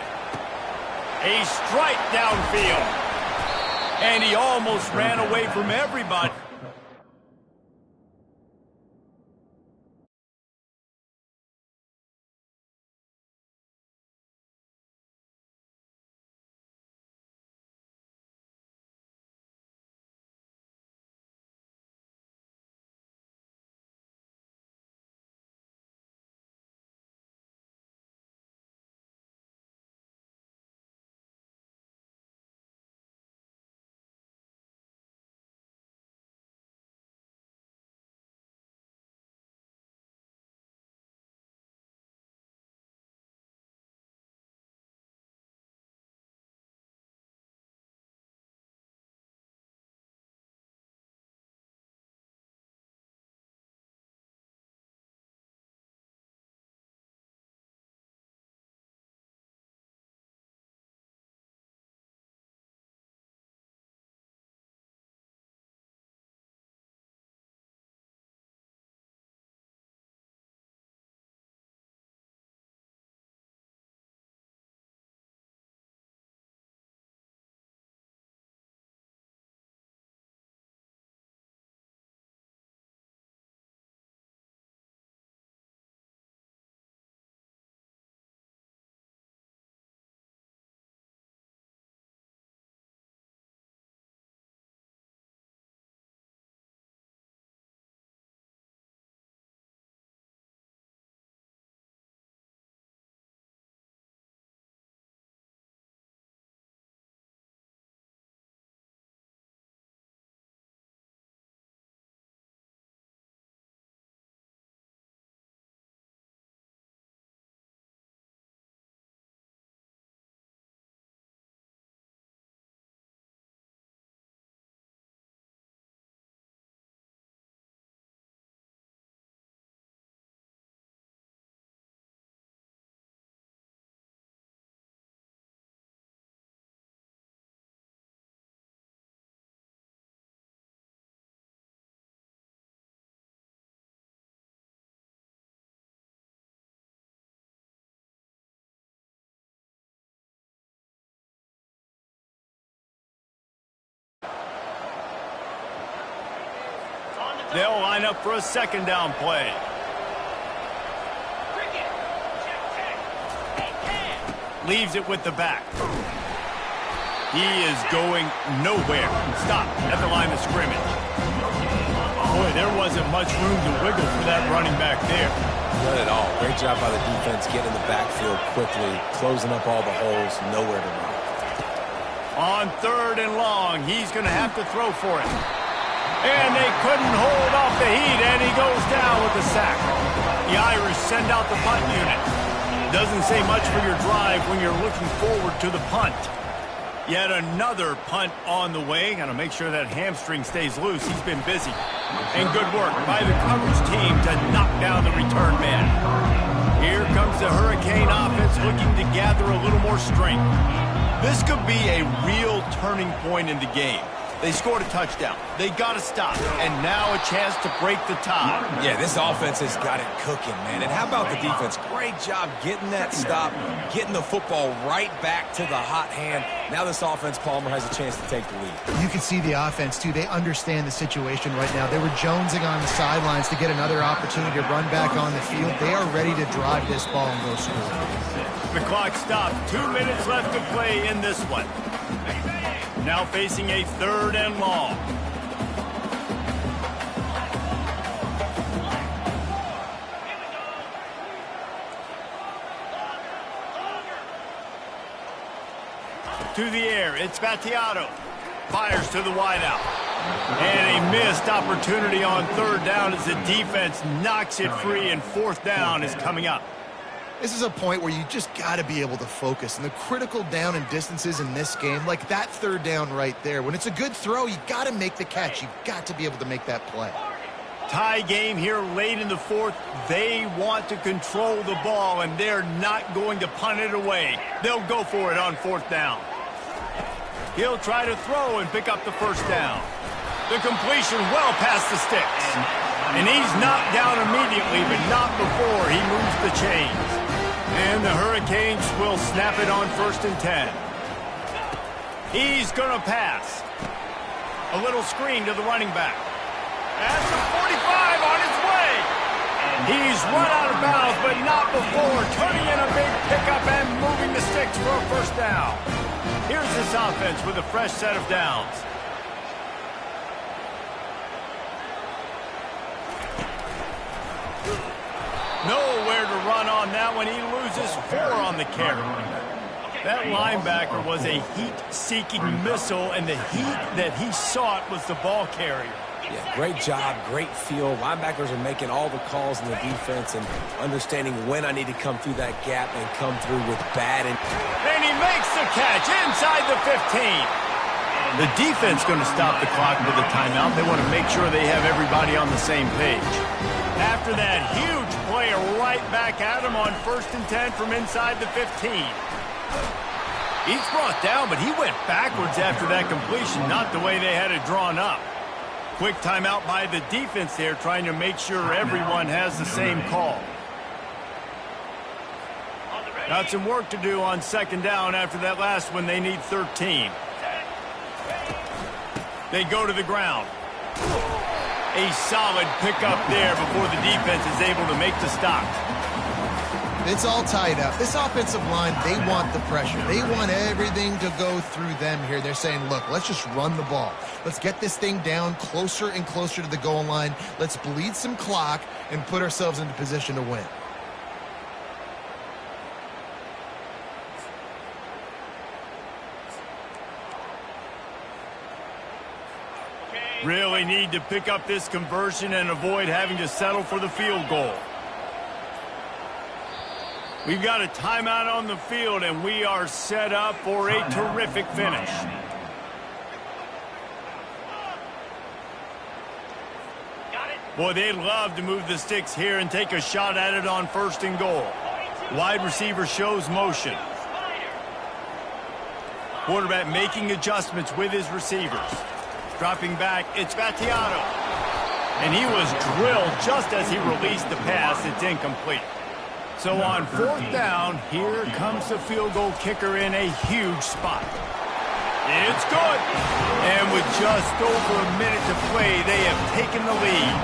A strike downfield. And he almost ran away from everybody. They'll line up for a 2nd down play. Leaves it with the back. He is going nowhere. Stop at the line of scrimmage. Boy, there wasn't much room to wiggle for that running back there. Not at all. Great job by the defense getting the backfield quickly, closing up all the holes, nowhere to run. On 3rd and long, he's going to have to throw for it. And they couldn't hold off the heat, and he goes down with the sack. The Irish send out the punt unit. Doesn't say much for your drive when you're looking forward to the punt. Yet another punt on the way. Got to make sure that hamstring stays loose. He's been busy. And good work by the coverage team to knock down the return man. Here comes the Hurricane offense looking to gather a little more strength. This could be a real turning point in the game. They scored a touchdown. They got to stop. And now a chance to break the tie. Yeah, this offense has got it cooking, man. And how about the defense? Great job getting that stop, getting the football right back to the hot hand. Now this offense, Palmer, has a chance to take the lead. You can see the offense, too. They understand the situation right now. They were jonesing on the sidelines to get another opportunity to run back on the field. They are ready to drive this ball and go score. The clock stopped. 2 minutes left to play in this one. Now facing a 3rd and long. To the air, it's Battiato. Fires to the wideout. And a missed opportunity on 3rd down as the defense knocks it free, and 4th down is coming up. This is a point where you just got to be able to focus. And the critical down and distances in this game, like that 3rd down right there, when it's a good throw, you got to make the catch. You've got to be able to make that play. Tie game here late in the 4th. They want to control the ball, and they're not going to punt it away. They'll go for it on 4th down. He'll try to throw and pick up the 1st down. The completion well past the sticks. And he's knocked down immediately, but not before he moves the chains. And the Hurricanes will snap it on 1st and 10. He's going to pass. A little screen to the running back. That's the 45 on its way. He's run out of bounds, but not before turning in a big pickup and moving the sticks for a 1st down. Here's this offense with a fresh set of downs. Nowhere to run on that one. He loses 4 on the carry. That linebacker was a heat-seeking missile, and the heat that he sought was the ball carrier. Yeah, great job, great feel. Linebackers are making all the calls in the defense and understanding when I need to come through that gap and come through with bad. And he makes the catch inside the 15. The defense going to stop the clock with a timeout. They want to make sure they have everybody on the same page. After that huge play, right back at him on 1st and 10 from inside the 15. He's brought down, but he went backwards after that completion, not the way they had it drawn up. Quick timeout by the defense there, trying to make sure everyone has the same call. Got some work to do on 2nd down after that last one. They need 13. They go to the ground. A solid pickup there before the defense is able to make the stop. It's all tied up. This offensive line, they want the pressure. They want everything to go through them here. They're saying, look, let's just run the ball. Let's get this thing down closer and closer to the goal line. Let's bleed some clock and put ourselves into position to win. Really need to pick up this conversion and avoid having to settle for the field goal. We've got a timeout on the field, and we are set up for a terrific finish. Boy, they'd love to move the sticks here and take a shot at it on 1st and goal. Wide receiver shows motion. Quarterback making adjustments with his receivers. Dropping back, it's Battiato. And he was drilled just as he released the pass. It's incomplete. So on 4th down, here comes the field goal kicker in a huge spot. It's good. And with just over a minute to play, they have taken the lead.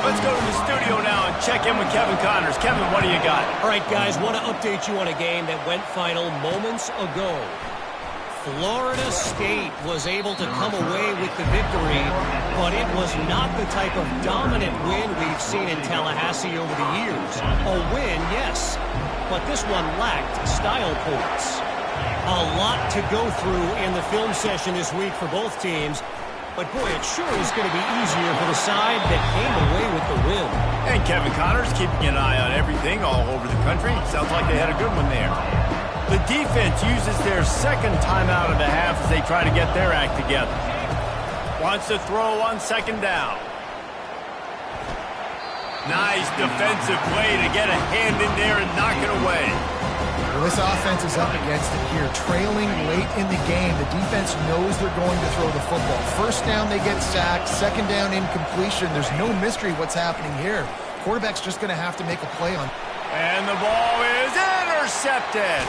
Let's go to the studio now and check in with Kevin Connors. Kevin, what do you got? All right, guys, want to update you on a game that went final moments ago. Florida State was able to come away with the victory, but it was not the type of dominant win we've seen in Tallahassee over the years. A win, yes, but this one lacked style points. A lot to go through in the film session this week for both teams, but boy, it sure is going to be easier for the side that came away with the win. And Kevin Connors keeping an eye on everything all over the country. Sounds like they had a good one there. The defense uses their 2nd timeout of the half as they try to get their act together. Wants to throw on 2nd down. Nice defensive play to get a hand in there and knock it away. Well, this offense is up against it here. Trailing late in the game, the defense knows they're going to throw the football. First down, they get sacked. Second down, incompletion. There's no mystery what's happening here. Quarterback's just going to have to make a play on. And the ball is intercepted.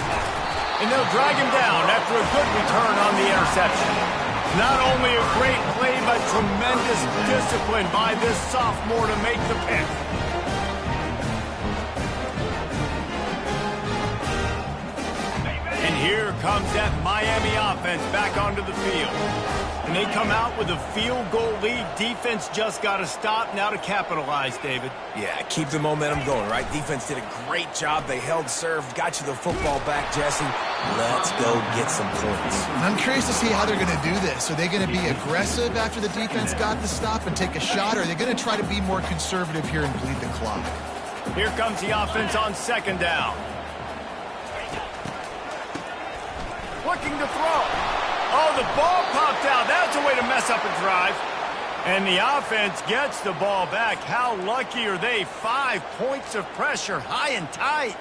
And they'll drag him down after a good return on the interception. Not only a great play, but tremendous discipline by this sophomore to make the pick. And here comes that Miami offense back onto the field. And they come out with a field goal lead. Defense just got to stop now to capitalize, David. Yeah, keep the momentum going, right? Defense did a great job. They held serve, got you the football back, Jesse. Let's go get some points. I'm curious to see how they're going to do this. Are they going to be aggressive after the defense got the stop and take a shot, or are they going to try to be more conservative here and bleed the clock? Here comes the offense on second down. Looking to throw. Oh, the ball popped out. That's a way to mess up a drive. And the offense gets the ball back. How lucky are they? 5 points of pressure, high and tight.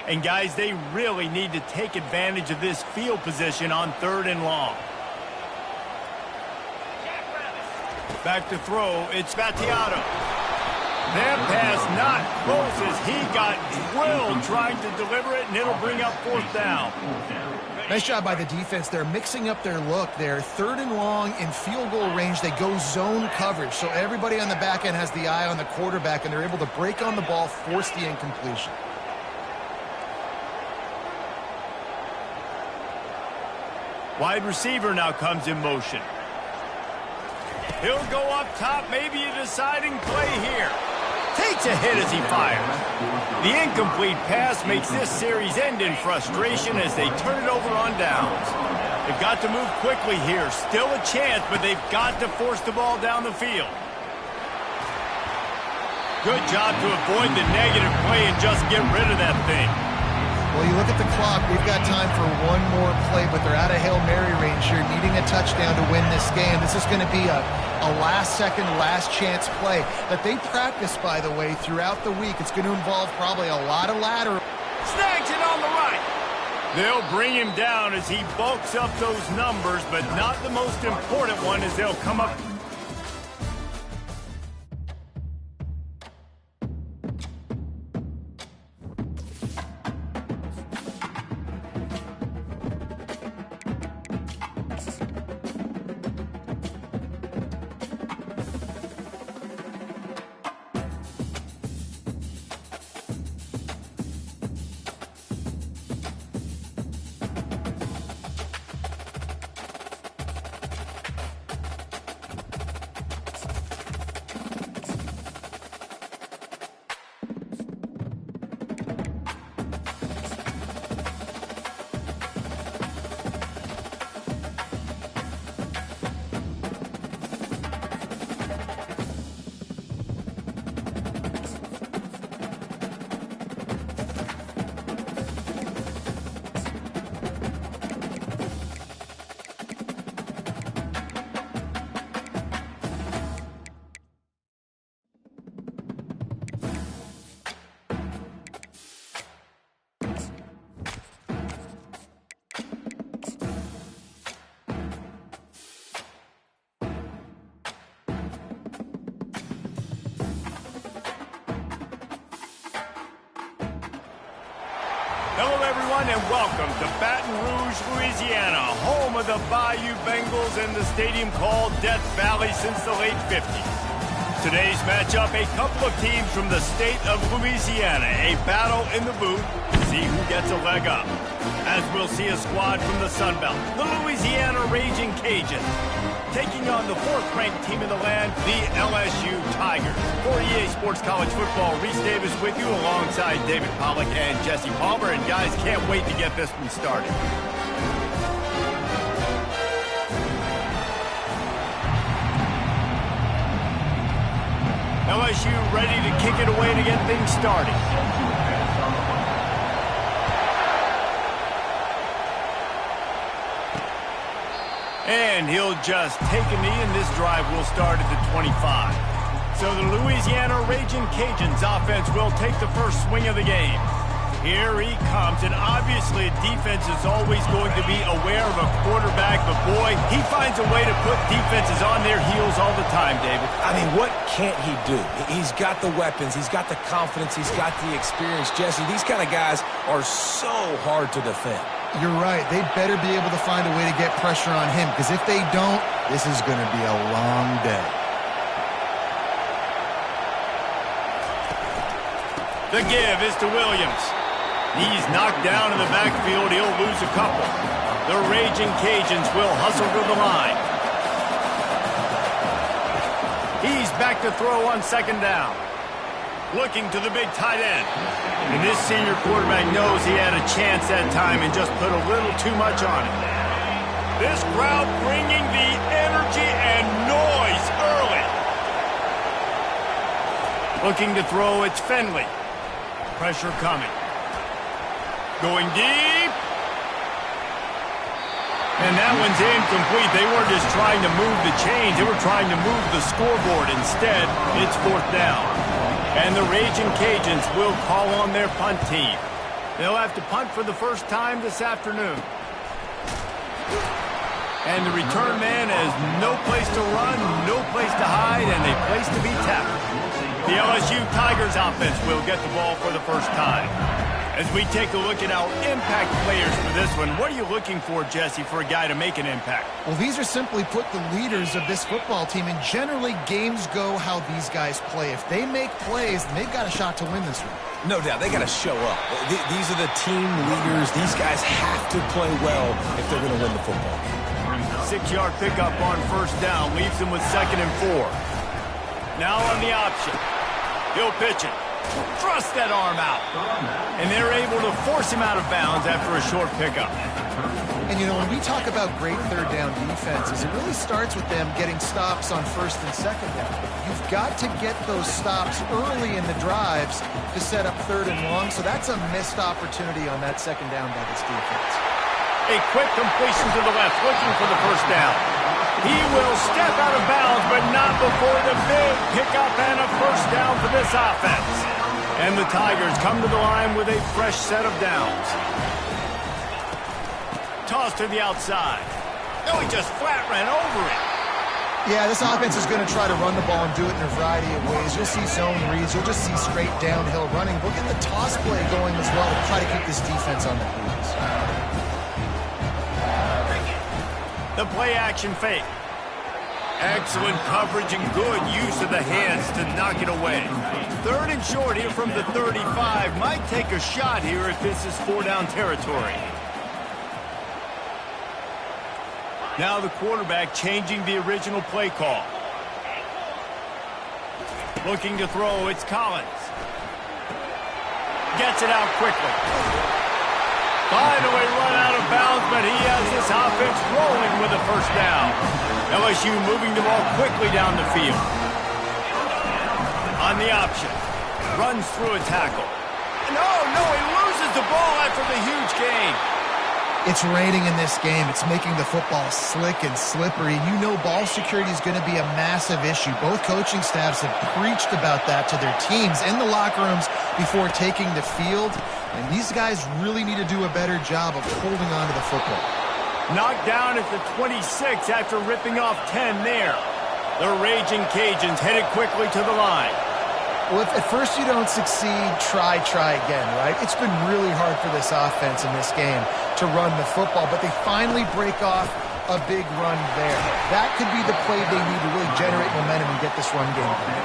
And guys, they really need to take advantage of this field position on 3rd and long. Back to throw. It's Battiato. That pass not close as he got drilled trying to deliver it, and it'll bring up 4th down. Nice job by the defense. They're mixing up their look there. 3rd and long in field goal range. They go zone coverage. So everybody on the back end has the eye on the quarterback, and they're able to break on the ball, force the incompletion. Wide receiver now comes in motion. He'll go up top, maybe a deciding play here. Takes a hit as he fires. The incomplete pass makes this series end in frustration as they turn it over on downs. They've got to move quickly here. Still a chance, but they've got to force the ball down the field. Good job to avoid the negative play and just get rid of that thing. Well, you look at the clock, we've got time for one more play, but they're out of Hail Mary range here, needing a touchdown to win this game. This is going to be a last-second, last-chance play that they practice, by the way, throughout the week. It's going to involve probably a lot of lateral. Snags it on the right. They'll bring him down as he bulks up those numbers, but not the most important one as they'll come up. Hello, everyone, and welcome to Baton Rouge, Louisiana, home of the Bayou Bengals and the stadium called Death Valley since the late 50s. Today's matchup, a couple of teams from the state of Louisiana, a battle in the booth to see who gets a leg up. As we'll see a squad from the Sun Belt, the Louisiana Raging Cajuns, taking on the 4th-ranked team in the land, the LSU Tigers. For EA Sports College Football, Reese Davis with you alongside David Pollack and Jesse Palmer. And guys, can't wait to get this one started. LSU ready to kick it away to get things started. And he'll just take a knee, and this drive will start at the 25. So the Louisiana Ragin' Cajuns offense will take the first swing of the game. Here he comes, and obviously defense is always going to be aware of a quarterback, but boy, he finds a way to put defenses on their heels all the time, David. I mean, what can't he do? He's got the weapons, he's got the confidence, he's got the experience. Jesse, these kind of guys are so hard to defend. You're right. They better be able to find a way to get pressure on him, because if they don't, this is going to be a long day. The give is to Williams. He's knocked down in the backfield. He'll lose a couple. The Raging Cajuns will hustle to the line. He's back to throw on second down. Looking to the big tight end. And this senior quarterback knows he had a chance that time and just put a little too much on it. This crowd bringing the energy and noise early. Looking to throw, it's Finley. Pressure coming. Going deep. And that one's incomplete. They weren't just trying to move the chains. They were trying to move the scoreboard. Instead, it's fourth down. And the Raging Cajuns will call on their punt team. They'll have to punt for the first time this afternoon. And the return man has no place to run, no place to hide, and a place to be tackled. The LSU Tigers offense will get the ball for the first time. As we take a look at our impact players for this one, what are you looking for, Jesse, for a guy to make an impact? Well, these are simply put the leaders of this football team, and generally games go how these guys play. If they make plays, then they've got a shot to win this one. No doubt, they got to show up. These are the team leaders. These guys have to play well if they're going to win the football game. 6-yard pickup on first down leaves them with 2nd and 4. Now on the option. He'll pitch it. Thrust that arm out. And they're able to force him out of bounds after a short pickup. And, you know, when we talk about great third down defenses, it really starts with them getting stops on first and second down. You've got to get those stops early in the drives to set up third and long, so that's a missed opportunity on that second down by this defense. A quick completion to the left, looking for the first down. He will step out of bounds, but not before the big pickup and a first down for this offense. And the Tigers come to the line with a fresh set of downs. Toss to the outside. No, he just flat ran over it. Yeah, this offense is going to try to run the ball and do it in a variety of ways. You'll see zone reads. You'll just see straight downhill running. We'll get the toss play going as well to try to keep this defense on the heels. The play action fake. Excellent coverage and good use of the hands to knock it away. 3rd and short here from the 35. Might take a shot here if this is 4-down territory. Now the quarterback changing the original play call. Looking to throw, it's Collins. Gets it out quickly. Finally run out of bounds, but he has this offense rolling with a first down. LSU moving the ball quickly down the field. On the option. Runs through a tackle. No, he loses the ball after the huge gain. It's raining in this game. It's making the football slick and slippery. You know ball security is going to be a massive issue. Both coaching staffs have preached about that to their teams in the locker rooms before taking the field. And these guys really need to do a better job of holding on to the football. Knocked down at the 26 after ripping off 10 there. The Raging Cajuns headed quickly to the line. Well, if at first you don't succeed, try again, right? It's been really hard for this offense in this game to run the football, but they finally break off a big run there. That could be the play they need to really generate momentum and get this run game going.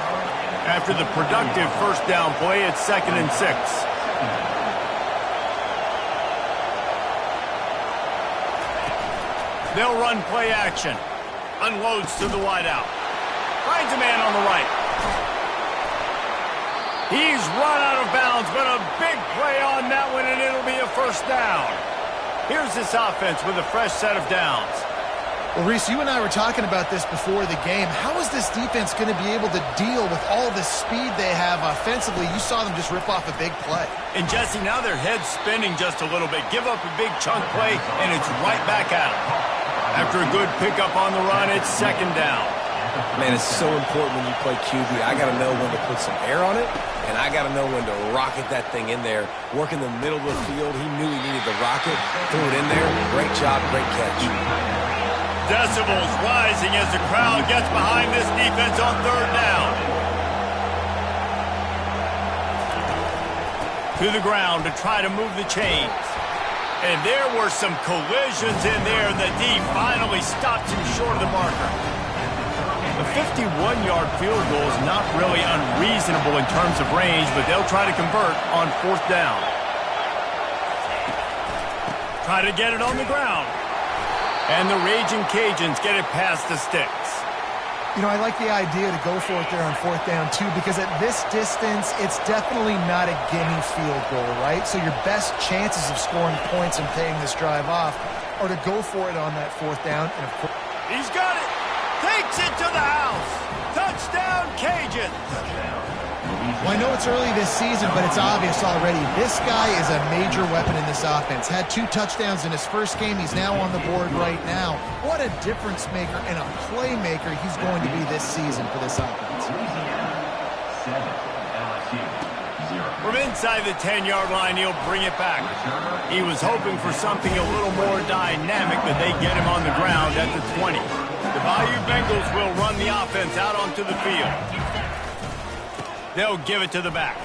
After the productive first down play, it's 2nd and 6. They'll run play action. Unloads to the wideout. Finds a man on the right. He's run out of bounds, but a big play on that one, and it'll be a first down. Here's this offense with a fresh set of downs. Well, Reese, you and I were talking about this before the game. How is this defense going to be able to deal with all the speed they have offensively? You saw them just rip off a big play. And, Jesse, now their head's spinning just a little bit. Give up a big chunk play, and it's right back at them. After a good pickup on the run, it's 2nd down. Man, it's so important when you play QB. I got to know when to put some air on it, and I got to know when to rocket that thing in there. Work in the middle of the field. He knew he needed the rocket. Threw it in there. Great job, great catch. Decibels rising as the crowd gets behind this defense on third down. To the ground to try to move the chains. And there were some collisions in there, and the D finally stopped him short of the marker. A 51-yard field goal is not really unreasonable in terms of range, but they'll try to convert on fourth down. Try to get it on the ground. And the Raging Cajuns get it past the sticks. You know, I like the idea to go for it there on fourth down, too, because at this distance, it's definitely not a gimme field goal, right? So your best chances of scoring points and paying this drive off are to go for it on that fourth down. And of course, he's got it. Takes it to the house. Touchdown, Cajun. well, I know it's early this season, but it's obvious already. This guy is a major weapon in this offense. Had 2 touchdowns in his first game. He's now on the board right now. What a difference maker and a playmaker he's going to be this season for this offense. From inside the 10-yard line, he'll bring it back. He was hoping for something a little more dynamic, but they get him on the ground at the 20. The Bayou Bengals will run the offense out onto the field. They'll give it to the back.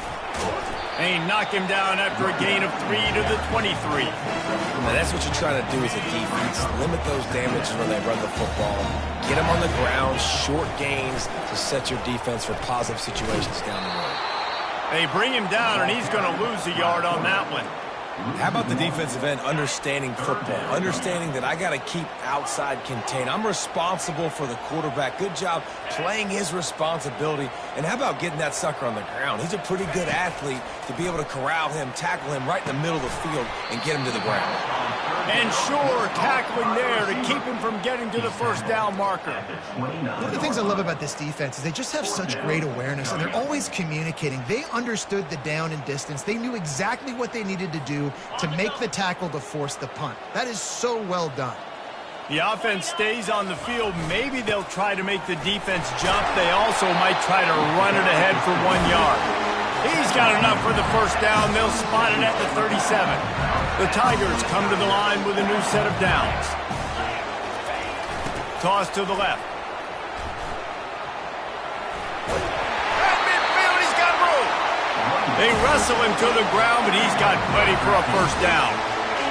And he knocked him down after a gain of 3 to the 23. Now, that's what you're trying to do as a defense. Limit those damages when they run the football. Get them on the ground, short gains to set your defense for positive situations down the road. They bring him down, and he's going to lose a yard on that one. How about the defensive end understanding football, understanding that I got to keep outside contain. I'm responsible for the quarterback. Good job playing his responsibility. And how about getting that sucker on the ground? He's a pretty good athlete to be able to corral him, tackle him right in the middle of the field, and get him to the ground. And sure, tackling there to keep him from getting to the first down marker. One of the things I love about this defense is they just have such great awareness, and they're always communicating. They understood the down and distance. They knew exactly what they needed to do to make the tackle to force the punt. That is so well done. The offense stays on the field. Maybe they'll try to make the defense jump. They also might try to run it ahead for 1 yard. He's got enough for the first down. They'll spot it at the 37. The Tigers come to the line with a new set of downs. Toss to the left. At midfield, he's got room. They wrestle him to the ground, but he's got plenty for a first down.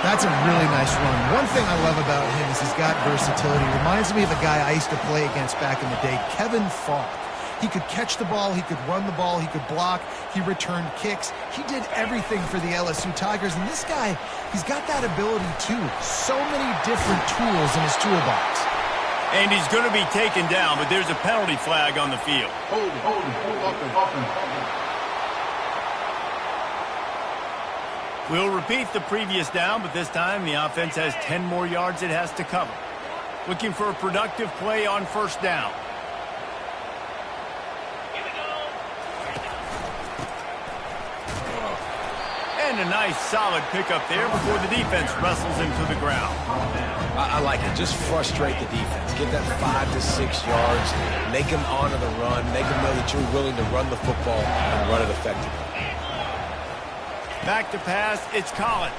That's a really nice run. One thing I love about him is he's got versatility. Reminds me of a guy I used to play against back in the day, Kevin Falk. He could catch the ball, he could run the ball, he could block, he returned kicks. He did everything for the LSU Tigers, and this guy, he's got that ability too. So many different tools in his toolbox. And he's going to be taken down, but there's a penalty flag on the field. Hold, open. We'll repeat the previous down, but this time the offense has 10 more yards it has to cover. Looking for a productive play on first down. And a nice solid pickup there before the defense wrestles him to the ground. I like it. Just frustrate the defense. Get that 5 to 6 yards. Make them honor the run. Make them know that you're willing to run the football and run it effectively. Back to pass, it's Collins.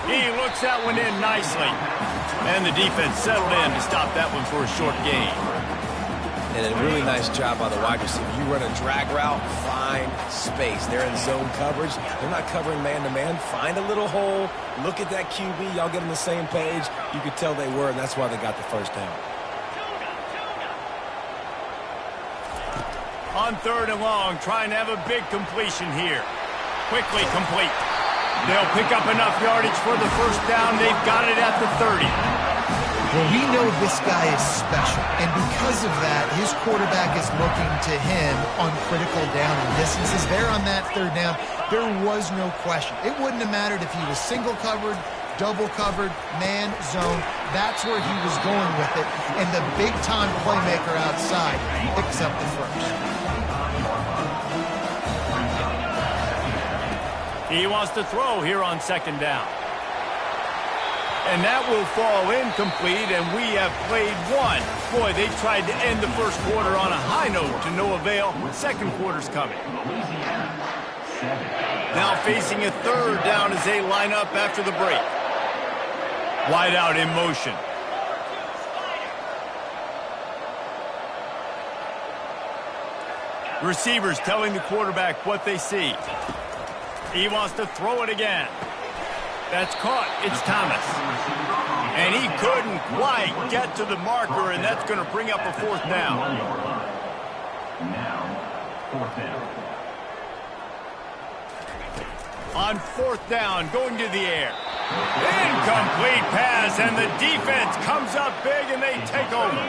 He looks that one in nicely. And the defense settled in to stop that one for a short gain. And a really nice job by the wide receiver. You run a drag route, find space. They're in zone coverage. They're not covering man-to-man. Find a little hole. Look at that QB. Y'all get on the same page. You could tell they were, and that's why they got the first down. On third and long, trying to have a big completion here. Quickly complete. They'll pick up enough yardage for the first down. They've got it at the 30. Well, we know this guy is special, and because of that, his quarterback is looking to him on critical down and distances. There on that third down, there was no question. It wouldn't have mattered if he was single covered, double covered, man, zone. That's where he was going with it, and the big-time playmaker outside picks up the first. He wants to throw here on second down. And that will fall incomplete, and we have played one. Boy, they tried to end the first quarter on a high note to no avail. Second quarter's coming. Now facing a third down as they line up after the break. Wide out in motion. Receivers telling the quarterback what they see. He wants to throw it again. That's caught. It's Thomas. And he couldn't quite get to the marker, and that's going to bring up a fourth down. Now, fourth down. On fourth down, going to the air. Incomplete pass, and the defense comes up big, and they take over.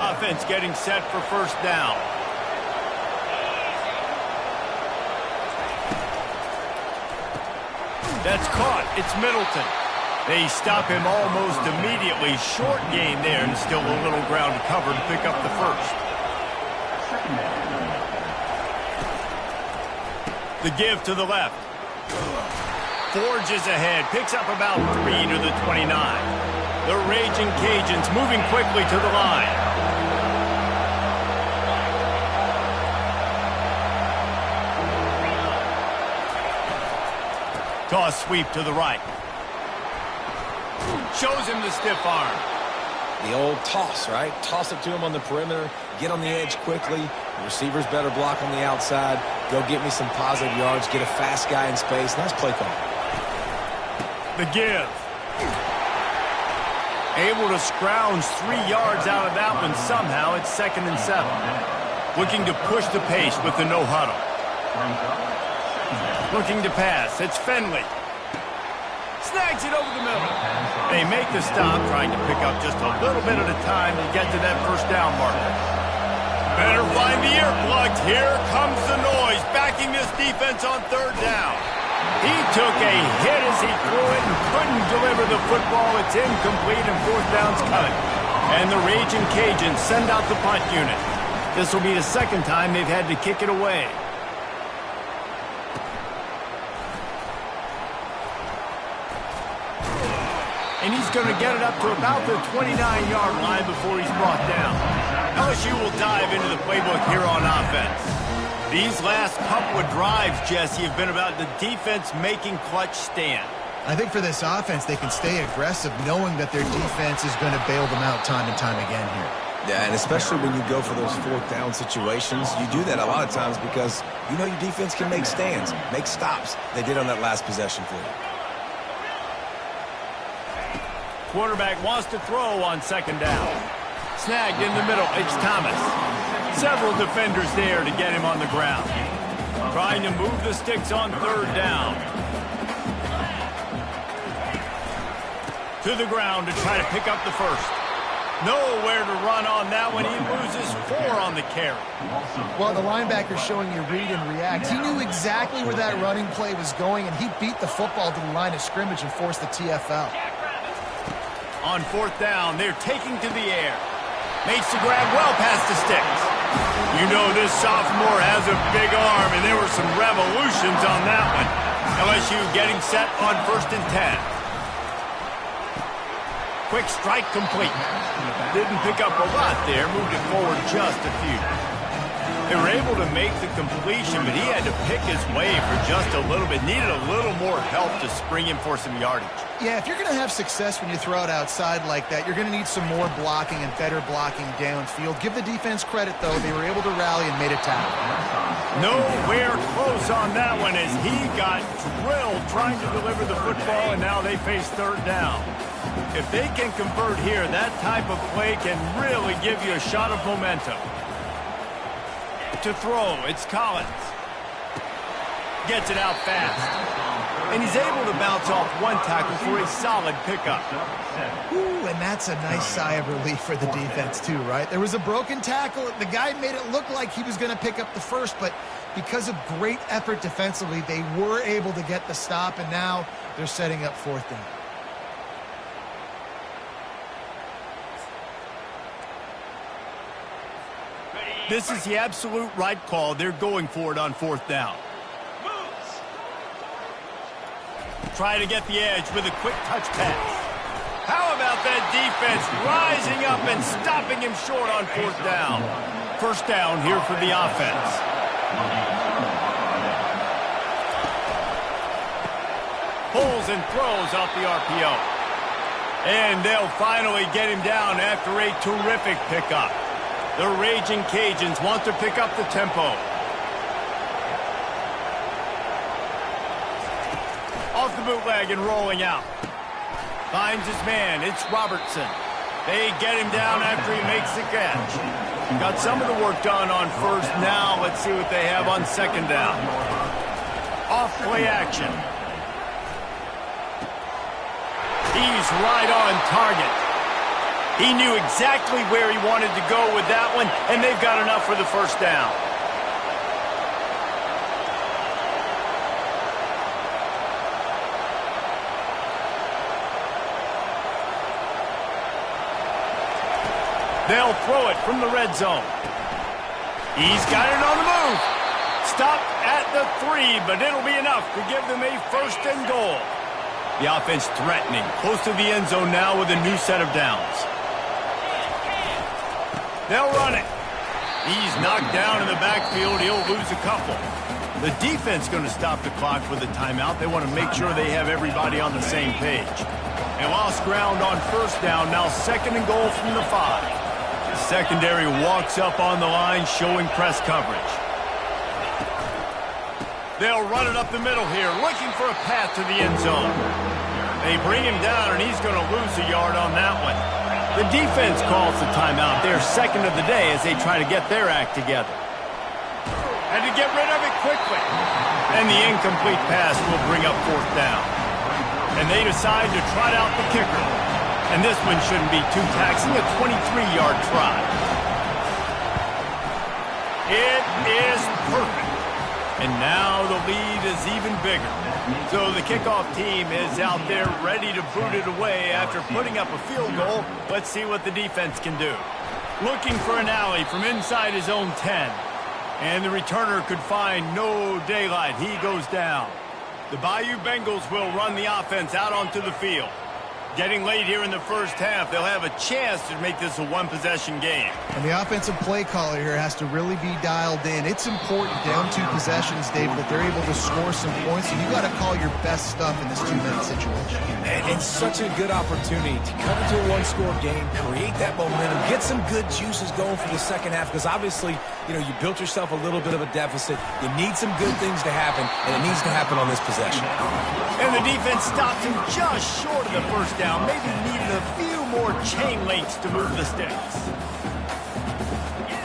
Offense getting set for first down. That's caught. It's Middleton. They stop him almost immediately. Short gain there, and still a little ground to cover to pick up the first. The give to the left. Forges ahead. Picks up about 3 to the 29. The Raging Cajuns moving quickly to the line. Toss sweep to the right. Shows him the stiff arm. The old toss, right? Toss it to him on the perimeter. Get on the edge quickly. The receivers better block on the outside. Go get me some positive yards. Get a fast guy in space. Nice play call. The give. Able to scrounge 3 yards out of that one somehow. It's 2nd and 7. Looking to push the pace with the no huddle. Looking to pass. It's Finley. Snags it over the middle. They make the stop, trying to pick up just a little bit at a time to get to that first down marker. Better find the earplugs. Here comes the noise, backing this defense on third down. He took a hit as he threw it and couldn't deliver the football. It's incomplete, and fourth down's coming. And the Raging Cajuns send out the punt unit. This will be the second time they've had to kick it away. And he's going to get it up to about the 29-yard line before he's brought down. LSU will dive into the playbook here on offense. These last couple of drives, Jesse, have been about the defense making clutch stand. I think for this offense, they can stay aggressive knowing that their defense is going to bail them out time and time again here. Yeah, and especially when you go for those fourth down situations, you do that a lot of times because you know your defense can make stands, make stops. They did on that last possession for you. Quarterback wants to throw on second down. Snagged in the middle. It's Thomas. Several defenders there to get him on the ground. Trying to move the sticks on third down. To the ground to try to pick up the first. Nowhere to run on that one. He loses 4 on the carry. Well, the linebacker's showing you read and react. He knew exactly where that running play was going, and he beat the football to the line of scrimmage and forced the TFL. On fourth down, they're taking to the air. Makes the grab well past the sticks. You know this sophomore has a big arm, and there were some revolutions on that one. LSU getting set on 1st and 10. Quick strike complete. Didn't pick up a lot there, moved it forward just a few. They were able to make the completion, but he had to pick his way for just a little bit. Needed a little more help to spring him for some yardage. Yeah, if you're going to have success when you throw it outside like that, you're going to need some more blocking and better blocking downfield. Give the defense credit, though. They were able to rally and made a tackle. Nowhere close on that one as he got drilled trying to deliver the football, and now they face third down. If they can convert here, that type of play can really give you a shot of momentum. To throw, it's Collins. Gets it out fast. And he's able to bounce off one tackle for a solid pickup. Ooh, and that's a nice sigh of relief for the defense too, right? There was a broken tackle. The guy made it look like he was going to pick up the first, but because of great effort defensively, they were able to get the stop, and now they're setting up fourth down. This is the absolute right call. They're going for it on fourth down. Try to get the edge with a quick touch pass. the defense rising up and stopping him short on fourth down. First down here for the offense. Pulls and throws off the RPO. And they'll finally get him down after a terrific pickup. The Raging Cajuns want to pick up the tempo. Off the bootleg and rolling out. Finds his man. It's Robertson. They get him down after he makes the catch. Got some of the work done on first. Now let's see what they have on second down. Off play action. He's right on target. He knew exactly where he wanted to go with that one, and they've got enough for the first down. They'll throw it from the red zone. He's got it on the move. Stopped at the 3, but it'll be enough to give them a first and goal. The offense threatening, close to the end zone now with a new set of downs. They'll run it. He's knocked down in the backfield. He'll lose a couple. The defense going to stop the clock with a timeout. They want to make sure they have everybody on the same page. They lost ground on first down. Now second and goal from the 5. The secondary walks up on the line, showing press coverage. They'll run it up the middle here, looking for a path to the end zone. They bring him down, and he's going to lose a yard on that one. The defense calls the timeout, their second of the day, as they try to get their act together. And to get rid of it quickly. And the incomplete pass will bring up fourth down. And they decide to trot out the kicker. And this one shouldn't be too taxing, a 23-yard try. It is perfect. And now the lead is even bigger. So the kickoff team is out there ready to boot it away after putting up a field goal. Let's see what the defense can do. Looking for an alley from inside his own 10. And the returner could find no daylight. He goes down. The Bayou Bengals will run the offense out onto the field. Getting late here in the first half, they'll have a chance to make this a one-possession game. And the offensive play caller here has to really be dialed in. It's important down 2 possessions, David, that they're able to score some points, and you got to call your best stuff in this 2-minute situation. And it's such a good opportunity to come into a one-score game, create that momentum, get some good juices going for the second half, because obviously, you built yourself a little bit of a deficit. You need some good things to happen, and it needs to happen on this possession. And the defense stops him just short of the first down. Maybe needed a few more chain links to move the sticks.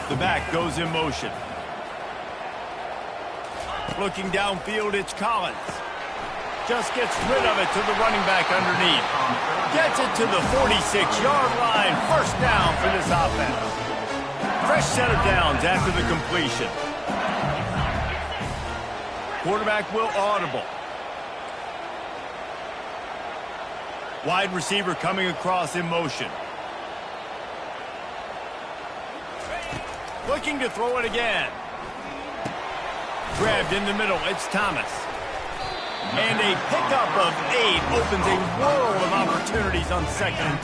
The back goes in motion. Looking downfield, it's Collins. Just gets rid of it to the running back underneath. Gets it to the 46-yard line. First down for this offense. Fresh set of downs after the completion. Quarterback will audible. Wide receiver coming across in motion. Looking to throw it again. Grabbed in the middle, it's Thomas. And a pickup of 8 opens a world of opportunities on second and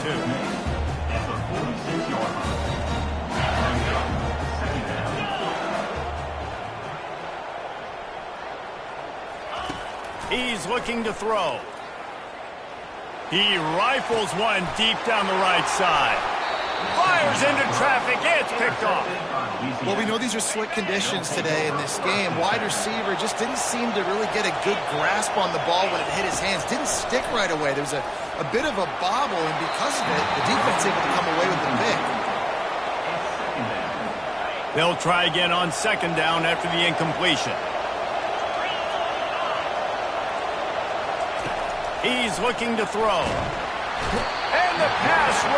2. He's looking to throw. He rifles one deep down the right side. Fires into traffic. It's picked off. Well, we know these are slick conditions today in this game. Wide receiver just didn't seem to really get a good grasp on the ball when it hit his hands. Didn't stick right away. There was a bit of a bobble, and because of it, the defense able to come away with the pick. They'll try again on second down after the incompletion. He's looking to throw. And the pass rush.